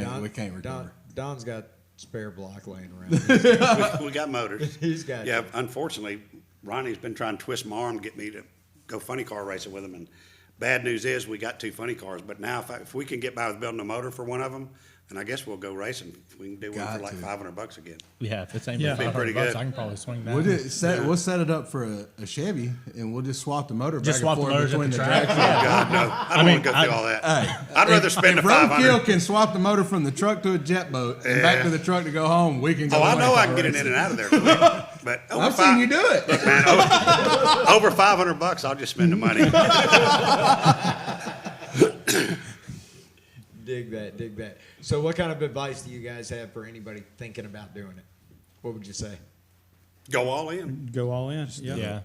[SPEAKER 2] Don-
[SPEAKER 6] We can't recover.
[SPEAKER 2] Don's got spare block laying around.
[SPEAKER 9] We got motors.
[SPEAKER 2] He's got
[SPEAKER 9] Yeah, unfortunately, Ronnie's been trying to twist my arm to get me to go funny car racing with him. And bad news is we got 2 funny cars. But now if we can get by with building a motor for one of them, then I guess we'll go racing. We can do one
[SPEAKER 6] Got
[SPEAKER 9] for like
[SPEAKER 6] to.
[SPEAKER 9] $500 again.
[SPEAKER 5] Yeah, if it's ain't
[SPEAKER 4] Yeah.
[SPEAKER 5] yeah.
[SPEAKER 9] Be pretty
[SPEAKER 5] $500,
[SPEAKER 9] good.
[SPEAKER 5] I can probably swing that.
[SPEAKER 6] We'll set it up for a Chevy, and we'll just swap the motor
[SPEAKER 5] Just
[SPEAKER 6] back
[SPEAKER 5] swap
[SPEAKER 6] and
[SPEAKER 5] the
[SPEAKER 6] forth
[SPEAKER 5] motors at
[SPEAKER 6] between
[SPEAKER 5] the
[SPEAKER 6] the
[SPEAKER 5] track.
[SPEAKER 6] tracks.
[SPEAKER 9] God, no. I don't want to go through all that.
[SPEAKER 6] Hey,
[SPEAKER 9] I'd rather spend
[SPEAKER 6] if
[SPEAKER 9] the
[SPEAKER 6] Roadkill
[SPEAKER 9] 500.
[SPEAKER 6] can swap the motor from the truck to a jet boat and back
[SPEAKER 9] Yeah.
[SPEAKER 6] to the truck to go home, we can go.
[SPEAKER 9] Oh, I
[SPEAKER 6] away
[SPEAKER 9] know I
[SPEAKER 6] car
[SPEAKER 9] can get it
[SPEAKER 6] racing.
[SPEAKER 9] in and out of there quick. But over
[SPEAKER 6] I've seen you do it.
[SPEAKER 9] Look, man, over $500, I'll just spend the money.
[SPEAKER 2] Dig that. So what kind of advice do you guys have for anybody thinking about doing it? What would you say?
[SPEAKER 9] Go all in.
[SPEAKER 4] go all in. Yeah.
[SPEAKER 5] Yeah.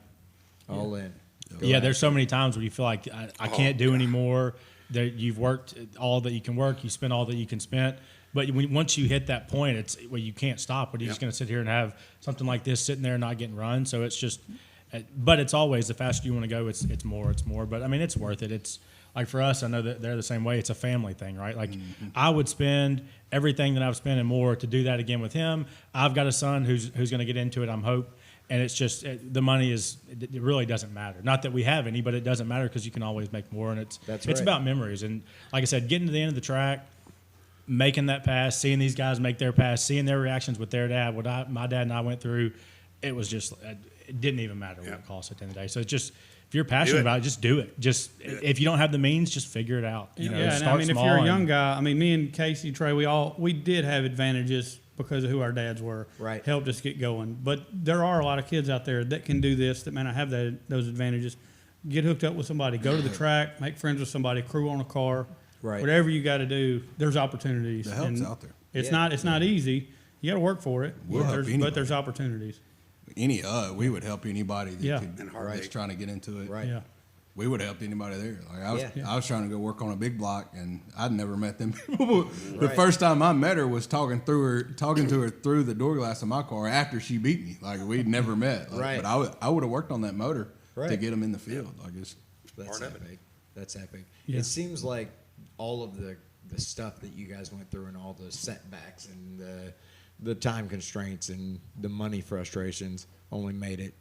[SPEAKER 2] All in.
[SPEAKER 5] Yeah, there's so many times where you feel like I can't do anymore. That you've worked all that you can work, you spent all that you can spend. But once you hit that point, it's well, you can't stop. But you're just going to sit here and have something like this sitting there and not getting run. So it's just, but it's always the faster you want to go, it's more. But I mean, it's worth it. It's like for us, I know that they're the same way. It's a family thing, right? Like I would spend everything that I've spent and more to do that again with him. I've got a son who's going to get into it. I'm hope. And it's just the money it really doesn't matter. Not that we have any, but it doesn't matter because you can always make more. And it's
[SPEAKER 2] right.
[SPEAKER 5] about memories. And like I said, getting to the end of the track, making that pass, seeing these guys make their pass, seeing their reactions with their dad, what my dad and I went through, it was just it didn't even matter what it cost at the end of the day. So it's just if you're passionate about it, just do it. Just if you don't have the means, just figure it out. You know,
[SPEAKER 4] Yeah, and
[SPEAKER 5] start
[SPEAKER 4] I mean, if
[SPEAKER 5] small
[SPEAKER 4] you're a
[SPEAKER 5] and-
[SPEAKER 4] young guy, I mean, me and Casey, Trey, we did have advantages because of who our dads were.
[SPEAKER 2] Right.
[SPEAKER 4] Helped us get going. But there are a lot of kids out there that can do this that may not have those advantages. Get hooked up with somebody, go to the track, make friends with somebody, crew on a car.
[SPEAKER 2] Right.
[SPEAKER 4] Whatever you got to do, there's opportunities.
[SPEAKER 6] The help's
[SPEAKER 4] And
[SPEAKER 6] out there.
[SPEAKER 4] It's
[SPEAKER 2] Yeah.
[SPEAKER 4] not easy. You got to work for it.
[SPEAKER 6] We'll help
[SPEAKER 4] but
[SPEAKER 6] anybody.
[SPEAKER 4] there's opportunities.
[SPEAKER 6] We would help anybody that
[SPEAKER 4] Yeah.
[SPEAKER 9] And
[SPEAKER 6] could,
[SPEAKER 9] heartbeat.
[SPEAKER 6] that's trying to get into it.
[SPEAKER 2] Right.
[SPEAKER 4] Yeah.
[SPEAKER 6] We would help anybody there. Like
[SPEAKER 2] Yeah.
[SPEAKER 6] I was trying to go work on a big block, and I'd never met them people. The
[SPEAKER 2] Right.
[SPEAKER 6] first time I met her was talking to her through the door glass of my car after she beat me. Like we'd never met. Like,
[SPEAKER 2] Right.
[SPEAKER 6] But I would have worked on that motor to
[SPEAKER 2] Right.
[SPEAKER 6] get them in the field. Like it's
[SPEAKER 2] That's
[SPEAKER 9] Part of it.
[SPEAKER 2] epic. That's epic.
[SPEAKER 4] Yeah.
[SPEAKER 2] It seems like all of the stuff that you guys went through and all the setbacks and the time constraints and the money frustrations only made it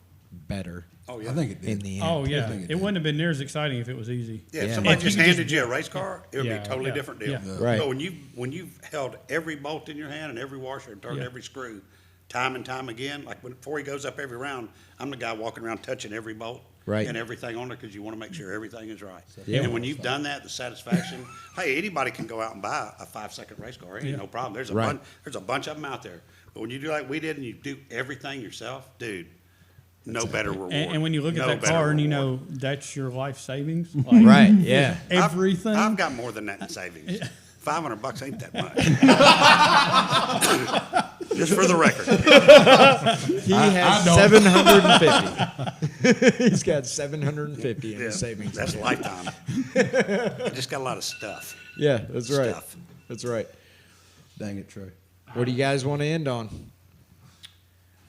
[SPEAKER 2] better
[SPEAKER 9] Oh, yeah.
[SPEAKER 6] I think it did.
[SPEAKER 2] in the end.
[SPEAKER 4] Oh, yeah.
[SPEAKER 6] think it
[SPEAKER 4] It
[SPEAKER 6] did.
[SPEAKER 4] wouldn't have been near as exciting if it was easy.
[SPEAKER 9] Yeah, if
[SPEAKER 2] Yeah.
[SPEAKER 9] somebody
[SPEAKER 4] If you
[SPEAKER 9] just
[SPEAKER 4] could just
[SPEAKER 9] handed you a race car, it would be
[SPEAKER 5] Yeah.
[SPEAKER 9] a totally
[SPEAKER 4] Yeah.
[SPEAKER 9] different deal.
[SPEAKER 4] Yeah.
[SPEAKER 2] Right.
[SPEAKER 9] But when you've held every bolt in your hand and every washer and turned
[SPEAKER 4] Yeah.
[SPEAKER 9] every screw, time and time again, like before he goes up every round, I'm the guy walking around touching every bolt
[SPEAKER 2] Right.
[SPEAKER 9] and everything on it because you want to make sure everything is right.
[SPEAKER 2] Yeah.
[SPEAKER 9] And when you've done that, the satisfaction. Hey, anybody can go out and buy a 5-second race car. Ain't
[SPEAKER 4] Yeah.
[SPEAKER 9] no problem. There's a
[SPEAKER 2] Right.
[SPEAKER 9] bunch of them out there. But when you do like we did and you do everything yourself, dude, no better reward.
[SPEAKER 4] And when you look at
[SPEAKER 9] No
[SPEAKER 4] that
[SPEAKER 9] better
[SPEAKER 4] car and you
[SPEAKER 9] reward.
[SPEAKER 4] know that's your life savings, like
[SPEAKER 2] Right. Yeah.
[SPEAKER 4] everything.
[SPEAKER 9] I've got more than that in savings. $500 ain't that much. Just for the record.
[SPEAKER 2] He has 750. He's got 750 in
[SPEAKER 9] Yeah,
[SPEAKER 2] his savings.
[SPEAKER 9] that's lifetime. I just got a lot of stuff.
[SPEAKER 2] Yeah, that's right.
[SPEAKER 9] Stuff.
[SPEAKER 2] That's right.
[SPEAKER 6] Dang it, Trey.
[SPEAKER 2] What do you guys want to end on?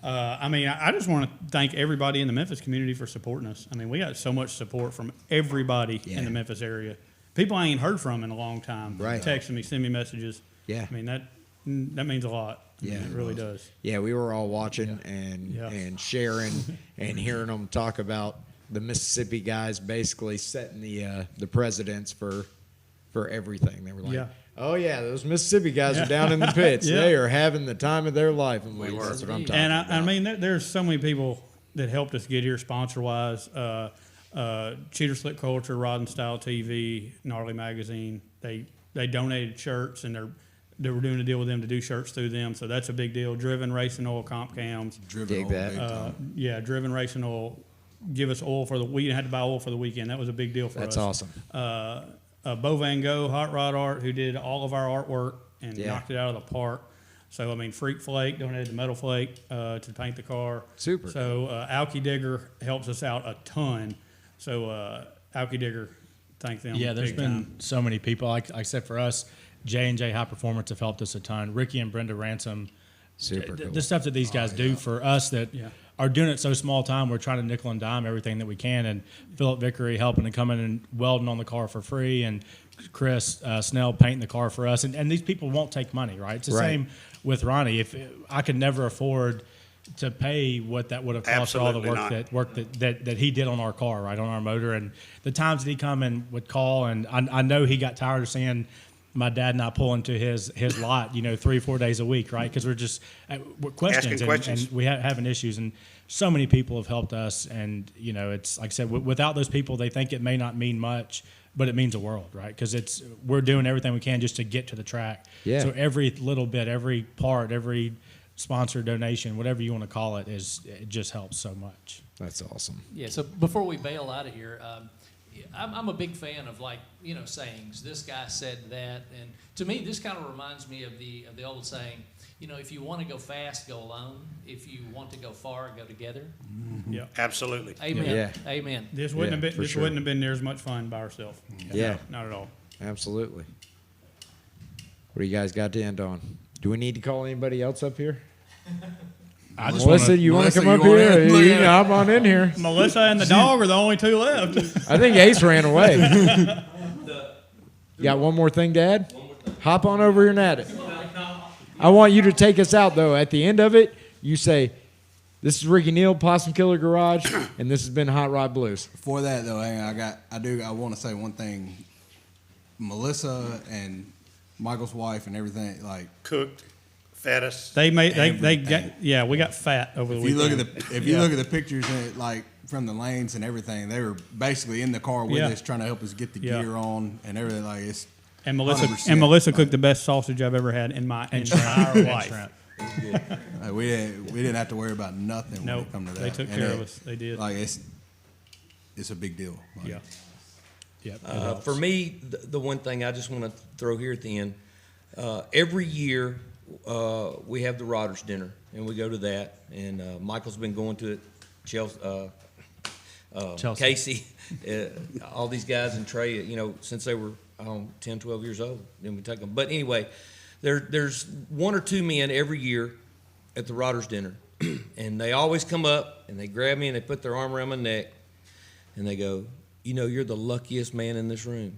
[SPEAKER 4] I mean, I just want to thank everybody in the Memphis community for supporting us. I mean, we got so much support from everybody
[SPEAKER 2] Yeah.
[SPEAKER 4] in the Memphis area. People I ain't heard from in a long time.
[SPEAKER 2] Right.
[SPEAKER 4] Texting me, send me messages.
[SPEAKER 2] Yeah.
[SPEAKER 4] I mean, that means a lot.
[SPEAKER 2] Yeah,
[SPEAKER 4] it really does.
[SPEAKER 2] Yeah, we were all watching
[SPEAKER 4] Yeah.
[SPEAKER 2] and sharing and hearing them talk about the Mississippi guys basically setting the precedents for everything. They were like,
[SPEAKER 4] Yeah.
[SPEAKER 2] "Oh yeah, those Mississippi guys are down in the pits.
[SPEAKER 4] Yeah.
[SPEAKER 2] They are having the time of their life." And that's what I'm talking
[SPEAKER 4] And
[SPEAKER 2] about.
[SPEAKER 4] I mean, there's so many people that helped us get here sponsor wise. Cheater Slick Culture, Rod and Style TV, Gnarly Magazine. They donated shirts, and they were doing a deal with them to do shirts through them. So that's a big deal. Driven Racing Oil Comp Cams.
[SPEAKER 6] Driven
[SPEAKER 2] Dig
[SPEAKER 6] all
[SPEAKER 2] that.
[SPEAKER 6] big time.
[SPEAKER 4] Yeah, Driven Racing Oil. Give us oil for we had to buy oil for the weekend. That was a big deal for
[SPEAKER 2] That's
[SPEAKER 4] us.
[SPEAKER 2] awesome.
[SPEAKER 4] Bo Van Gogh, Hot Rod Art, who did all of our artwork and
[SPEAKER 2] Yeah.
[SPEAKER 4] knocked it out of the park. So, I mean, Freak Flake donated the Metal Flake to paint the car.
[SPEAKER 2] Super
[SPEAKER 4] So, Alky Digger helps us out a ton. So, Alky Digger, thank them.
[SPEAKER 5] Yeah, there's
[SPEAKER 4] big
[SPEAKER 5] been
[SPEAKER 4] time.
[SPEAKER 5] so many people. Like I said, for us, J&J High Performance have helped us a ton. Ricky and Brenda Ransom.
[SPEAKER 2] Super cool.
[SPEAKER 5] The stuff that these guys do for us that
[SPEAKER 4] Yeah.
[SPEAKER 5] are doing it so small time, we're trying to nickel and dime everything that we can. And Philip Vickery helping to come in and welding on the car for free, and Chris Snell painting the car for us. And these people won't take money, right? It's the
[SPEAKER 2] Right.
[SPEAKER 5] same with Ronnie. If I could never afford to pay what that would have cost for all the
[SPEAKER 9] Absolutely
[SPEAKER 5] work
[SPEAKER 9] not.
[SPEAKER 5] that he did on our car, right, on our motor, and the times that he come and would call, and I know he got tired of seeing my dad and I pull into his lot, 3 or 4 days a week, right? Because we're just we're questions, and we having issues, and so many people have helped us, and it's like I said, without those people, they think it may not mean much, but it means a world, right? Because we're doing everything we can just to get to the track.
[SPEAKER 2] Yeah.
[SPEAKER 5] So every little bit, every part, every sponsor donation, whatever you want to call it, it just helps so much.
[SPEAKER 2] That's awesome.
[SPEAKER 3] Yeah, so before we bail out of here, I'm a big fan of sayings. This guy said that, and to me, this kind of reminds me of the old saying. If you want to go fast, go alone. If you want to go far, go together.
[SPEAKER 4] Yeah.
[SPEAKER 9] Absolutely.
[SPEAKER 3] Amen.
[SPEAKER 2] Yeah.
[SPEAKER 3] Amen.
[SPEAKER 4] This wouldn't have been
[SPEAKER 2] for sure.
[SPEAKER 4] wouldn't have been near as much fun by ourselves.
[SPEAKER 2] Yeah.
[SPEAKER 4] Not at all.
[SPEAKER 2] Absolutely. What do you guys got to end on? Do we need to call anybody else up here?
[SPEAKER 5] I just
[SPEAKER 2] Melissa,
[SPEAKER 5] wanna-
[SPEAKER 2] you want to
[SPEAKER 6] Melissa,
[SPEAKER 2] come up
[SPEAKER 6] you wanna-
[SPEAKER 2] here? You
[SPEAKER 6] yeah.
[SPEAKER 2] can hop on in here.
[SPEAKER 4] Melissa and the dog are the only two left.
[SPEAKER 2] I think Ace ran away. You got one more thing, Dad? Hop on over here and at it. I want you to take us out, though. At the end of it, you say, "This is Ricky Neal, Possum Killer Garage, and this has been Hot Rod Blues."
[SPEAKER 6] Before that though, hang on, I want to say one thing. Melissa and Michael's wife and everything, like
[SPEAKER 9] Cooked, fed us.
[SPEAKER 4] They made they
[SPEAKER 6] Everything.
[SPEAKER 4] got we got fat over the
[SPEAKER 6] if you
[SPEAKER 4] weekend.
[SPEAKER 6] look at you look at the pictures like from the lanes and everything, they were basically in the car with
[SPEAKER 4] Yeah.
[SPEAKER 6] us trying to help us get the
[SPEAKER 4] Yeah.
[SPEAKER 6] gear on and everything. Like it's
[SPEAKER 4] And Melissa
[SPEAKER 6] 100%.
[SPEAKER 4] cooked the best sausage I've ever had in my
[SPEAKER 5] and
[SPEAKER 4] entire
[SPEAKER 5] shrimp,
[SPEAKER 4] life.
[SPEAKER 5] and shrimp.
[SPEAKER 6] we didn't have to worry about nothing when
[SPEAKER 4] Nope,
[SPEAKER 6] it come to that.
[SPEAKER 4] they took
[SPEAKER 6] And
[SPEAKER 4] care of us. They did.
[SPEAKER 6] Like it's a big deal. Like,
[SPEAKER 4] Yeah.
[SPEAKER 5] Yep.
[SPEAKER 7] For me, the one thing I just want to throw here at the end, every year we have the Rodders dinner, and we go to that. And Michael's been going to it, Chelsea. Casey, all these guys, and Trey, since they were 10, 12 years old. Then we take them. But anyway, there's one or two men every year at the Rodders dinner, and they always come up and they grab me and they put their arm around my neck, and they go, "You're the luckiest man in this room."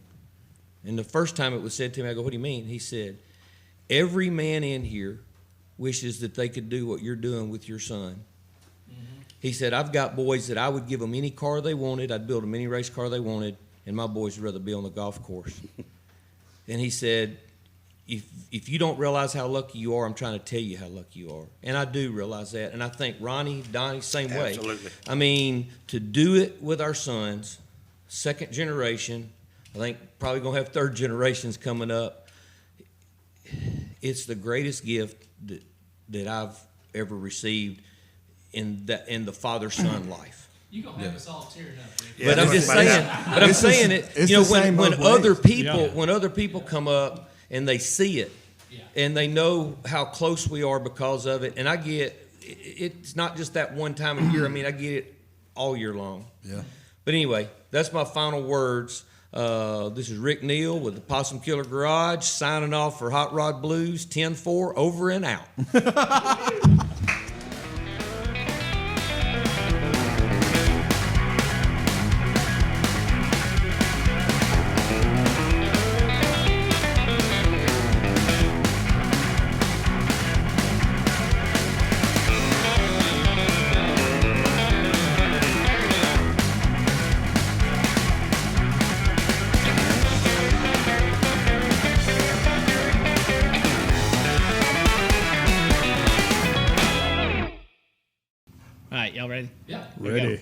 [SPEAKER 7] And the first time it was said to me, I go, "What do you mean?" He said, "Every man in here wishes that they could do what you're doing with your son." He said, "I've got boys that I would give them any car they wanted. I'd build them any race car they wanted, and my boys would rather be on the golf course." And he said, if you don't realize how lucky you are, I'm trying to tell you how lucky you are. And I do realize that. And I think Ronnie, Donnie, same way.
[SPEAKER 9] Absolutely.
[SPEAKER 7] I mean, to do it with our sons, second generation, I think probably going to have third generations coming up. It's the greatest gift that I've ever received in the father-son life.
[SPEAKER 3] You're going to have us all tearing up, Rick.
[SPEAKER 9] Yeah,
[SPEAKER 7] But I'm just saying. But I'm saying it.
[SPEAKER 6] it's the same
[SPEAKER 7] When
[SPEAKER 6] both
[SPEAKER 7] other
[SPEAKER 6] ways.
[SPEAKER 7] people
[SPEAKER 4] Yeah.
[SPEAKER 7] when other people come up and they see it,
[SPEAKER 3] Yeah.
[SPEAKER 7] and they know how close we are because of it, and I get it's not just that one time a year. I mean, I get it all year long.
[SPEAKER 6] Yeah.
[SPEAKER 7] But anyway, that's my final words. This is Rick Neal with the Possum Killer Garage signing off for Hot Rod Blues 10-4 over and out.
[SPEAKER 1] right, y'all ready?
[SPEAKER 3] Yeah.
[SPEAKER 1] Here we go.
[SPEAKER 4] Ready.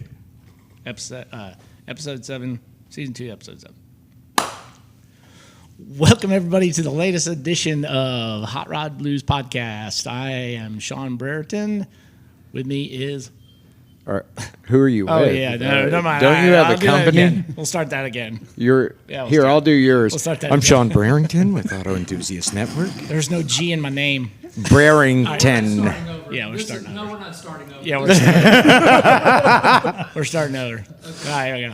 [SPEAKER 1] Episode 7, Season 2, Episode 7. Welcome, everybody, to the latest edition of Hot Rod Blues Podcast. I am Sean Brereton. With me is...
[SPEAKER 2] Who are you
[SPEAKER 1] Oh,
[SPEAKER 2] with?
[SPEAKER 1] yeah. No, never mind.
[SPEAKER 2] Don't you
[SPEAKER 1] All right,
[SPEAKER 2] have
[SPEAKER 1] I'll
[SPEAKER 2] a
[SPEAKER 1] do that
[SPEAKER 2] company?
[SPEAKER 1] again. We'll start that again.
[SPEAKER 2] You're
[SPEAKER 1] Yeah, we'll
[SPEAKER 2] here.
[SPEAKER 1] start-
[SPEAKER 2] I'll do yours.
[SPEAKER 1] we'll start that
[SPEAKER 2] I'm
[SPEAKER 1] again.
[SPEAKER 2] Sean Brereton with Auto Enthusiast Network.
[SPEAKER 1] There's no G in my name.
[SPEAKER 2] Brereton.
[SPEAKER 1] Yeah, we're starting
[SPEAKER 3] No, we're not starting over.
[SPEAKER 1] Yeah, we're starting over. All right, here we go.